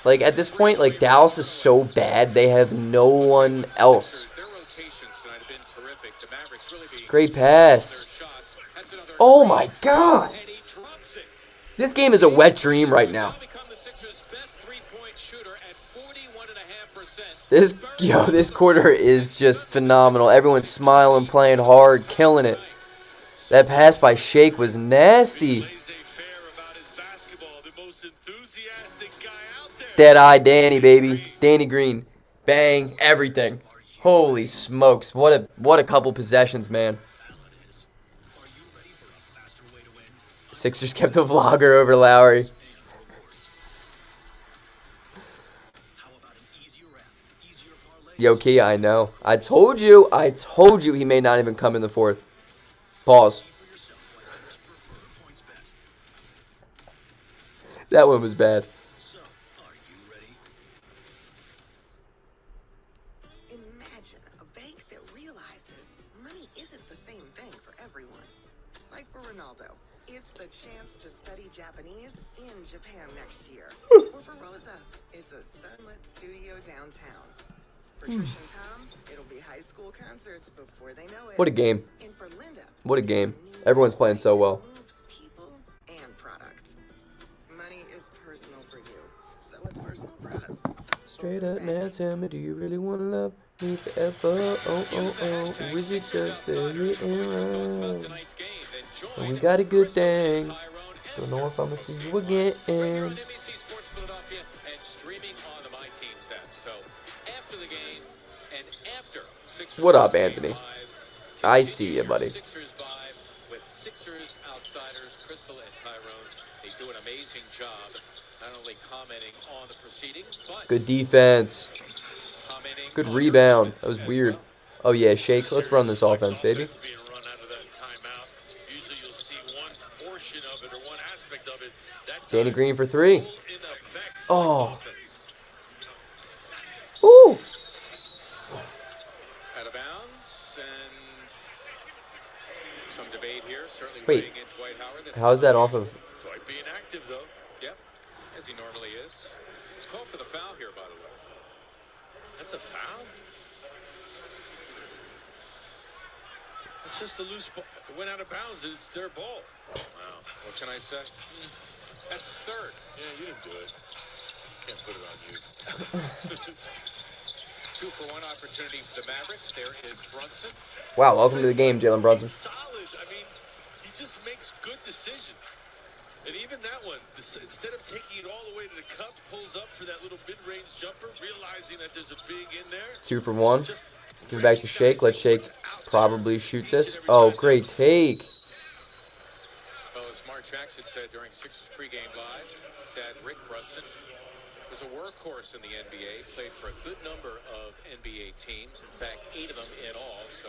Like, at this point, like, Dallas is so bad, they have no one else. Great pass. Oh my god. This game is a wet dream right now. This quarter is just phenomenal. Everyone's smiling, playing hard, killing it. That pass by Shake was nasty. Dead-eye Danny, baby. Danny Green. Bang, everything. Holy smokes. What a couple possessions, man. Sixers kept the vlogger over Lowry. Yo, Key, I know. I told you he may not even come in the fourth. Pause. That one was bad. Imagine a bank that realizes money isn't the same thing for everyone. Like for Ronaldo, it's the chance to study Japanese in Japan next year. Or for Rosa, it's a sunlit studio downtown. For Trish and Tom, it'll be high school concerts before they know it. What a game. And for Linda, What a game. Everyone's playing so well. moves people and products. Money is personal for you, so it's personal for us. Straight up now, tell me, do you really want to love me forever? Oh, oh, oh. Was it just a hit and run? And we got a good thing. Don't know if I'm going to see you again. What up, Anthony? I see you, buddy. Sixers vibe with Sixers outsiders, Crystal and Tyrone. They do an amazing job, not only commenting on the proceedings, but Good defense. Good rebound. That was weird. Oh, yeah, Shake. Let's run this offense, baby. Danny Green for three. Oh. Ooh. out of bounds, and some debate here. Certainly Wait, weighing in Dwight Howard. how is that off of? Dwight being active, though. Yep, as he normally is. He's called for the foul here, by the way. That's a foul? It's just a loose ball. It went out of bounds, and it's their ball. Wow. What can I say? That's his third. Yeah, you didn't do it. Can't put it on you. 2-for-1 opportunity for the Mavericks. There is Brunson. Wow, welcome to the game, Jalen Brunson. Solid. I mean, he just makes good decisions. And even that one, instead of taking it all the way to the cup, pulls up for that little mid-range jumper, realizing that there's a big in there. 2 for 1. Give it back to Shake. Let Shake probably shoot this. Oh, great take. Well, as Mark Jackson said during Sixers pregame live, his dad, Rick Brunson, was a workhorse in the NBA, played for a good number of NBA teams, in fact, 8 of them in all, so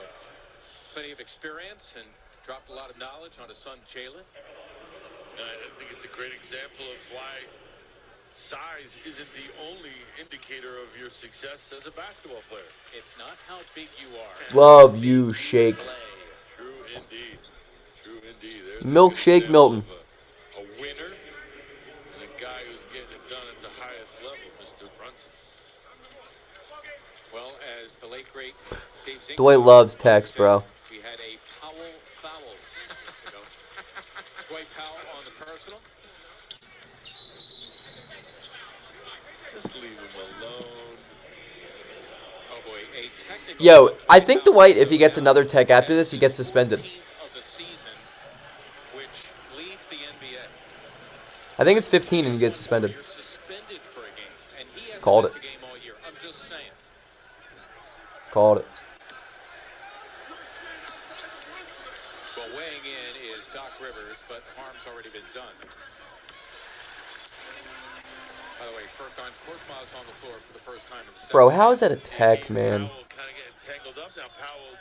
plenty of experience and dropped a lot of knowledge on his son, Jalen. I think it's a great example of why size isn't the only indicator of your success as a basketball player. It's not how big you are. Love you, Shake. True indeed. True indeed. There's Milkshake Milton. a winner and a guy who's getting it done at the highest level, Mr. Brunson. Well, as the late great Dave Zink Dwight loves text, bro. we had a Powell foul minutes ago. Dwight Powell on the personal. Just leave him alone. Oh boy, a technical. Yo, I think Dwight, if he gets another tech after this, he gets suspended. Of the season, which leads the NBA. I think it's 15 and he gets suspended. You're suspended for a game, and he hasn't Called missed it. a game all year. I'm just saying. Called it. Well, weighing in is Doc Rivers, but harm's already been done. By the way, Furkan Korkmaz on the floor for the first time in the Bro, second. how is that a tech, man? Powell kind of getting tangled up now. Powell,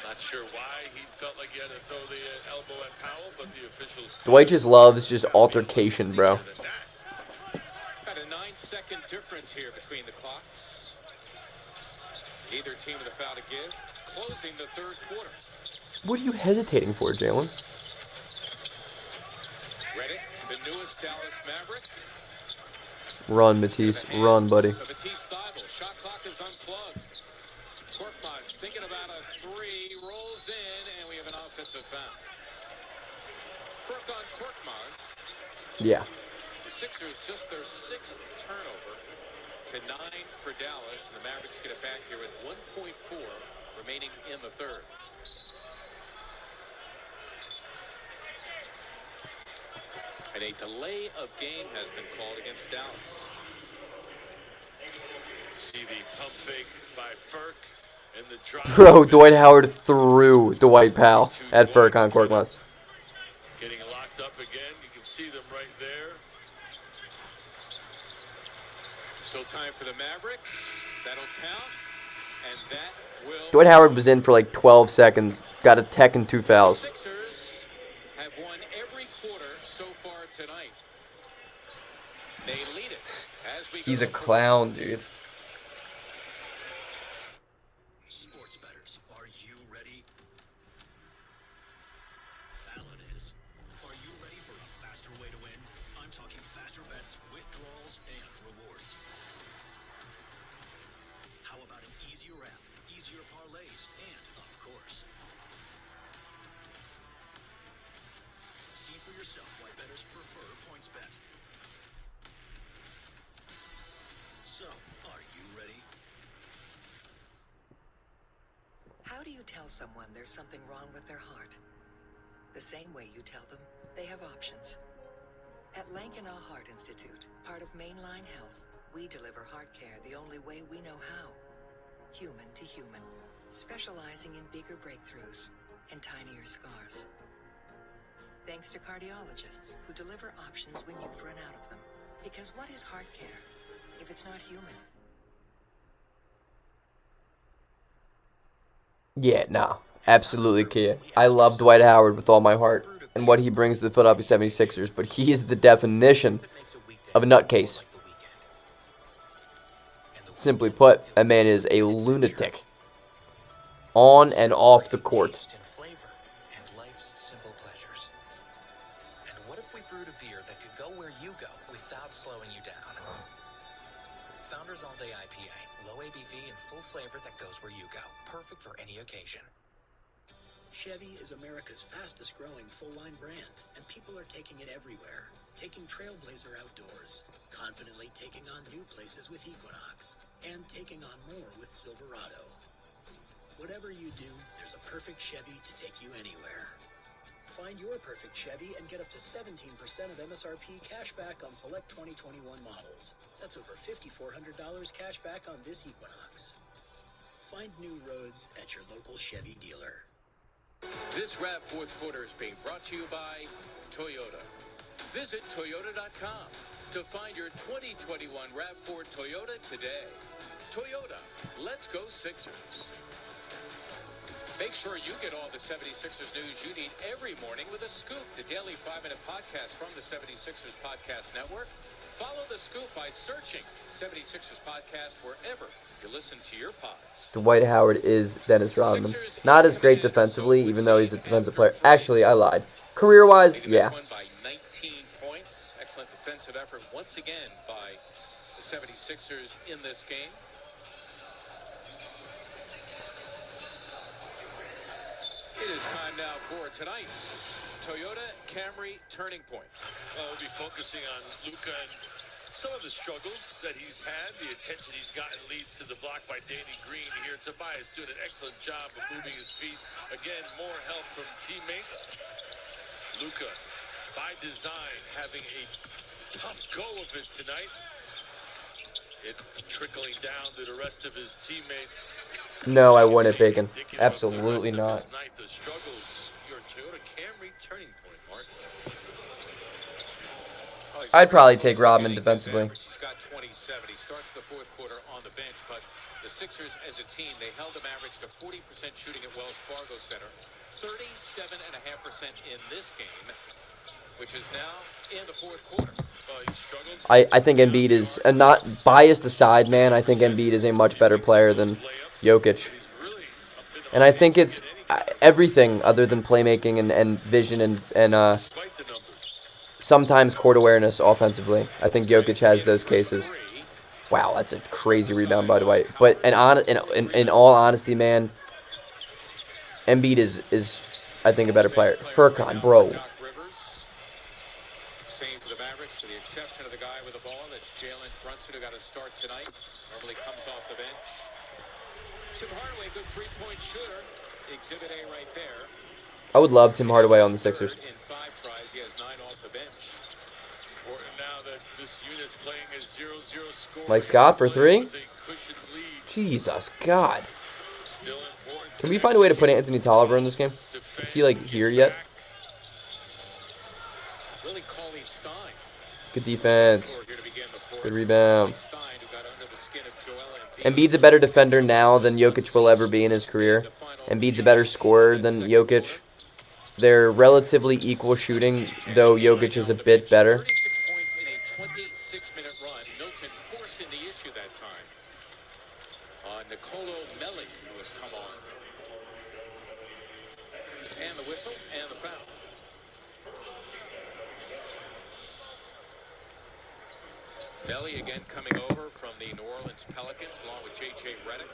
not sure why he felt like he had to throw the elbow at Powell, but the officials. Dwight just loves just altercation, bro. Got a 9-second difference here between the clocks. Either team with a foul to give. Closing the third quarter. What are you hesitating for, Jalen? Reddick, the newest Dallas Maverick. Run, Matisse. Run, buddy. So Matisse Thybulle. Shot clock is unplugged. Korkmaz thinking about a three. Rolls in, and we have an offensive foul. Furkan Korkmaz. Yeah. The Sixers just their 6th turnover to 9 for Dallas, and the Mavericks get it back here with 1.4 remaining in the third. And a delay of game has been called against Dallas. See the pump fake by Furk and the drop. Bro, Dwight Howard threw Dwight Powell at Furkan Korkmaz. Getting locked up again. You can see them right there. Still time for the Mavericks. That'll count. And that will... Dwight Howard was in for like 12 seconds. Got a tech and 2 fouls. Sixers have won every quarter so far tonight. They lead it as we He's a clown, dude. Sports bettors, are you ready? Alan is. Are you ready for a faster way to win? I'm talking faster bets, withdrawals, and rewards. How about an easier app, easier parlays, and, of course, see for yourself why bettors prefer PointsBet. So, are you ready? How do you tell someone there's something wrong with their heart? The same way you tell them they have options. At Lankenau Heart Institute, part of Mainline Health, we deliver heart care the only way we know how. Human to human, specializing in bigger breakthroughs and tinier scars. Thanks to cardiologists who deliver options when you've run out of them. Because what is heart care if it's not human? Yeah, nah. Absolutely, Kia. I love Dwight Howard with all my heart and what he brings to the Philadelphia 76ers, but he is the definition of a nutcase. Simply put, a man is a lunatic. On and off the court. And life's simple pleasures. And what if we brewed a beer that could go where you go without slowing you down? Founders All Day IPA, low ABV and full flavor that goes where you go. Perfect for any occasion. Chevy is America's fastest growing full-line brand, and people are taking it everywhere. Taking Trailblazer outdoors, confidently taking on new places with Equinox, and taking on more with Silverado. Whatever you do, there's a perfect Chevy to take you anywhere. Find your perfect Chevy and get up to 17% of MSRP cash back on select 2021 models. That's over $5,400 cash back on this Equinox. Find new roads at your local Chevy dealer. This Wrap fourth quarter is being brought to you by Toyota. Visit Toyota.com to find your 2021 RAV4 Toyota today. Toyota, let's go Sixers. Make sure you get all the 76ers news you need every morning with a scoop, the daily 5-minute podcast from the 76ers Podcast Network. Follow the scoop by searching 76ers Podcast wherever you listen to your pods. Dwight Howard is Dennis Rodman. Not as great defensively, even though he's a defensive player. Actually, I lied. Career-wise, yeah. By 19 points. Excellent defensive effort once again by the 76ers in this game. It is time now for tonight's Toyota Camry Turning Point. Well, we'll be focusing on Luka and some of the struggles that he's had, the attention he's gotten leads to the block by Danny Green here. Tobias doing an excellent job of moving his feet. Again, more help from teammates. Luka, by design, having a tough go of it tonight. It trickling down to the rest of his teammates. No, I wouldn't, Bacon. Absolutely not. The struggles, your Toyota Camry Turning Point, Mark. I'd probably take Rodman defensively. He's got 27. He starts the fourth quarter on the bench, but the Sixers as a team, they held the Mavericks to 40% shooting at Wells Fargo Center, 37.5% in this game, which is now in the fourth quarter. I think Embiid is, not biased aside, man, I think Embiid is a much better player than Jokic. And I think it's everything other than playmaking and vision and sometimes court awareness offensively. I think Jokic has those cases. Wow, that's a crazy rebound by Dwight. But in all honesty, man, Embiid is I think a better player. Furkan, bro. Same for the Mavericks, with the exception of the guy with the ball. That's Jalen Brunson, who got a start tonight. Normally comes off the bench. Tim Hardaway, good three-point shooter. Exhibit A right there. I would love Tim Hardaway on the Sixers. In 5 tries, he has 9 off the bench. Now that this unit's playing a 0-0 score. Mike Scott for 3? Jesus, God. Can we find a way to put Anthony Tolliver in this game? Is he, like, here yet? Good defense. Good rebound. Embiid's a better defender now than Jokic will ever be in his career. Embiid's a better scorer than Jokic. They're relatively equal shooting, though Jokic is a bit better. 36 points in a 26-minute run. Milton forcing the issue that time. Nicolo Melli, who has come on. And the whistle and the foul. Melli again coming over from the New Orleans Pelicans along with J.J. Redick.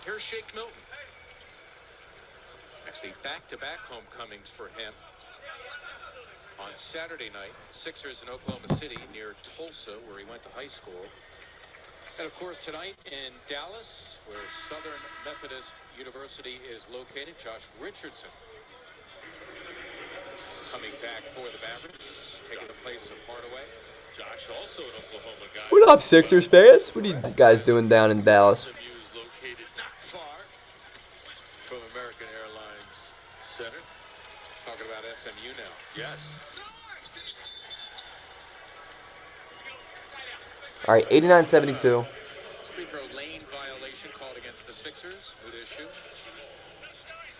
Here's Shake Milton. Actually, back-to-back homecomings for him. On Saturday night, Sixers in Oklahoma City near Tulsa, where he went to high school. And, of course, tonight in Dallas, where Southern Methodist University is located, Josh Richardson coming back for the Mavericks, taking the place of Hardaway. Josh also an Oklahoma guy. What up, Sixers fans? What are you guys doing down in Dallas? SMU is located not far from American Airlines Center. Talking about SMU now. Yes. All right, 89-72. Free throw lane violation called against the Sixers. Good issue.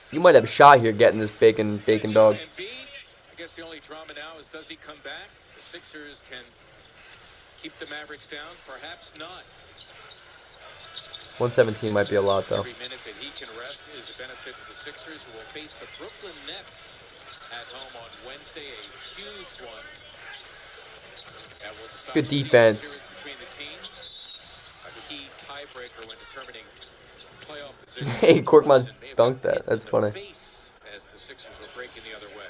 You might have a shot here getting this bacon dog. I guess the only drama now is, does he come back? The Sixers can keep the Mavericks down. Perhaps not. 117 might be a lot, though. Every minute that he can rest is a benefit to the Sixers, who will face the Brooklyn Nets at home on Wednesday. A huge one. Good defense. Between the teams, a key tiebreaker when determining playoff position. Hey, Korkmaz dunked that. That's funny. As the Sixers were breaking the other way.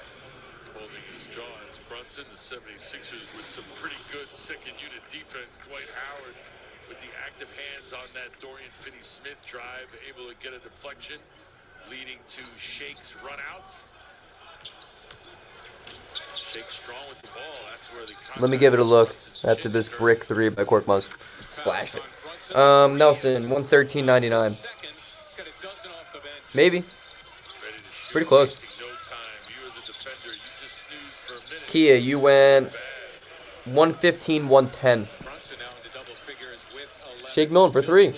Holding his jaw is Brunson. The 76ers with some pretty good second unit defense. Dwight Howard with the active hands on that Dorian Finney-Smith drive, able to get a deflection, leading to Shake's run out. Shake strong with the ball. That's where the Let me give it a look after this brick 3 by Korkmaz. Splashed it. Nelson, 113.99. Maybe. Pretty close. Kia, you went 115, 110. Shake Milton for 3.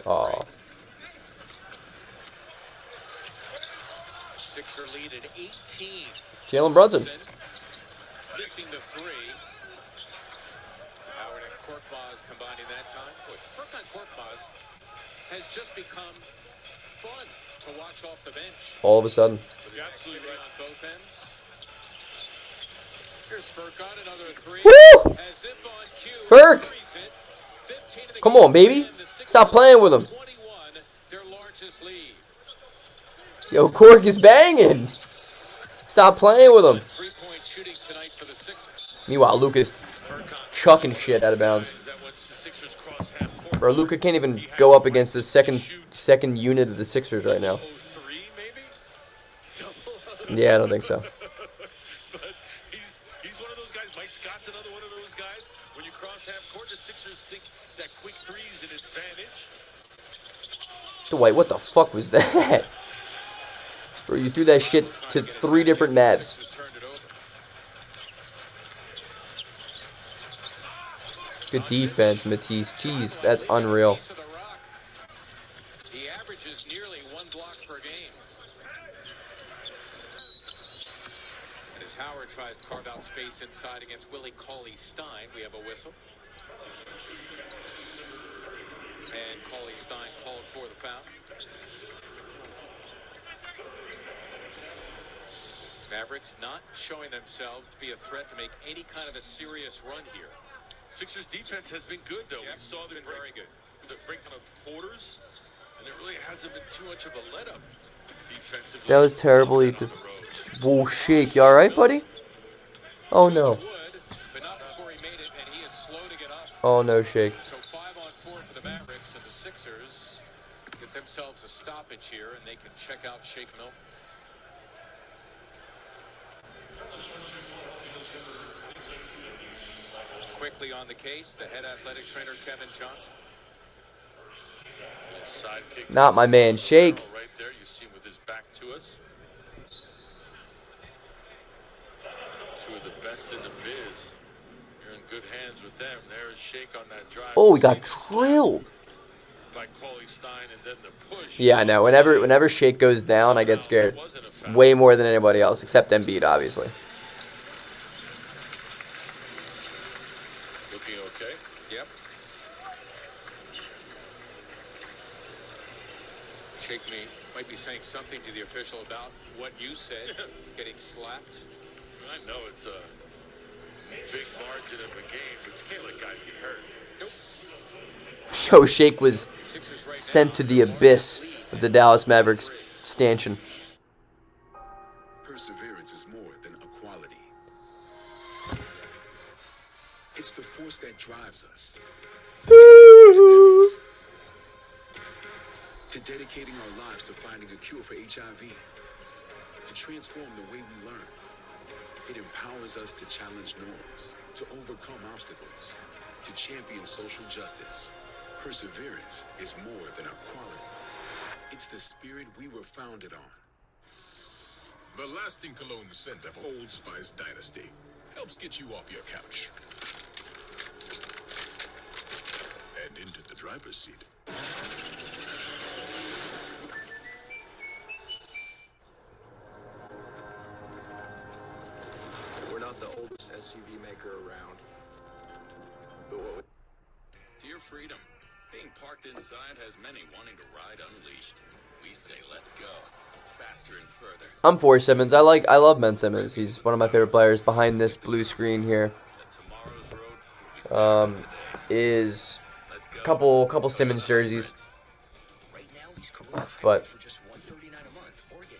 Aw. Sixer lead at 18. Jalen Brunson. Missing the 3. Howard and Korkmaz combining that time. Furkan Korkmaz has just become fun to watch off the bench. All of a sudden. With activity on both ends. Here's Furkan, another 3. Woo! As if on cue, Furk! Come on, baby. Stop playing with him. Their largest lead. Yo, Kork is banging. Stop playing with him. Three-point shooting tonight for the Sixers. Meanwhile, Luka's chucking shit out of bounds. Bro, Luka can't even go up against the second unit of the Sixers right now. Yeah, I don't think so. But he's one of those guys. Mike Scott's another one of those guys. When you cross half court, the Sixers think that quick three is an advantage. Dwight, what the fuck was that? Bro, you threw that shit to 3 different Mavs. Good defense, Matisse. Jeez, that's unreal. He averages nearly 1 block per game. And as Howard tries to carve out space inside against Willie Cauley-Stein, we have a whistle. And Cauley-Stein called for the foul. Mavericks not showing themselves to be a threat to make any kind of a serious run here. Sixers defense has been good, though. Yep, We saw them very good. The breakdown of quarters, and it really hasn't been too much of a let-up defensively. That was terrible. Whoa, Shake. You alright, buddy? Oh, no. But not before he made it, and he is slow to get up. Oh, no, Shake. So 5-on-4 for the Mavericks, and the Sixers get themselves a stoppage here, and they can check out Shake Milton. Quickly on the case, the head athletic trainer, Kevin Johnson. Sidekick. Not my man, Shake. Right there, you see him with his back to us. 2 of the best in the biz. You're in good hands with them. There's Shake on that drive. Oh, we got drilled. By Cauley-Stein, and then the push. Yeah, I know. Whenever Shake goes down, I get scared. Way more than anybody else, except Embiid, obviously. Looking okay? Yep. Shake might be saying something to the official about what you said, getting slapped. I know it's a big margin of a game, but you can't let guys get hurt. Nope. Yo, Shake was sent to the abyss of the Dallas Mavericks stanchion. Perseverance is more than a quality. It's the force that drives us. To dedicating our lives to finding a cure for HIV. To transform the way we learn. It empowers us to challenge norms, to overcome obstacles, to champion social justice. Perseverance is more than a quality. It's the spirit we were founded on. The lasting cologne scent of Old Spice Dynasty helps get you off your couch and into the driver's seat. We're not the oldest SUV maker around. But what would... Dear Freedom, being parked inside has many wanting to ride unleashed. We say let's go. Faster and further. I'm for Simmons. I love Ben Simmons. He's one of my favorite players. Behind this blue screen here is a couple Simmons jerseys. But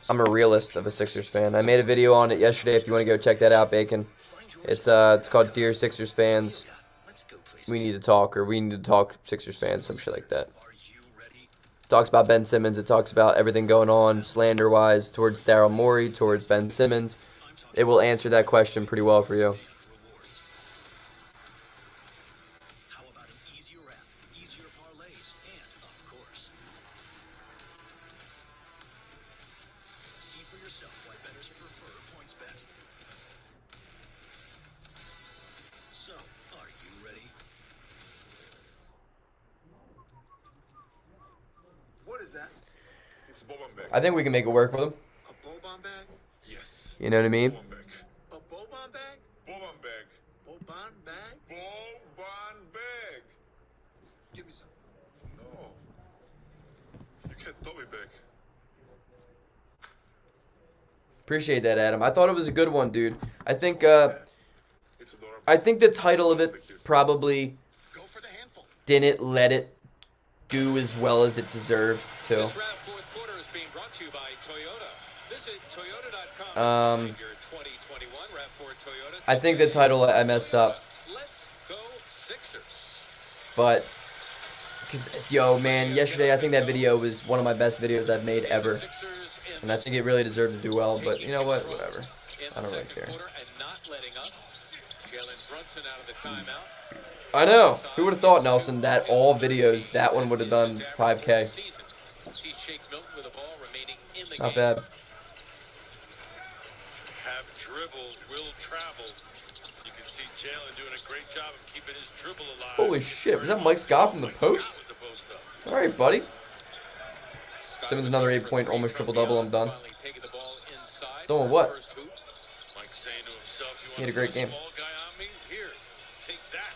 I'm a realist of a Sixers fan. I made a video on it yesterday. If you want to go check that out, Bacon. It's called Dear Sixers Fans. We need to talk, or we need to talk Sixers fans, some shit like that. Talks about Ben Simmons. It talks about everything going on slander-wise towards Daryl Morey, towards Ben Simmons. It will answer that question pretty well for you. How about an easier app, easier parlays, and, of course, see for yourself why bettors prefer PointsBet. So, are you ready? What is that? It's a Boban bag. I think we can make it work with him. A Boban bag? Yes. You know what I mean? A Boban bag? Boban bag. Boban bag? Boban bag. Give me some. No. You can't throw me back. Appreciate that, Adam. I thought it was a good one, dude. I think the title of it probably didn't let it do as well as it deserved to. This round fourth quarter is being brought to you by Toyota. Visit Toyota.com. Your 2021 RAV4 Toyota. I think the title I messed up. Let's go Sixers. But, because, yo, man, yesterday I think that video was one of my best videos I've made ever. And I think it really deserved to do well, but you know what? Whatever. I don't really care. And not letting up. Jalen Brunson out of the timeout. I know. Who would have thought, Nelson, that all videos, that one would have done 5K. See Shake Milton with the ball remaining in the Not game. bad. Have dribble, will travel. You can see Jalen doing a great job of keeping his dribble alive. Holy shit, was that Mike Scott from the post? All right, buddy. Simmons another 8-point, almost triple-double. I'm done. Doing what? He had a great game. Here, take that.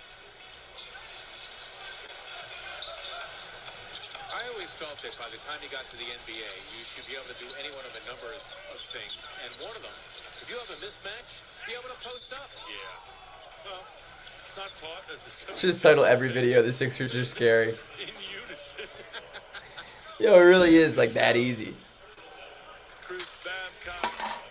I always felt that by the time you got to the NBA, you should be able to do any one of a number of things, and one of them, if you have a mismatch, be able to post up. Yeah. Well, it's not taught as the Let's just title every video, "The Sixers are scary." in unison. Yo, it really is like that easy. Chris Babcock,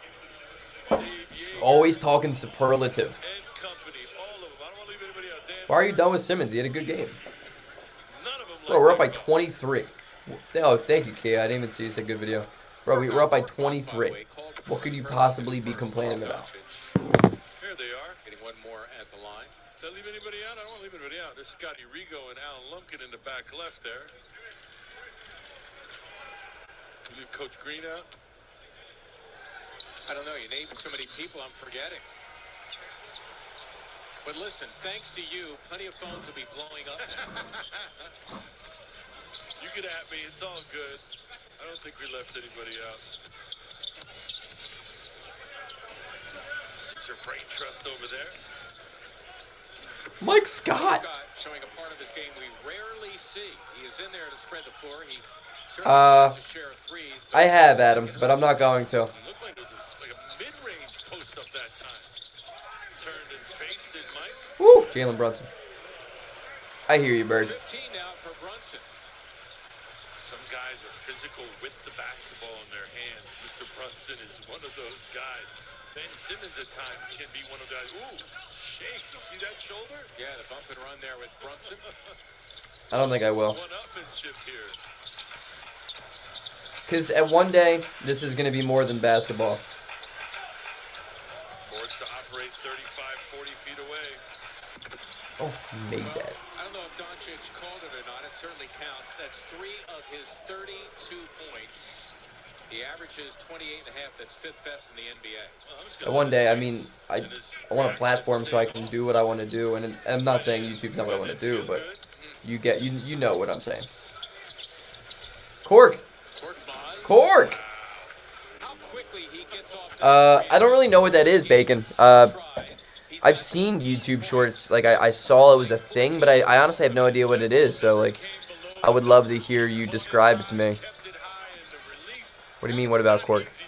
Always talking superlative. and company, all of them. I don't want to leave anybody out. Dan, Why are you done with Simmons? He had a good game. Bro, we're up by 23. Oh, thank you, Kia. I didn't even see you said good video. Bro, we're up by 23. What could you possibly be complaining about? Here they are. Getting one more at the line. Did I leave anybody out? I don't want to leave anybody out. There's Scotty Rigo and Alan Lumpkin in the back left there. You leave Coach Green out? I don't know. You named so many people, I'm forgetting. But listen, thanks to you, plenty of phones will be blowing up. You get at me. It's all good. I don't think we left anybody out. Sixer brain trust over there. Mike Scott. Showing a part of his game we rarely see. He is in there to spread the floor. He I have Adam, but I'm not going to. It looked like it was like a mid-range post up that time. Turned and faced it, Mike. Woo, Jalen Brunson. I hear you, Bird. 15 now for Brunson. Some guys are physical with the basketball in their hands. Mr. Brunson is one of those guys. Ben Simmons at times can be one of those. Ooh, shake. You see that shoulder? Yeah, the bump and run there with Brunson. I don't think I will. One-upmanship here. Because at one day, this is going to be more than basketball. Forced to operate 35, 40 feet away. Oh, he made that. I don't know if Doncic called it or not. It certainly counts. That's 3 of his 32 points. He averages 28.5. That's 5th best in the NBA. At one day, I mean, I want a platform so I can do what I want to do. And I'm not saying YouTube's not what I want to do, but you know what I'm saying. Cork. Cork. I don't really know what that is, Bacon. I've seen YouTube shorts. Like, I saw it was a thing, but I honestly have no idea what it is. So, like, I would love to hear you describe it to me. What do you mean, what about Cork? It's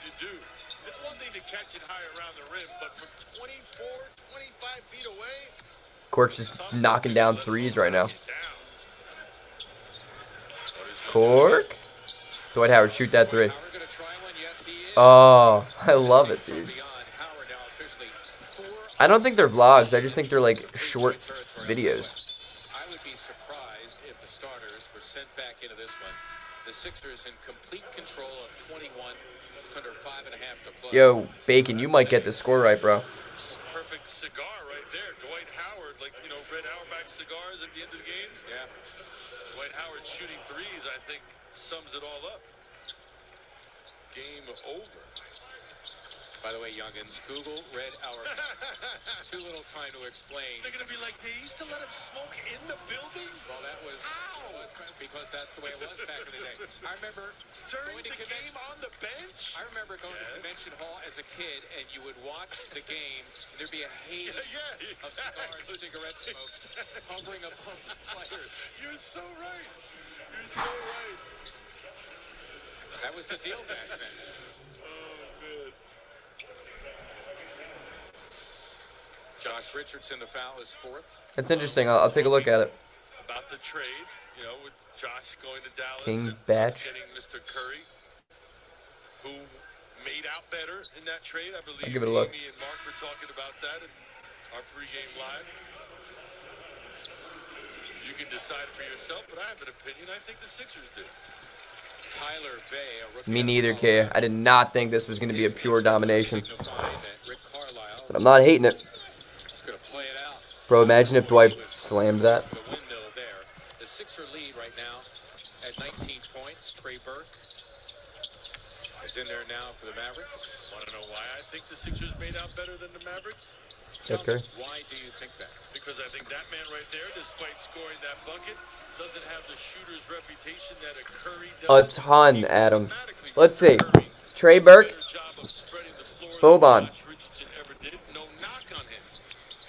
one thing to catch it high around the rim, but from 24, 25 feet away, Cork's just knocking down threes right now. Cork? Dwight Howard, shoot that three. Oh, I love it, dude. I don't think they're vlogs. I just think they're, like, short videos. I would be surprised if the starters were sent back into this one. The Sixers in complete control of 21, just under 5.5 to play. Yo, Bacon, you might get the score right, bro. perfect cigar right there. Dwight Howard, like, you know, Red Auerbach cigars at the end of the games. Yeah. Dwight Howard shooting threes, I think, sums it all up. Game over. By the way, youngins, Google Red Auerbach. Too little time to explain. They're going to be like, they used to let him smoke in the building? Well, that was because that's the way it was back in the day. I remember During going to the game on the bench? I remember going to convention hall as a kid, and you would watch the game, and there'd be a haze of cigars, cigarette smoke hovering above the players. You're so right. You're so right. That was the deal back then. Oh, man. Josh Richardson, the foul, is fourth. That's interesting. I'll take a look at it. About the trade, you know, with Josh going to Dallas King and Batch. getting Mr. Curry, who made out better in that trade. I believe I'll give it a look. Amy and Mark were talking about that in our pregame live. You can decide for yourself, but I have an opinion. I think the Sixers do. Tyler Bay, a rookie. Me neither, Kay. I did not think this was going to be a pure domination. But I'm not hating it. Play it out. Bro, imagine if Dwight slammed that. The windmill there. The Sixer lead right now at 19 points. Trey Burke is in there now for the Mavericks. Want to know why I think the Sixers made out better than the Mavericks? Tell me, why do you think that? Because I think that man right there, despite scoring that bucket, doesn't have the shooter's reputation that a Curry A does. ton, Adam. Let's see. Trey Burke, Boban,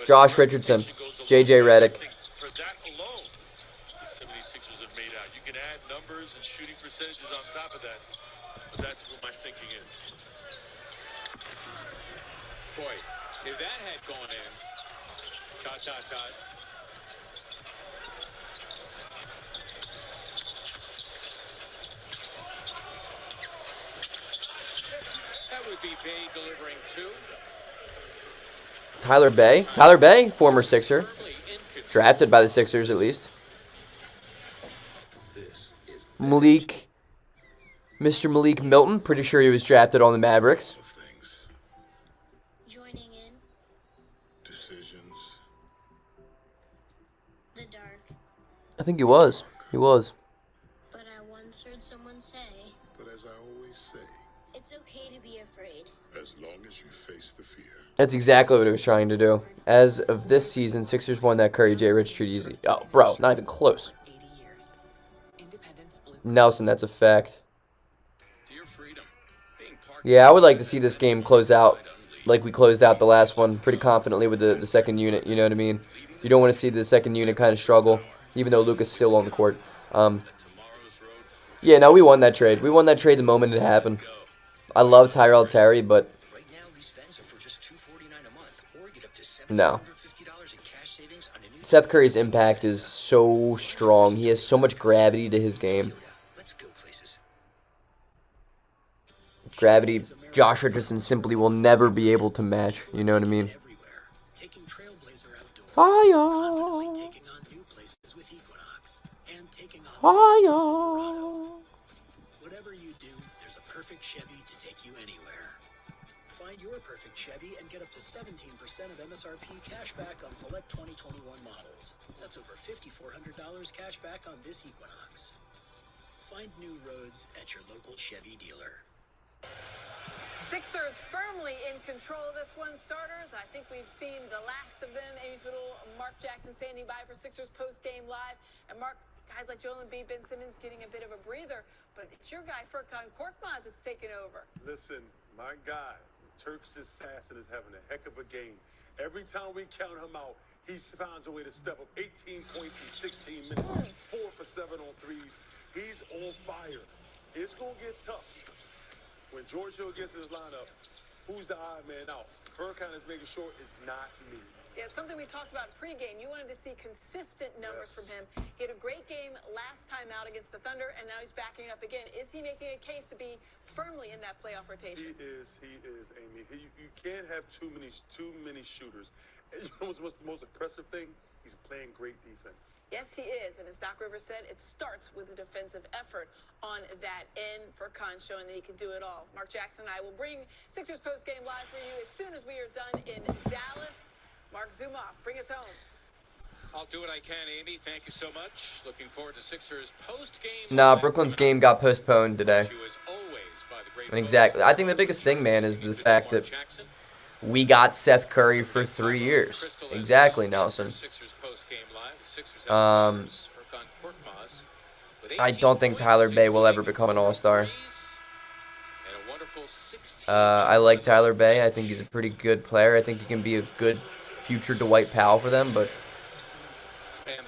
Josh Richardson, JJ Redick. For that alone, the 76ers have made out. You can add numbers and shooting percentages on top of that, but that's what my thinking is. Boy, if that had gone in, dot, dot, dot. That would be Bay delivering 2. Tyler Bay. Tyler Bay, former Sixer. Drafted by the Sixers, at least. Malik. Mr. Malik Milton. Pretty sure he was drafted on the Mavericks. Joining in. Decisions. The dark. I think he was. He was. But I once heard someone say, But as I always say, it's okay to be afraid. as long as you face the fear. That's exactly what he was trying to do. As of this season, Sixers won that Curry J. Rich treat easy. Oh, bro, not even close. Nelson, that's a fact. Yeah, I would like to see this game close out like we closed out the last one pretty confidently with the second unit, you know what I mean? You don't want to see the second unit kind of struggle, even though Luka's still on the court. Yeah, no, we won that trade. We won that trade the moment it happened. I love Tyrell Terry, but no. Seth Curry's impact is so strong. He has so much gravity to his game. Gravity Josh Richardson simply will never be able to match. You know what I mean? Fire! Fire! Whatever you do, there's a perfect Chevy to take you anywhere. Find your perfect Chevy and get up to 17% of MSRP cash back on select 2021 models. That's over $5,400 cash back on this Equinox. Find new roads at your local Chevy dealer. Sixers firmly in control of this one. Starters, I think we've seen the last of them. Amy Fiddle, Mark Jackson standing by for Sixers post-game live. And Mark, guys like Joel Embiid, Ben Simmons getting a bit of a breather. But it's your guy, Furkan Korkmaz, that's taken over. Listen, my guy, Turks Assassin, is having a heck of a game. Every time we count him out, he finds a way to step up. 18 points in 16 minutes, 4 for 7 on threes. He's on fire. It's going to get tough. When George Hill gets in his lineup, who's the odd man out? Furkan is making sure it's not me. Yeah, it's something we talked about pregame. You wanted to see consistent numbers from him. He had a great game last time out against the Thunder, and now he's backing up again. Is he making a case to be firmly in that playoff rotation? He is, Amy. You can't have too many shooters. And you know what's the most impressive thing? He's playing great defense. Yes, he is. And as Doc Rivers said, it starts with a defensive effort on that end. Furkan showing that he can do it all. Mark Jackson and I will bring Sixers post-game live for you as soon as we are done in Dallas. Mark, zoom off. Bring us home. I'll do what I can, Amy. Thank you so much. Looking forward to Sixers post-game. Nah, Brooklyn's game got postponed today. And exactly. I think the biggest thing, man, is the fact that we got Seth Curry for 3 years. Exactly, Nelson. I don't think Tyler Bay will ever become an all-star. I like Tyler Bay. I think he's a pretty good player. I think he can be a good future Dwight Powell for them, but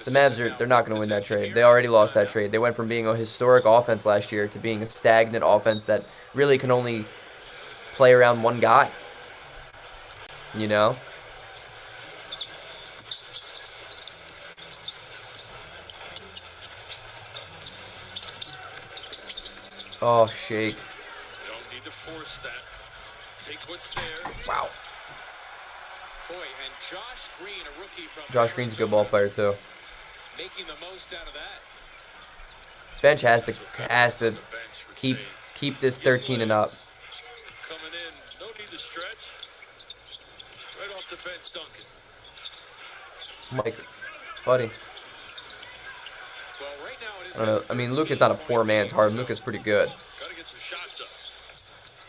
the Mavs, they're not going to win that trade. They already lost that trade. They went from being a historic offense last year to being a stagnant offense that really can only play around one guy. You know? Oh, shake. You don't need to force that. Take what's there. Wow. Boy, and Josh Green, a rookie from Josh Green's a good ball player, too. Making the most out of that. Bench has to keep this 13 and up. Coming in, no need to stretch. Right off the bench, Duncan. Mike, buddy. I don't know. I mean, Luka's not a poor man's Harden. Luka's pretty good. Gotta get some shots up.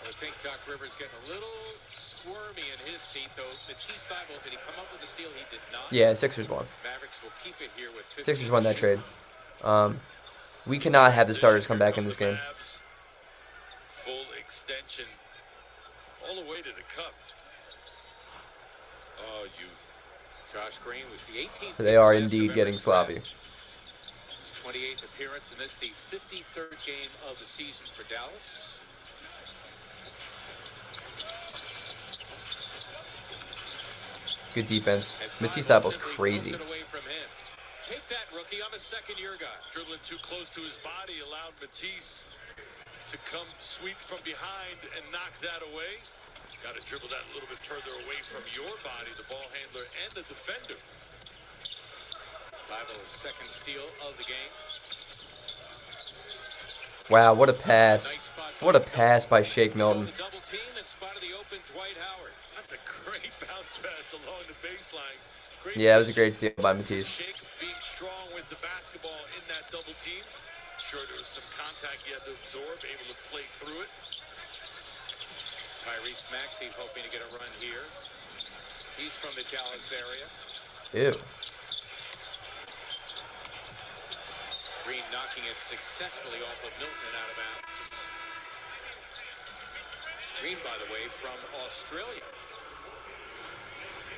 I think Doc Rivers getting a little squirmy in his seat, though. Matisse Thybulle, did he come up with a steal? He did not. Yeah, Sixers won. Mavericks will keep it here with 15 Sixers won that trade. We cannot have the starters come back in this game. Full extension all the way to the cup. Oh, youth. Josh Green was the 18th. They are indeed getting sloppy. His 28th appearance, and this the 53rd game of the season for Dallas. Good defense. Matisse Thybulle's crazy. Take that, rookie. I'm a second-year guy. Dribbling too close to his body allowed Matisse to come sweep from behind and knock that away. Got to dribble that a little bit further away from your body, the ball handler and the defender. Thybulle's second steal of the game. Wow, what a pass. What a pass by Shake Milton. Double team and spotted the open Dwight Howard. That's a great bounce pass along the baseline. Yeah, it was a great steal by Matisse. Shake being strong with the basketball in that double team. Sure, there was some contact he had to absorb, able to play through it. Tyrese Maxey hoping to get a run here. He's from the Dallas area. Ew. Green knocking it successfully off of Milton and out of bounds. Green, by the way, from Australia.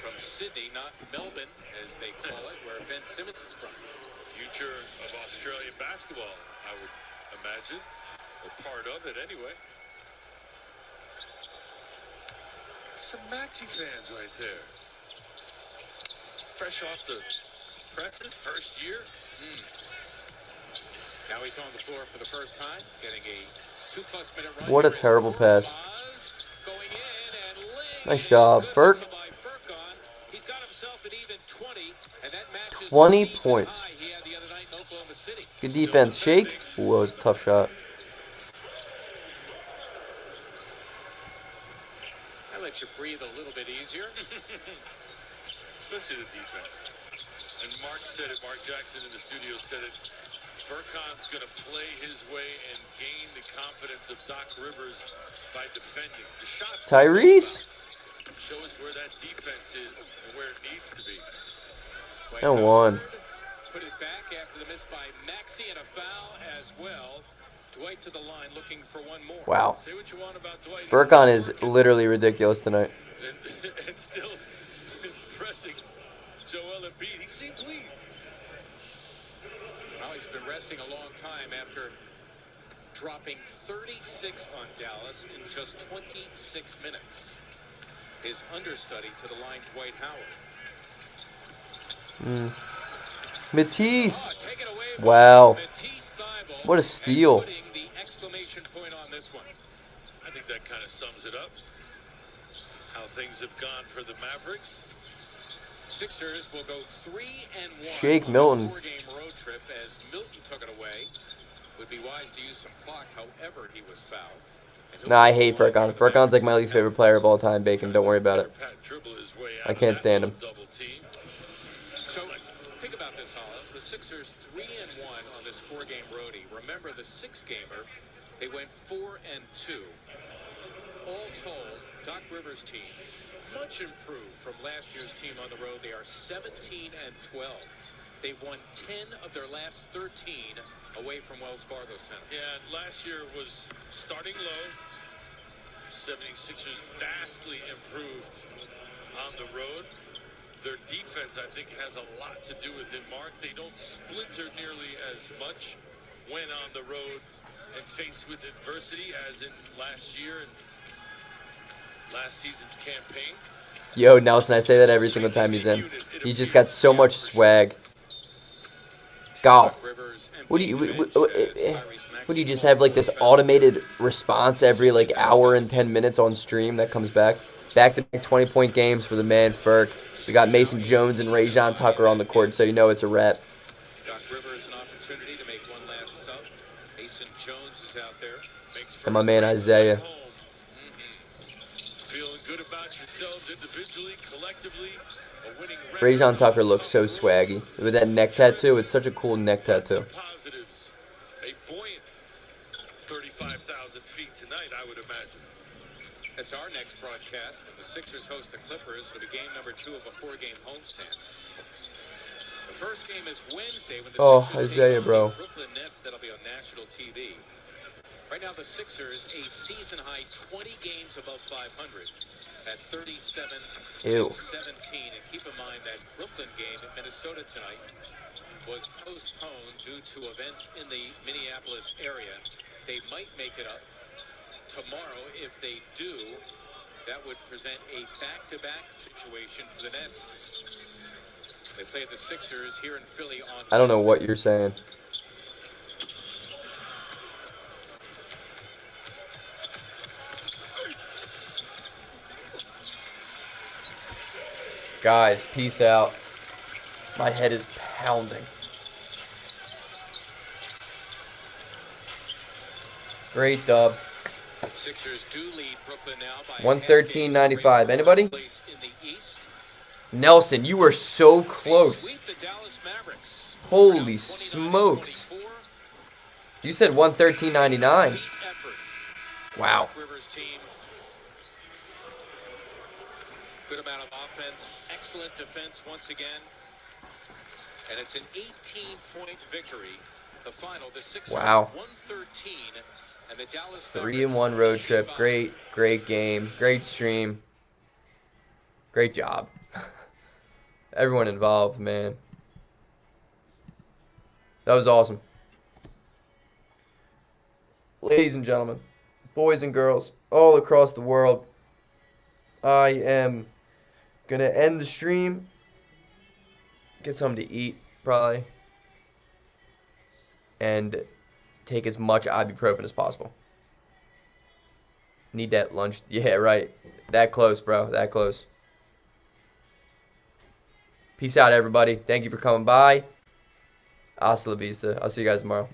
From Sydney, not Melbourne, as they call it, where Ben Simmons is from. Future of Australian basketball, I would imagine. Or part of it, anyway. Some Maxey fans right there. Fresh off the presses, first year. Now he's on the floor for the first time, getting a 2+ minute run. What a terrible pass. Nice job, Ferk. 20 points. Good defense. Shake. Ooh, that was a tough shot. That lets you breathe a little bit easier. Especially the defense. And Mark said it, Mark Jackson in the studio said it. Furkan's going to play his way and gain the confidence of Doc Rivers by defending. The shots Tyrese? Show us where that defense is and where it needs to be. And one. Put it back after the miss by Maxey and a foul as well. Dwight to the line looking for one more. Wow. Say what you want about Dwight. Furkan is literally ridiculous tonight. And still impressing Joel Embiid. He seemed pleased. Well, he's been resting a long time after dropping 36 on Dallas in just 26 minutes. His understudy to the line, Dwight Howard. Matisse. Wow. What a steal. The exclamation point on this one. I think that kind of sums it up. How things have gone for the Mavericks. Sixers will go 3-1 Shake on Milton. this 4-game road trip as Milton took it away. Would be wise to use some clock, however he was fouled. Nah, I hate Furkan. Furkan's like my least favorite player of all time, Bacon. Don't worry about it. I can't stand him. So think about this, Hala. The Sixers 3-1 on this 4-game roadie. Remember the 6-gamer, they went 4-2. All told, Doc Rivers' team much improved from last year's team on the road. They are 17-12. They won 10 of their last 13 away from Wells Fargo Center. Yeah, last year was starting low. 76ers vastly improved on the road. Their defense, I think, has a lot to do with it, Mark. They don't splinter nearly as much when on the road and faced with adversity as in last year and last season's campaign. Yo, Nelson, I say that every single time he's in. He's just got so much swag. Golf. What do you just have like this automated response every like hour and 10 minutes on stream that comes back? Back-to-back 20-point games for the man Ferk. We got Mason Jones and Rajon Tucker on the court, so you know it's a wrap. Doc Rivers an opportunity to make one last sub. Mason Jones is out there. And my man Isaiah. Feeling good about yourselves individually, collectively. Rajon Tucker looks so swaggy. With that neck tattoo, it's such a cool neck tattoo. Positives. A buoyant 35,000 feet tonight, I would imagine. It's our next broadcast when the Sixers host the Clippers. It'll be game number 2 of a 4-game homestand. The first game is Wednesday when the Sixers Isaiah, take bro. on the Brooklyn Nets. That'll be on national TV. Right now, the Sixers a season-high 20 games above 500 at 37 Ew. and 17. And keep in mind that Brooklyn game at Minnesota tonight was postponed due to events in the Minneapolis area. They might make it up tomorrow. If they do, that would present a back-to-back situation for the Nets. They play the Sixers here in Philly on I don't know Wednesday. what you're saying. Guys, peace out. My head is pounding. Great dub. Sixers do lead Brooklyn now by 113.95. Anybody? in the East. Nelson, you were so They close. sweep the Dallas Mavericks. Holy smokes. You said 113.99. Wow. Rivers team. Good amount of offense, excellent defense once again. And it's an 18-point victory. The final, the Sixers Wow. 113 and the Dallas 3-1 road trip. Great game. Great stream. Great job. Everyone involved, man. That was awesome. Ladies and gentlemen, boys and girls, all across the world, I am going to end the stream. Get something to eat, probably. And take as much ibuprofen as possible. Need that lunch. Yeah, right. That close, bro. That close. Peace out, everybody. Thank you for coming by. Hasta la vista. I'll see you guys tomorrow.